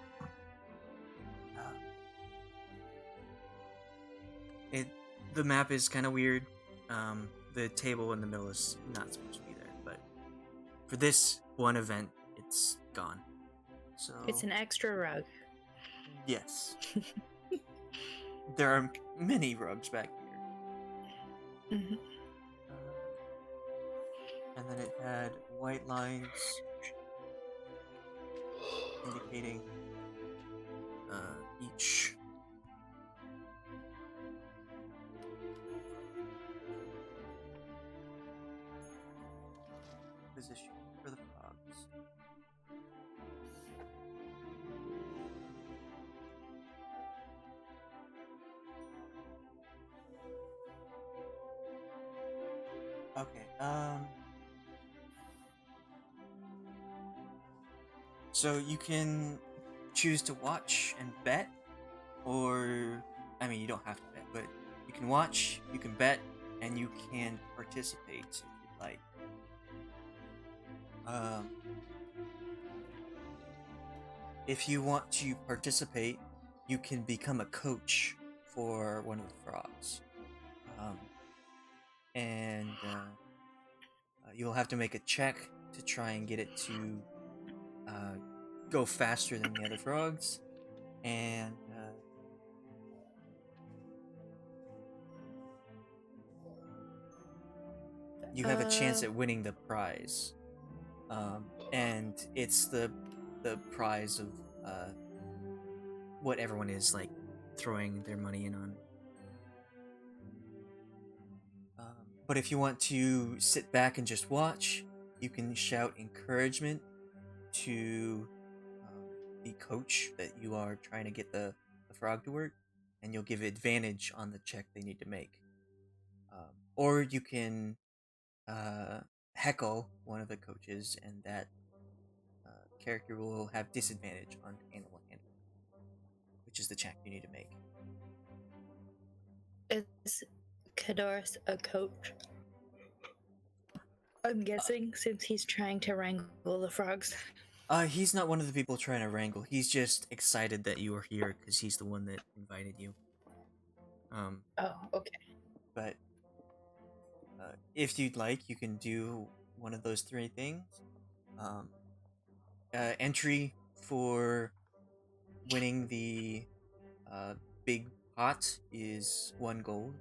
The map is kind of weird. The table in the middle is not supposed to be there, but for this one event, it's gone. So It's an extra rug. yes, there are many rugs back here. Mhm. And then it had white lines indicating each position for the frogs. Okay, so you can choose to watch and bet, or, I mean, you don't have to bet, but you can watch, you can bet, and you can participate if you'd like. If you want to participate, you can become a coach for one of the frogs. And you'll have to make a check to try and get it to go faster than the other frogs. And you have a chance at winning the prize. And it's the prize of what everyone is like throwing their money in on. But if you want to sit back and just watch, you can shout encouragement to the coach that you are trying to get the frog to work, and you'll give advantage on the check they need to make. Or you can heckle one of the coaches, and that character will have disadvantage on animal handling, which is the check you need to make. Is Kadoris a coach? I'm guessing, since he's trying to wrangle the frogs. He's not one of the people trying to wrangle. He's just excited that you are here because he's the one that invited you. Oh, okay. But if you'd like, you can do one of those three things. Entry for winning the big pot is 1 gold.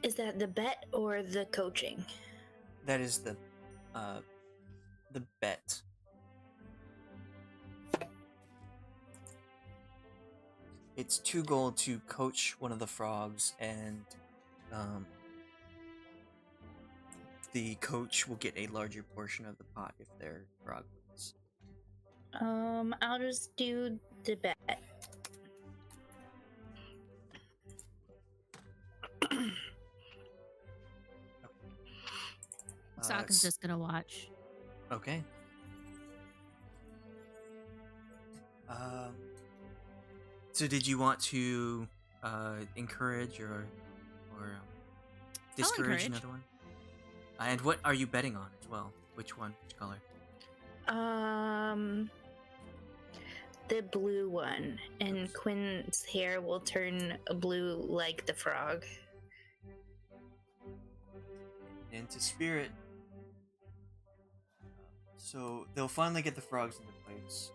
Is that the bet or the coaching? That is the bet. It's 2 gold to coach one of the frogs, and the coach will get a larger portion of the pot if their frog wins. I'll just do the bet. Sock is just gonna watch. Okay. Um. So did you want to encourage or discourage encourage. another one? And what are you betting on as well? Which one? Which color? The blue one, and Quinn's hair will turn blue like the frog. Into spirit. So they'll finally get the frogs into place.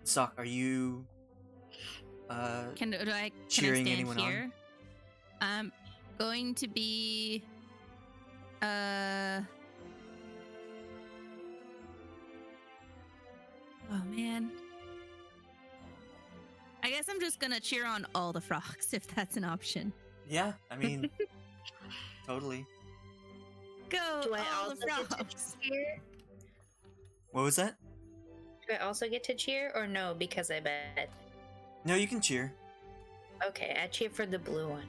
Sock, are you Can I cheering stand anyone here? I'm going to be oh man. I guess I'm just gonna cheer on all the frogs if that's an option. Yeah, I mean, totally. Go Do I all the also get to frogs. cheer? What was that? Do I also get to cheer, or no? Because I bet. No, you can cheer. Okay, I cheer for the blue one.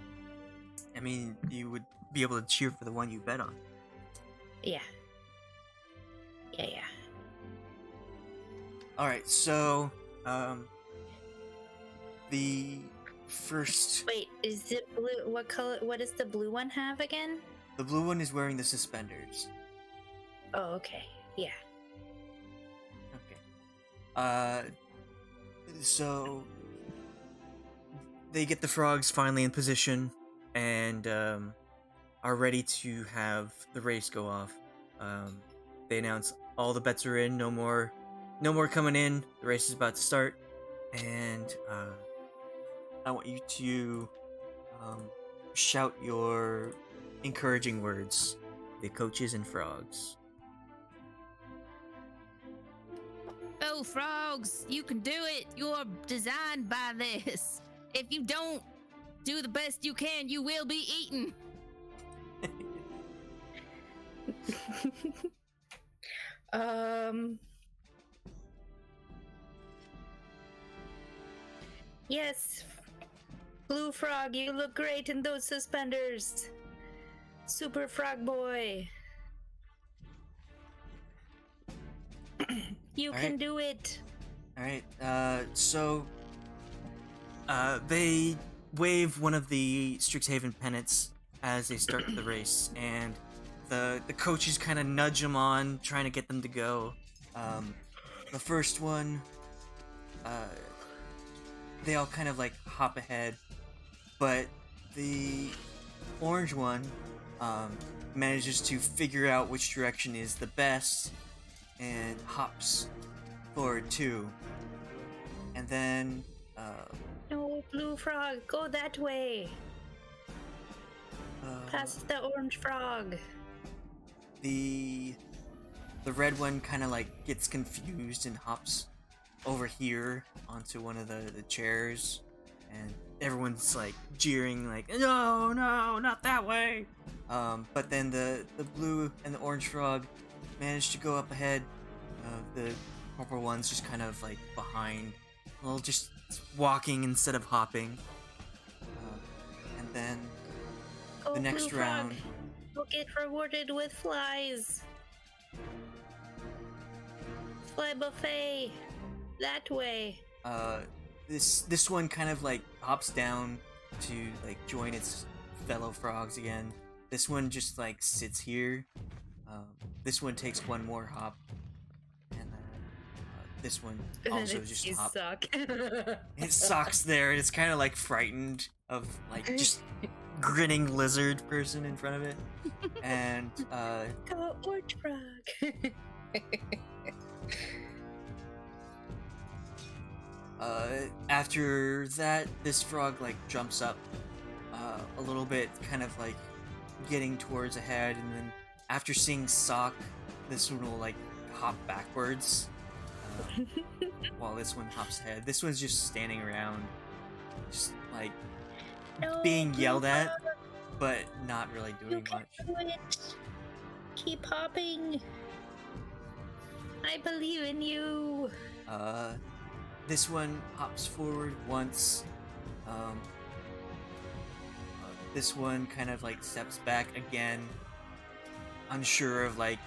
I mean, you would be able to cheer for the one you bet on. Yeah. Yeah. All right, so the first, Wait, is the blue? What color? What does the blue one have again? the blue one is wearing the suspenders. Oh, okay. Yeah. Okay. So they get the frogs finally in position and are ready to have the race go off. They announce all the bets are in, no more coming in. The race is about to start, and I want you to shout your encouraging words. The coaches and frogs. Go frogs! You can do it! You're designed by this. If you don't do the best you can, you will be eaten. Yes. Blue frog, you look great in those suspenders. Super frog boy. You All can right. do it. All right. So they wave one of the Strixhaven pennants as they start the race, and the coaches kind of nudge them on, trying to get them to go. The first one, they all kind of like hop ahead, but the orange one manages to figure out which direction is the best and hops forward too. And then No, blue frog, go that way. Past the orange frog. the red one kind of like gets confused and hops over here onto one of the chairs, and everyone's like jeering like, no, not that way. But then the blue and the orange frog manage to go up ahead. The purple one's just kind of like behind, well, just walking instead of hopping. And then Go the next blue round, frog. You'll get rewarded with flies. Fly buffet. That way. this one kind of like hops down to like join its fellow frogs again. This one just like sits here. This one takes one more hop, and then this one also just You hops. suck. It sucks there, and it's kind of like frightened of like just grinning lizard person in front of it, and Go orange frog. after that, this frog like jumps up a little bit, kind of like getting towards ahead, and then after seeing Soch, this one will like hop backwards while this one hops ahead. This one's just standing around, just like No, being blue yelled at, frog, but not really you doing can much. do it. Keep hopping. I believe in you. This one hops forward once, this one kind of like steps back again, unsure of like,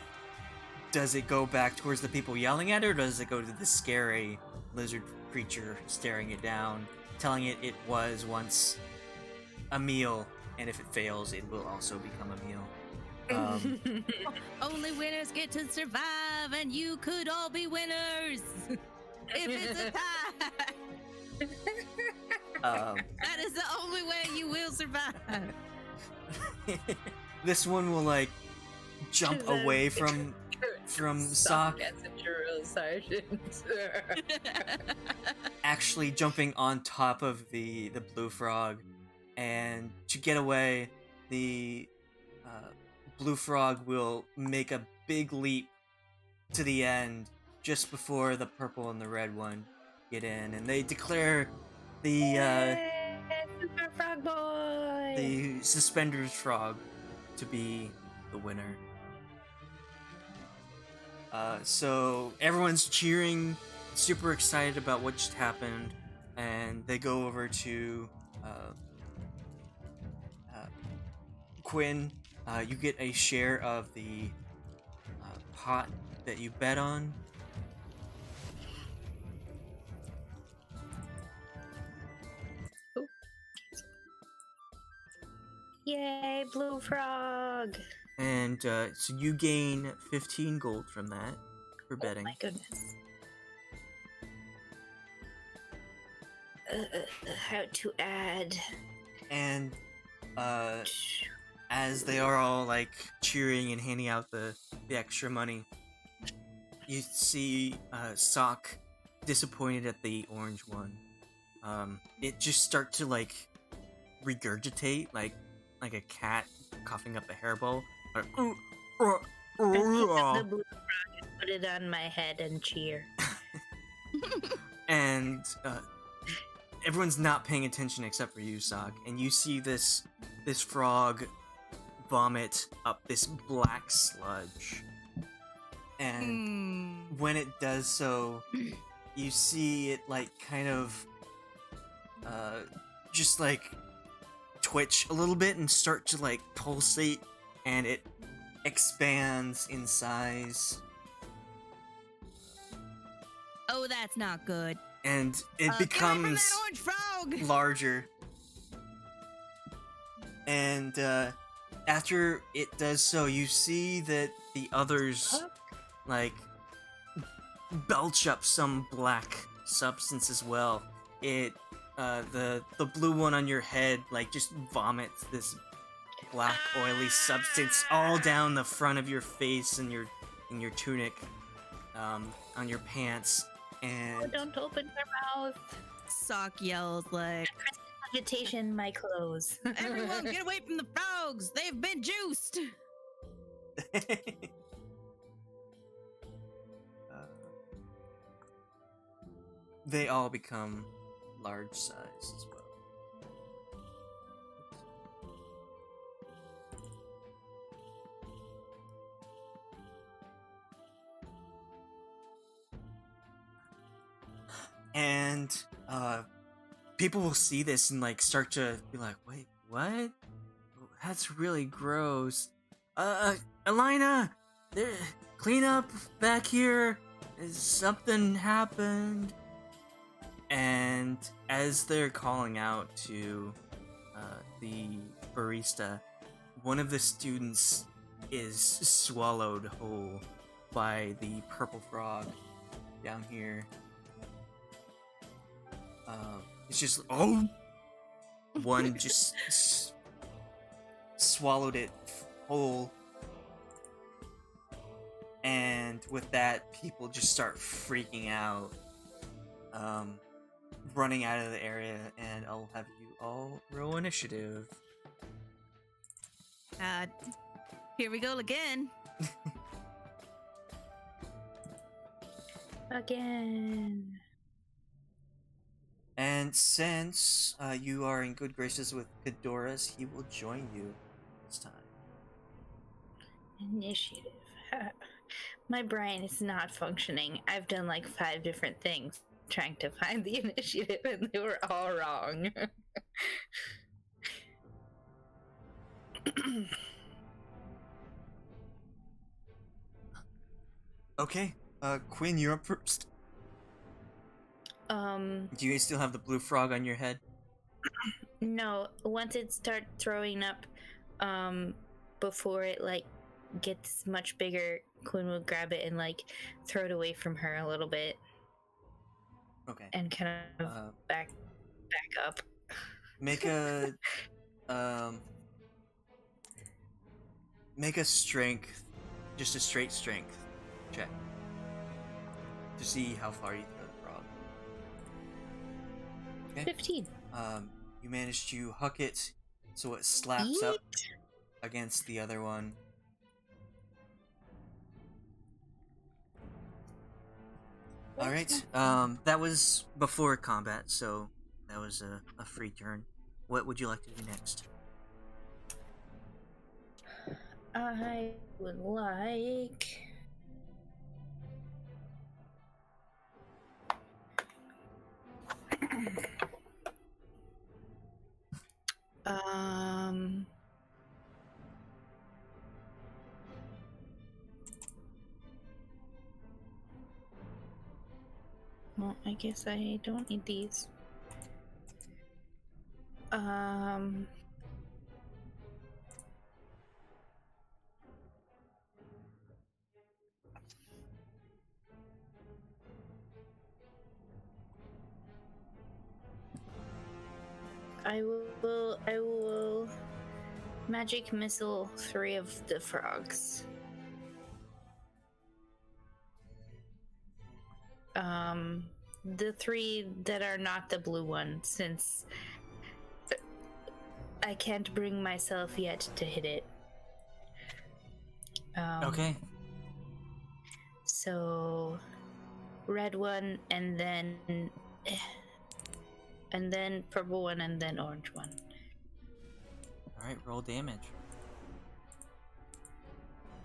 does it go back towards the people yelling at it, or does it go to the scary lizard creature staring it down, telling it it was once a meal, and if it fails, it will also become a meal. Only winners get to survive, and you could all be winners if it's a tie. That is the only way you will survive. This one will like jump away from Soch, as a drill sergeant. actually jumping on top of the blue frog, and to get away, the blue frog will make a big leap to the end just before the purple and the red one get in, and they declare the Super Frog Boy! the suspenders frog to be the winner. So everyone's cheering, super excited about what just happened, and they go over to Quynn. You get a share of the pot that you bet on. Yay, Blue Frog! And so you gain 15 gold from that for betting. Oh my goodness. How to add? And as they are all like cheering and handing out the extra money, you see Soch disappointed at the orange one. It just start to like regurgitate like a cat coughing up a hairball. I pick up the blue frog and put it on my head and cheer. And everyone's not paying attention except for you, Soch, and you see this frog vomit up this black sludge. And when it does so, you see it like kind of just like twitch a little bit and start to like pulsate, and it expands in size. Oh, that's not good. And it Get away from becomes that orange frog! larger. And after it does so, you see that the others like belch up some black substance as well. It the blue one on your head like just vomits this black oily substance all down the front of your face and your tunic, on your pants. And Oh, don't open your mouth. Soch yells like, Invitation, my clothes. everyone get away from the frogs! They've been juiced! They all become large size as well. And people will see this and like start to be like, wait, what? That's really gross. Elena, clean up back here. Something happened. And as they're calling out to the barista, one of the students is swallowed whole by the purple frog down here. It's just one just swallowed it whole, and with that, people just start freaking out, running out of the area, and I'll have you all roll initiative. Here we go again. Again. And since you are in good graces with Ghidorahs, he will join you this time. Initiative. My brain is not functioning. I've done like 5 different things trying to find the initiative, and they were all wrong. Okay, Quinn, you're up first. Do you still have the blue frog on your head? No, once it starts throwing up, before it like gets much bigger, Quinn will grab it and like throw it away from her a little bit Okay. and kind of back up. Make a um make a strength, just a straight strength check to see how far you throw the frog. Okay. 15. You manage to huck it so it slaps up against the other one. All right. That was before combat, so that was a free turn. What would you like to do next? I would like. um. Well, I guess I don't need these. I will magic missile 3 of the frogs. The 3 that are not the blue one, since I can't bring myself yet to hit it. Okay. So red one, and then purple one, and then orange one. All right. Roll damage.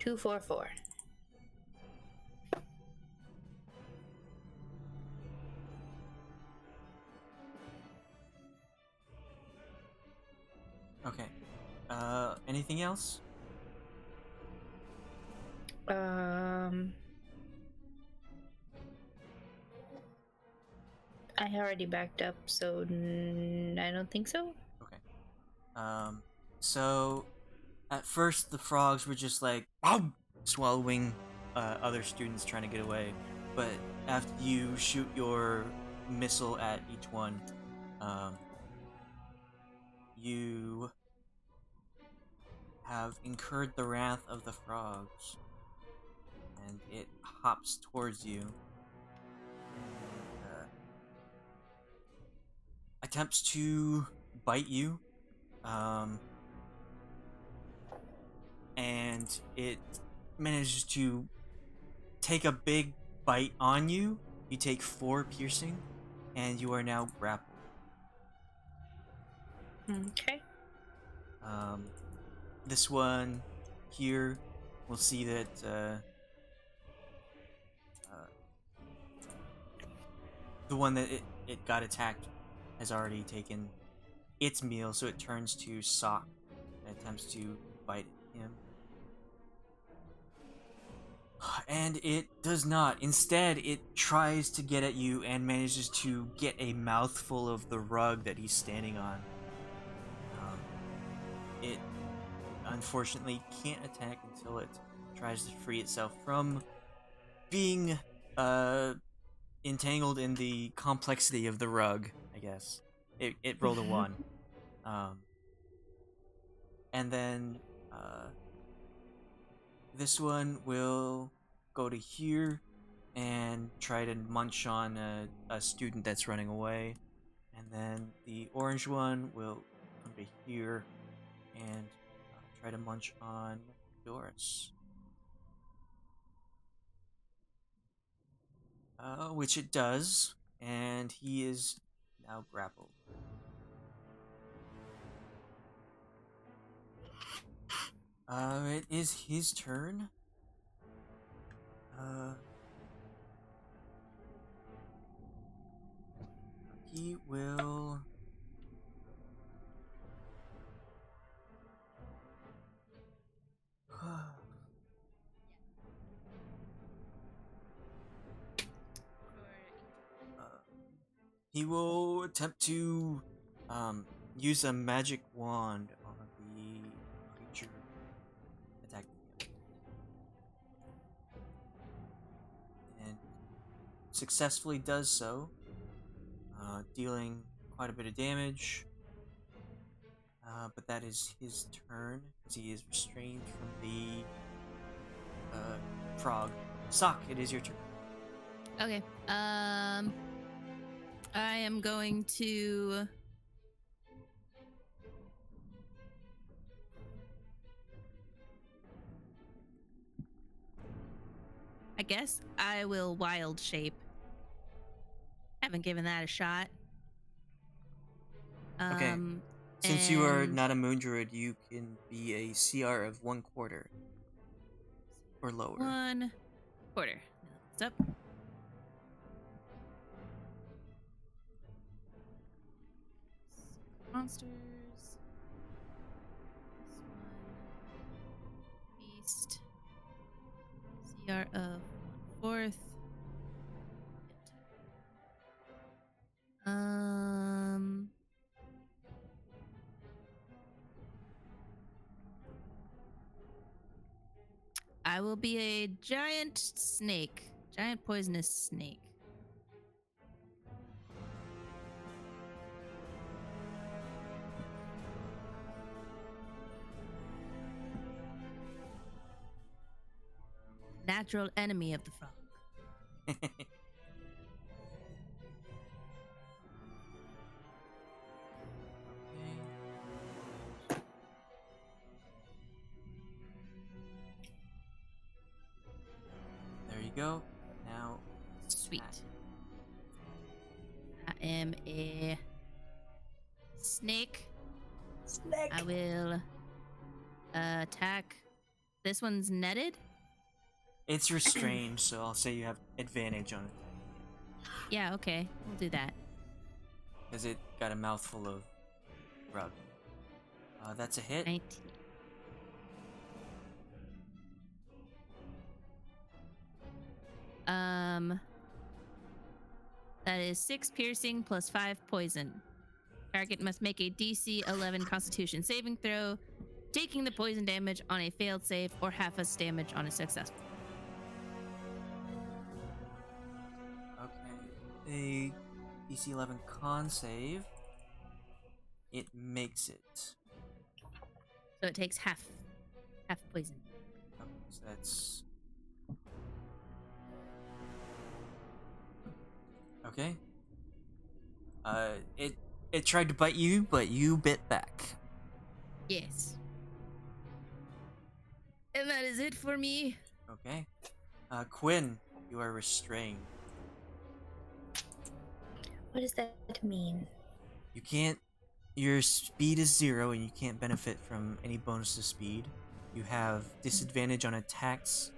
2, 4, 4. Okay. Anything else? I already backed up, so I don't think so. Okay. So at first the frogs were just like swallowing other students trying to get away, but after you shoot your missile at each one, you have incurred the wrath of the frogs, and it hops towards you and attempts to bite you. And it manages to take a big bite on you. You take 4 piercing, and you are now grappled. Okay. This one here, we'll see that the one that it got attacked has already taken its meal, so it turns to Soch and attempts to bite him. And it does not. Instead, it tries to get at you and manages to get a mouthful of the rug that he's standing on. It unfortunately can't attack until it tries to free itself from being entangled in the complexity of the rug, I guess. It rolled a 1. And then this one will go to here and try to munch on a student that's running away. And then the orange one will come to here and try to munch on Doris. Which it does, and he is now grappled. It is his turn. He will He will attempt to use a magic wand on the creature attacking him. And successfully does so, dealing quite a bit of damage. But that is his turn, as he is restrained from the frog. Soch, it is your turn. Okay. I am going to. I guess I will wild shape. Haven't given that a shot. Okay. Since you are and not a moon druid, you can be a CR of 1/4 or lower. 1/4. What's up? Monsters. This one. Beast. CR of 1/4. I will be a giant snake. Giant poisonous snake. Natural enemy of the frog. There you go. Now, Sweet. I am a snake. Snake. I will attack. This one's netted. it's restrained, so I'll say you have advantage on it Yeah, okay. We'll do that. because it got a mouthful of rug. That's a hit. 19. That is 6 piercing plus 5 poison. Target must make a DC 11 Constitution saving throw, taking the poison damage on a failed save or half as damage on a successful. Okay. A DC 11 con save. It makes it. So it takes half poison. Okay, so that's. Okay. It tried to bite you, but you bit back. Yes. And that is it for me. Okay. Quynn, you are restrained. What does that mean? You can't. Your speed is 0, and you can't benefit from any bonus to speed. You have disadvantage on attacks,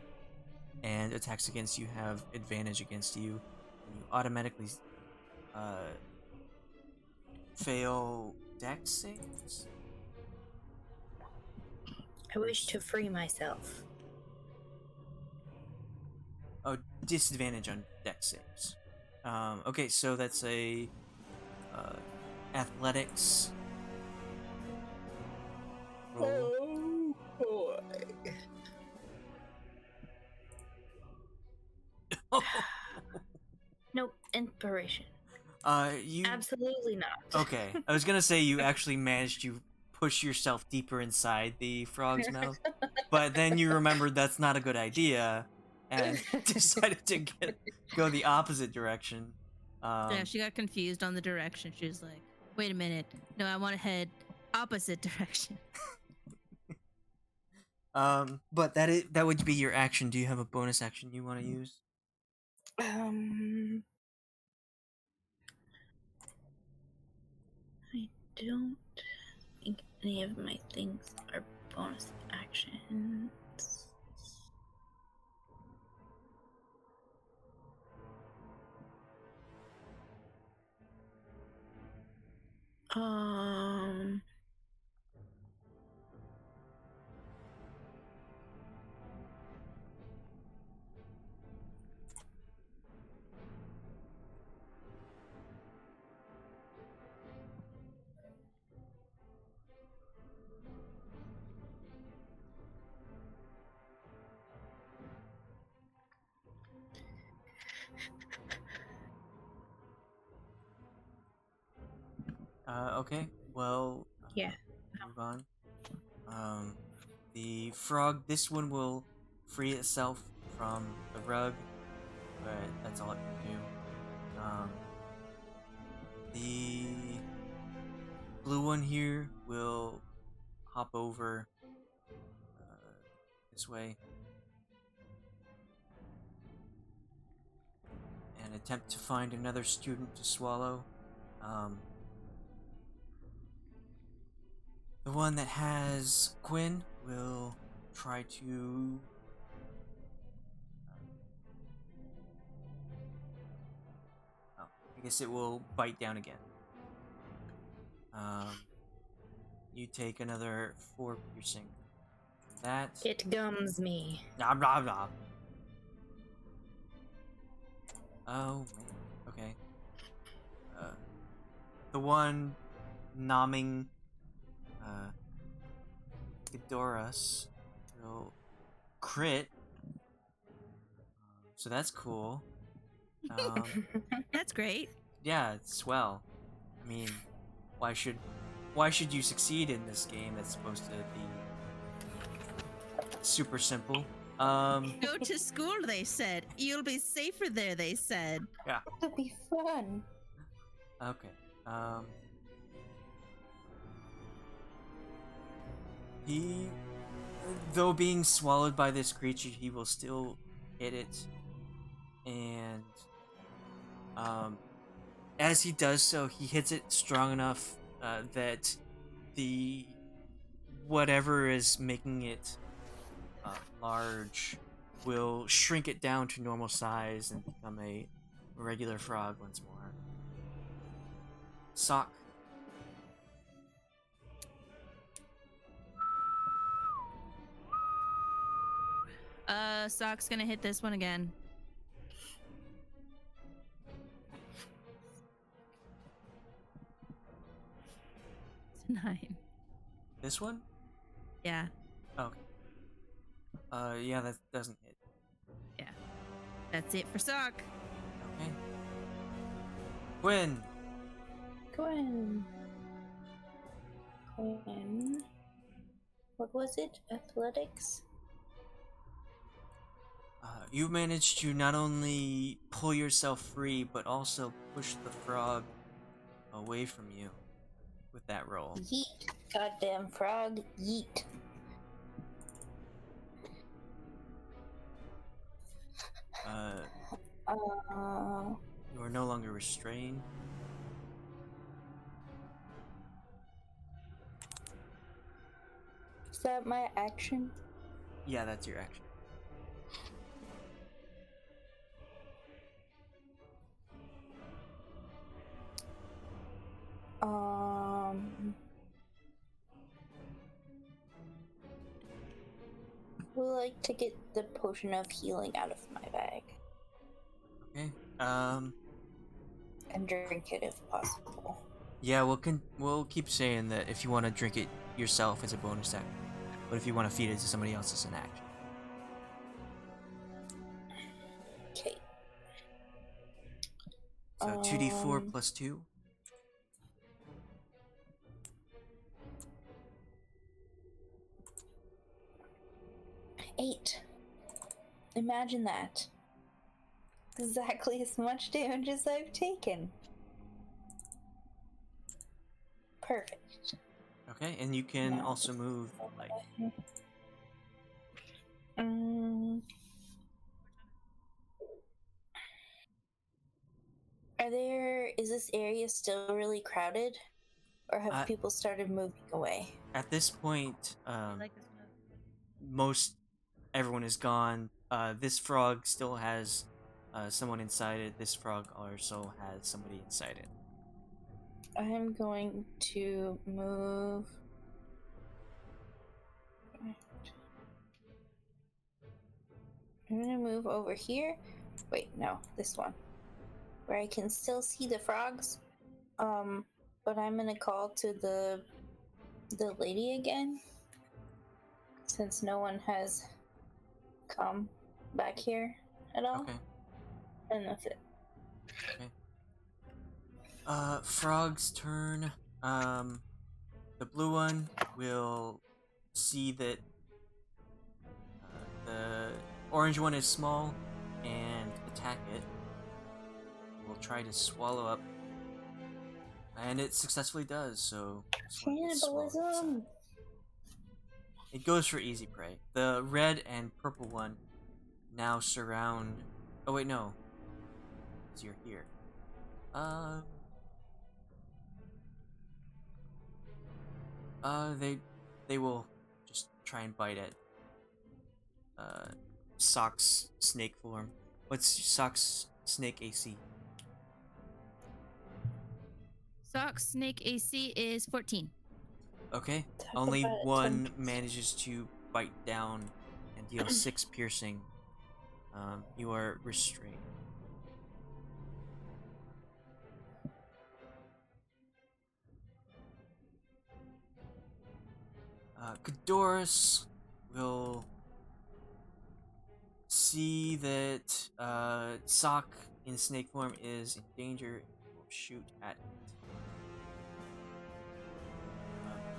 and attacks against you have advantage against you. And you automatically fail dex saves. I wish to free myself. Oh, disadvantage on dex saves. Okay, so that's a athletics roll. Oh boy. Nope, inspiration. You Absolutely not. okay? I was gonna say you actually managed to push yourself deeper inside the frog's mouth, but then you remembered that's not a good idea, and decided to go the opposite direction. Yeah, she got confused on the direction. She was like, wait a minute. No, I want to head opposite direction. But that would be your action. Do you have a bonus action you want to use? I don't think any of my things are bonus actions. Um, Okay. Well. Yeah. Move on. The frog. This one will free itself from the rug, but that's all it can do. The blue one here will hop over this way and attempt to find another student to swallow. The one that has Quynn will try to. Oh, I guess it will bite down again. You take another 4 piercing. That. It gums me. Nom, nom, nom. Oh man. Okay. The one nomming Ghidorahs will crit. So that's cool. That's great. Yeah, it's swell. I mean, why should you succeed in this game that's supposed to be super simple? Go to school, they said. You'll be safer there, they said. Yeah. It'll be fun. Okay. He, though being swallowed by this creature, he will still hit it, and as he does so, he hits it strong enough that the whatever is making it large will shrink it down to normal size and become a regular frog once more. Soch. Sock's gonna hit this one again. It's a 9. This one? Yeah. Okay. Yeah, that doesn't hit. Yeah. That's it for Sock. Okay. Quynn. Quynn. What was it? Athletics? You managed to not only pull yourself free, but also push the frog away from you with that roll. Yeet. Goddamn frog. Yeet. You are no longer restrained. Is that my action? Yeah, that's your action. I would like to get the potion of healing out of my bag Okay. and drink it if possible. Yeah, we'll keep saying that if you want to drink it yourself, it's a bonus action. But if you want to feed it to somebody else, it's an action. Okay. So 2d4 plus 2. Eight. Imagine that. Exactly as much damage as I've taken. Perfect. Okay, and you can Now also move like Is this area still really crowded? Or have people started moving away? at this point, I like this one. most everyone is gone. This frog still has someone inside it. This frog also has somebody inside it. I'm going to move. I'm gonna move over here. Wait, no, this one. Where I can still see the frogs. But I'm gonna call to the lady again. Since no one has come back here at all. Okay. And that's it. Frog's turn. The blue one will see that the orange one is small and attack it. We'll try to swallow up, and it successfully does. So this one gets swallowed aside. Cannibalism. It goes for easy prey. The red and purple one now surround. Oh wait, no. So you're here. They will just try and bite at Soch's snake form. What's Soch's snake AC? Sock's snake AC is 14. Okay. Talk Only about it, one Tim. manages to bite down and deal 6 piercing. You are restrained. Cadoris will see that Soch in snake form is in danger and will shoot at it.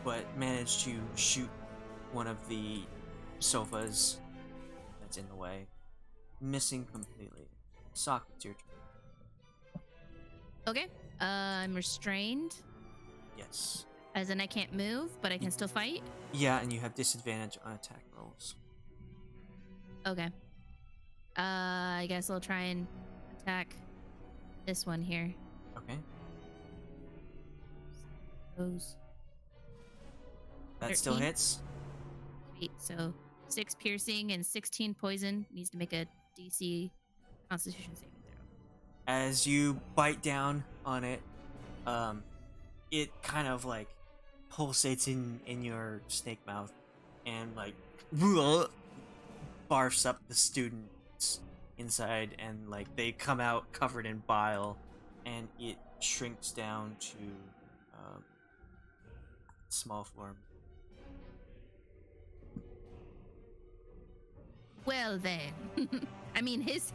But managed to shoot one of the sofas that's in the way, missing completely. Soch, it's your turn. Okay. I'm restrained, Yes. as in I can't move, but I can still fight. Yeah, and you have disadvantage on attack rolls. Okay. I guess I'll try and attack this one here. Okay. Those. That still 13. hits. Sweet. So 6 piercing and 16 poison. Needs to make a DC Constitution saving throw. As you bite down on it, it kind of like pulsates in your snake mouth and like barfs up the students inside, and like they come out covered in bile, and it shrinks down to small form. Well then. I mean, hiss.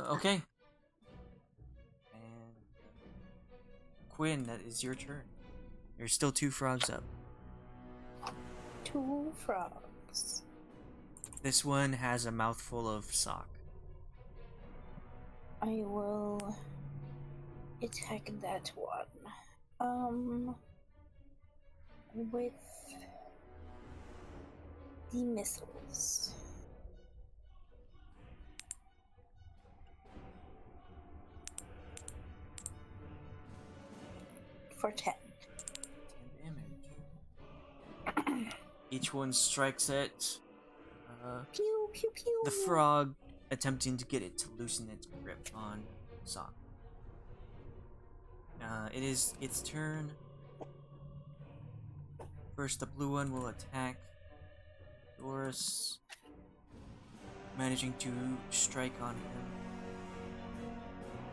Okay. And Quynn, that is your turn. There's still 2 frogs up. 2 frogs. This one has a mouthful of sock. I will attack that one. With the missiles. For 10. 10 damage. Each one strikes it. Pew pew pew. The frog attempting to get it to loosen its grip on Soch. It is its turn. First, the blue one will attack Doris, managing to strike on him.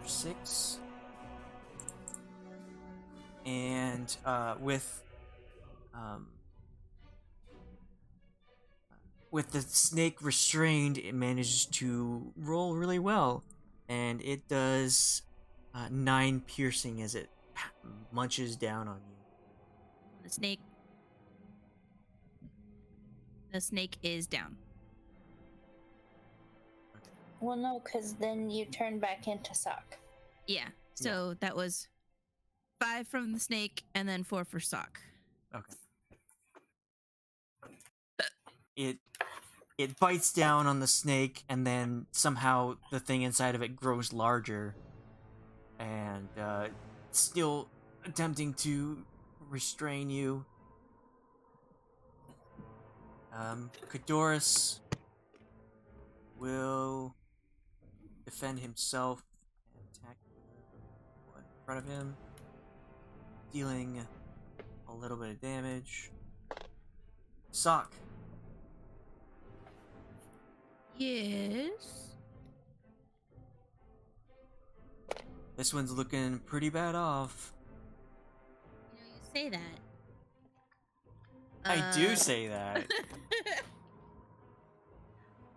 6. And with the snake restrained, it manages to roll really well, and it does 9 piercing as it munches down on you. The snake is down. Well, no, because then you turn back into Soch. Yeah. So that was 5 from the snake and then 4 for Soch. Okay. It bites down on the snake, and then somehow the thing inside of it grows larger, and still attempting to restrain you. Cadoris will defend himself and attack the one in front of him, dealing a little bit of damage. Soch. Yes. This one's looking pretty bad off. You know, you say that. I do say that.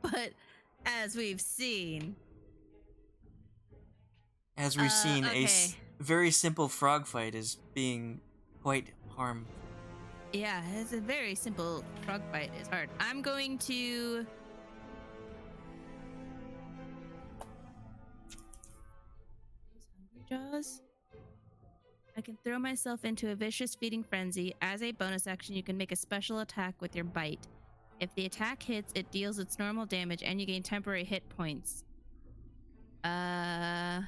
But As we've seen. As we've seen, okay. very simple frog fight is being quite harmful. Yeah, it's a very simple frog fight. It's hard. I'm going to. Hungry Jaws. I can throw myself into a vicious feeding frenzy. As a bonus action, you can make a special attack with your bite. If the attack hits, it deals its normal damage and you gain temporary hit points. Can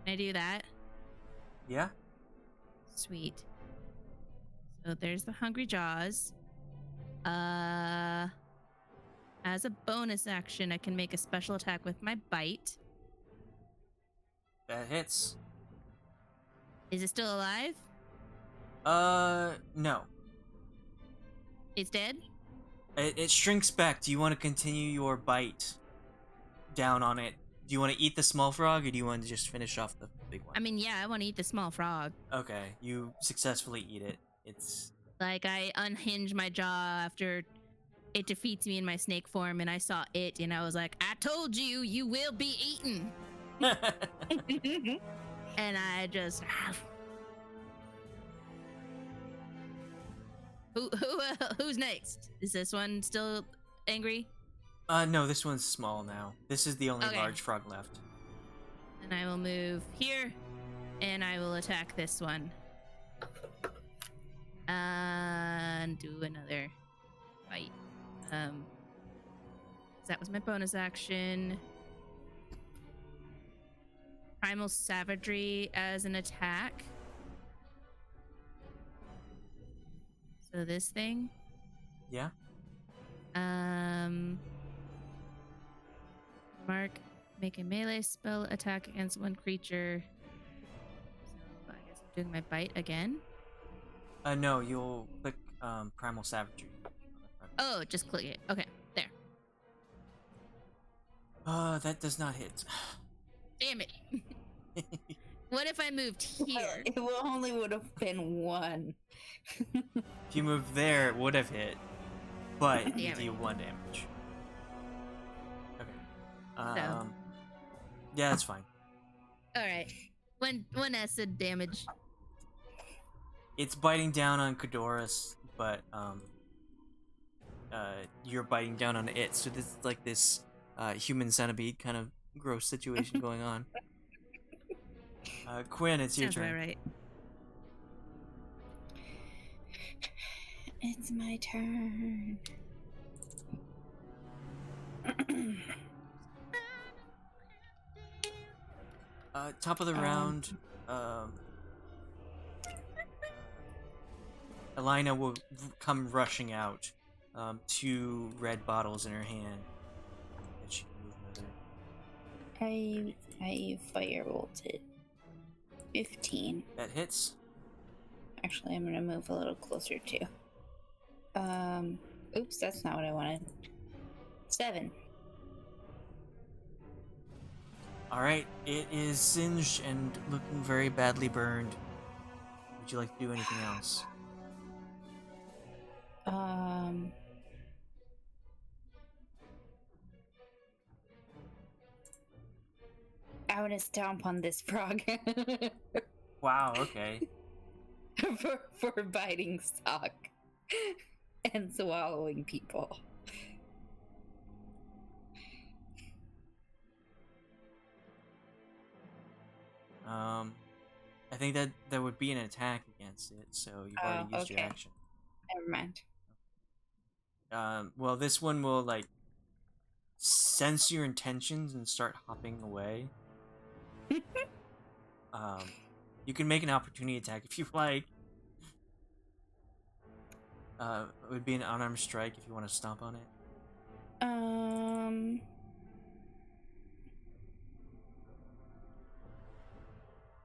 I do that? Yeah? Sweet. So there's the Hungry Jaws. As a bonus action, I can make a special attack with my bite. That hits. Is it still alive? No. It's dead? It shrinks back. Do you want to continue your bite down on it? Do you want to eat the small frog, or do you want to just finish off the big one? I mean, yeah, I want to eat the small frog. Okay, you successfully eat it. It's... Like, I unhinge my jaw after it defeats me in my snake form, and I saw it, and I was like, I told you, you will be eaten. And I just... Who's next? Is this one still angry? No, this one's small now. This is the only Okay. large frog left. And I will move here, and I will attack this one. And do another fight. That was my bonus action. Primal Savagery as an attack. So this thing. Yeah? Mark, make a melee spell attack against one creature. So I guess I'm doing my bite again. No, you'll click Primal Savagery. Oh, just click it. Okay, there. That does not hit. Damn it. What if I moved here? It only would have been one. If you moved there, it would have hit, but you Damn it. deal 1 damage. Okay. So. Yeah, that's fine. All right. One acid damage. It's biting down on Kodorus, but you're biting down on it. So this is like this human centipede kind of gross situation going on. Quinn, it's your Sounds turn. about right. It's my turn. Top of the round, Elina will come rushing out, 2 red bottles in her hand. And she can move another. I fire bolted. 15. That hits. Actually, I'm gonna move a little closer too. Oops, that's not what I wanted. 7. Alright, it is singed and looking very badly burned. Would you like to do anything else? I want to stomp on this frog Wow, okay. for biting Soch and swallowing people. I think that would be an attack against it, so you've already used your okay. action. Never mind. Well, this one will, like, sense your intentions and start hopping away. You can make an opportunity attack if you like. It would be an unarmed strike if you want to stomp on it.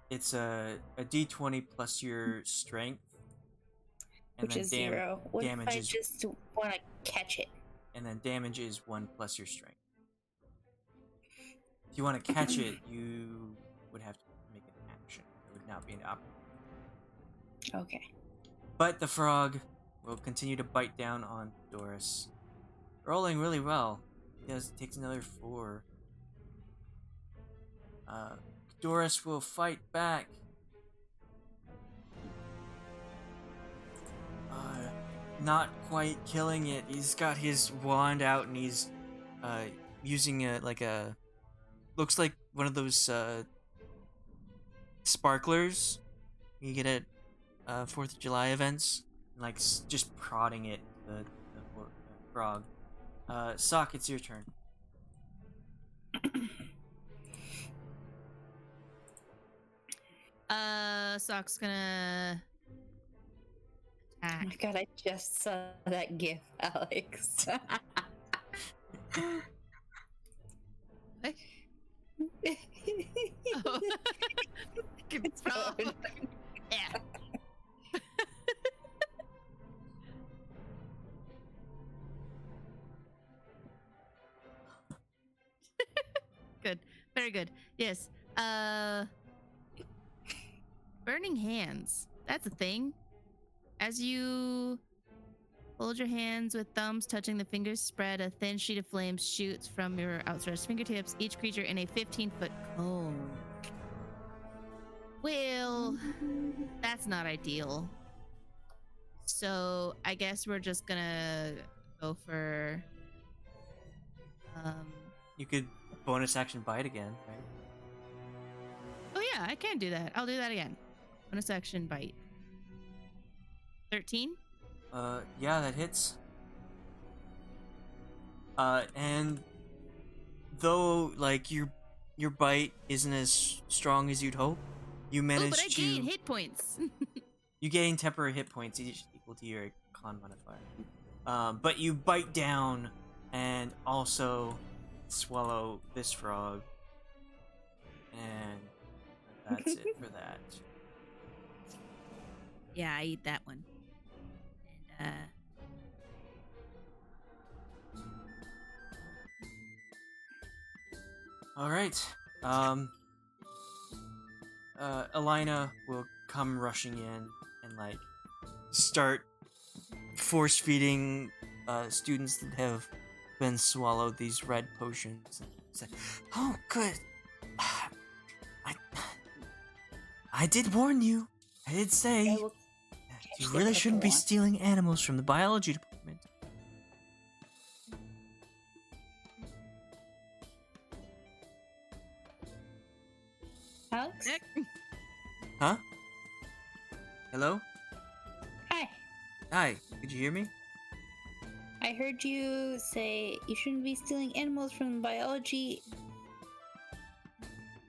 It's a d20 plus your strength. And Which then is 0. What if damage I is, just want to catch it? and then damage is 1 plus your strength. If you want to catch it, you would have to make an action. It would not be an option. Okay. But the frog will continue to bite down on Doris. Rolling really well. Yes, it takes another 4. Doris will fight back. Not quite killing it. He's got his wand out and he's using a looks like one of those sparklers you get at 4th of July events, and like just prodding it the frog. Soch, it's your turn. Sock's gonna Oh attack. my god, I just saw that gif, Alex. What? Oh. Good job. Yeah. Good. Very good. Yes. Burning hands. That's a thing. As you hold your hands with thumbs touching the fingers spread, a thin sheet of flame shoots from your outstretched fingertips, each creature in a 15-foot cone. Well, that's not ideal. So I guess we're just gonna go for You could bonus action bite again, right? oh yeah, I can do that. I'll do that again. Bonus action bite. 13? Yeah, that hits. And though like your bite isn't as strong as you'd hope, you Oh, manage but I to gain hit points. you gain temporary hit points each equal to your con modifier. But you bite down and also swallow this frog. And that's it for that. Yeah, I eat that one. And All right. Alina will come rushing in and like start force feeding students that have been swallowed these red potions. And say, "Oh, good. I did warn you. I did say I will you catch the really shouldn't be purple one. stealing animals from the biology department." Alex? Huh? Hello? Hi. Hi. Could you hear me? I heard you say you shouldn't be stealing animals from biology.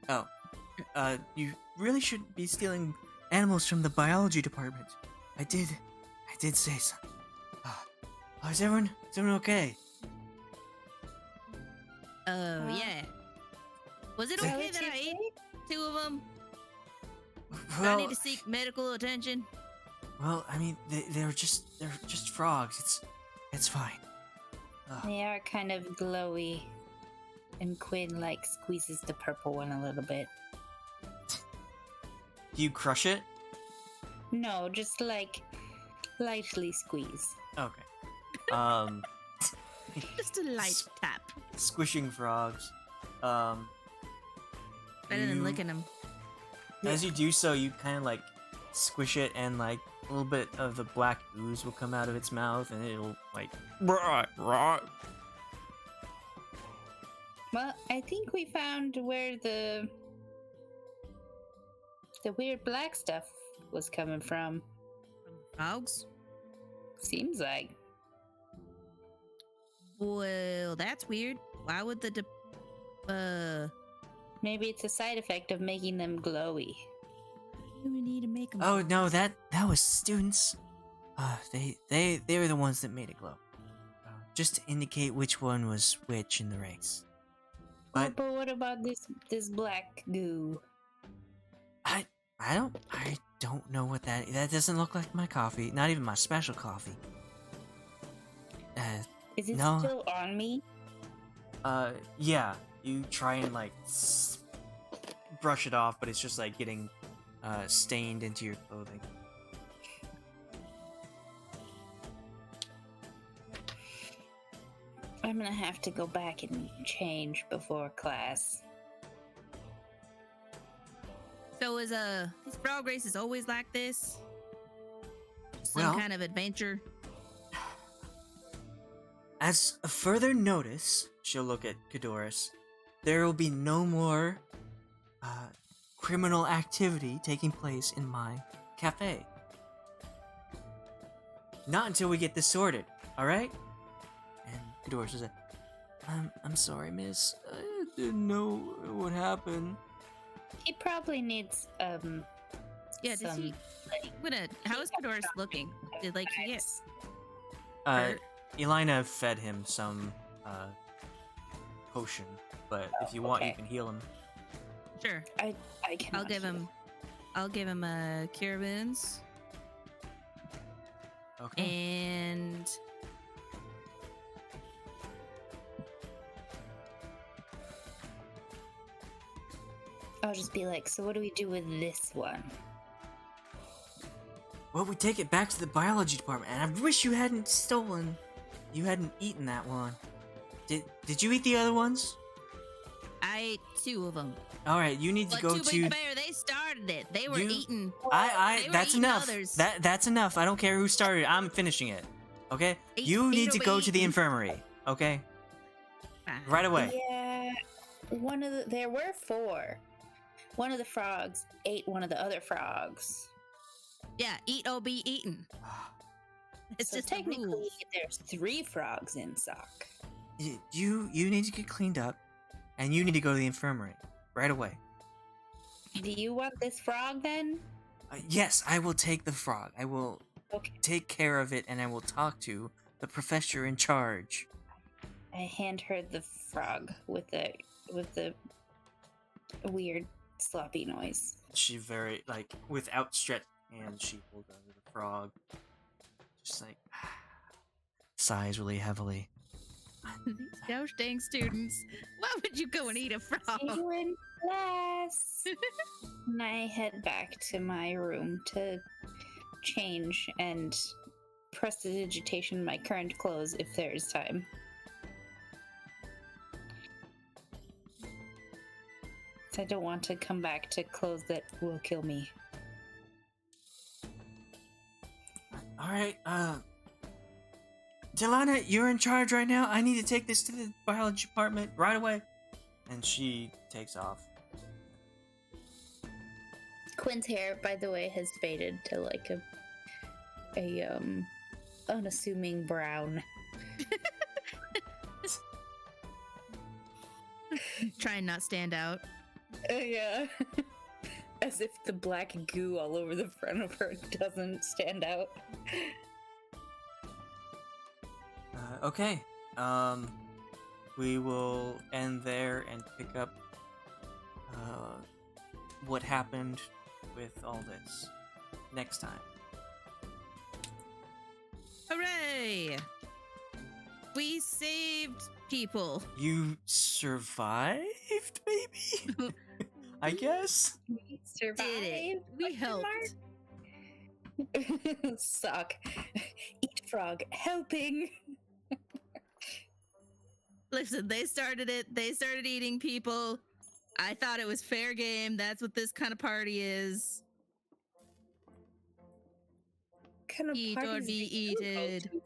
Oh. You really shouldn't be stealing animals from the biology department. I did say so. Is everyone okay? oh yeah. Was it okay that I ate 2 of them? Do I need to seek medical attention? Well, I mean, they're just frogs. It's fine. They are kind of glowy. And Quynn like squeezes the purple one a little bit. Do you crush it? No, just like lightly squeeze. Okay. Just a light tap. Squishing frogs. Better than you- licking them. As you do so, you kind of like squish it, and like a little bit of the black ooze will come out of its mouth, and it'll like. Well, I think we found where the weird black stuff was coming from. Frogs? Seems like. Well, that's weird. Why would the Maybe it's a side effect of making them glowy. do we need to make them? Oh no, that was students. They were the ones that made it glow. Just to indicate which one was which in the race. But But what about this black goo? I don't know what that doesn't look like my coffee. Not even my special coffee. Is it No. still on me? Yeah. You try and like brush it off, but it's just like getting stained into your clothing. I'm gonna have to go back and change before class. So is these frog races always like this? Some Well- kind of adventure? As a further notice, she'll look at Kadoris. There will be no more criminal activity taking place in my cafe. Not until we get this sorted, alright? And Kadoris says, I'm sorry, miss. I didn't know what happened. He probably needs Yeah, does some, he? like, How is Kadoris looking? Did like he get Uh, hurt? Elina fed him some potion, but if you want, you okay. can heal him. Sure. I can. I'll give him cure wounds Okay. and I'll just be like, so what do we do with this one? Well, we take it back to the biology department, and I wish you hadn't eaten that one. Did you eat the other ones? I ate 2 of them. All right, you need to But go to be fair, they started it. They were You- eating. I They were that's eating enough. others. That's enough. I don't care who started it. I'm finishing it. Okay? You Eat need to away, go to the eat. infirmary. Okay? Fine. Right away. Yeah, there were 4. One of the frogs ate one of the other frogs. Yeah, eat or be eaten. It's So just the technically, rules. there's 3 frogs in Soch. You need to get cleaned up, and you need to go to the infirmary right away. Do you want this frog then? Yes, I will take the frog. I will Okay. take care of it, and I will talk to the professor in charge. I hand her the frog with the weird sloppy noise. She very with outstretched hand, she holds over the frog, just like sighs really heavily. These gosh dang students. Why would you go and eat a frog? See you in class. And I head back to my room to change and prestidigitation my current clothes if there is time. I don't want to come back to clothes that will kill me. All right, Delana, you're in charge right now. I need to take this to the biology department right away. And she takes off. Quinn's hair, by the way, has faded to like a unassuming brown. Try and not stand out. Yeah. As if the black goo all over the front of her doesn't stand out. Okay. We will end there and pick up what happened with all this next time. Hooray! We saved people. You survived, baby? I guess? Survive? Did it. We helped. Suck. Eat frog. Helping. Listen, they started it. They started eating people. I thought it was fair game. That's what this kind of party is. Kind of Eat or parties be do you go eated. to?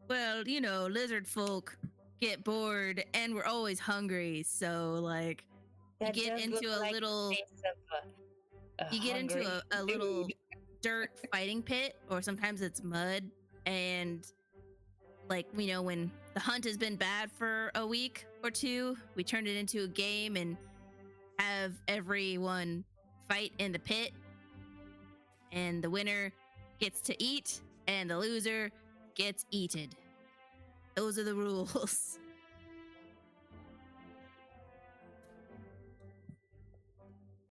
Well, you know, lizard folk get bored and we're always hungry. So, like, That you get does into look a like little. the face of a You get into hungry a little dude. dirt fighting pit, or sometimes it's mud. And, like, you know, when the hunt has been bad for a week or 2, we turn it into a game and have everyone fight in the pit. And the winner gets to eat, and the loser gets eaten. Those are the rules.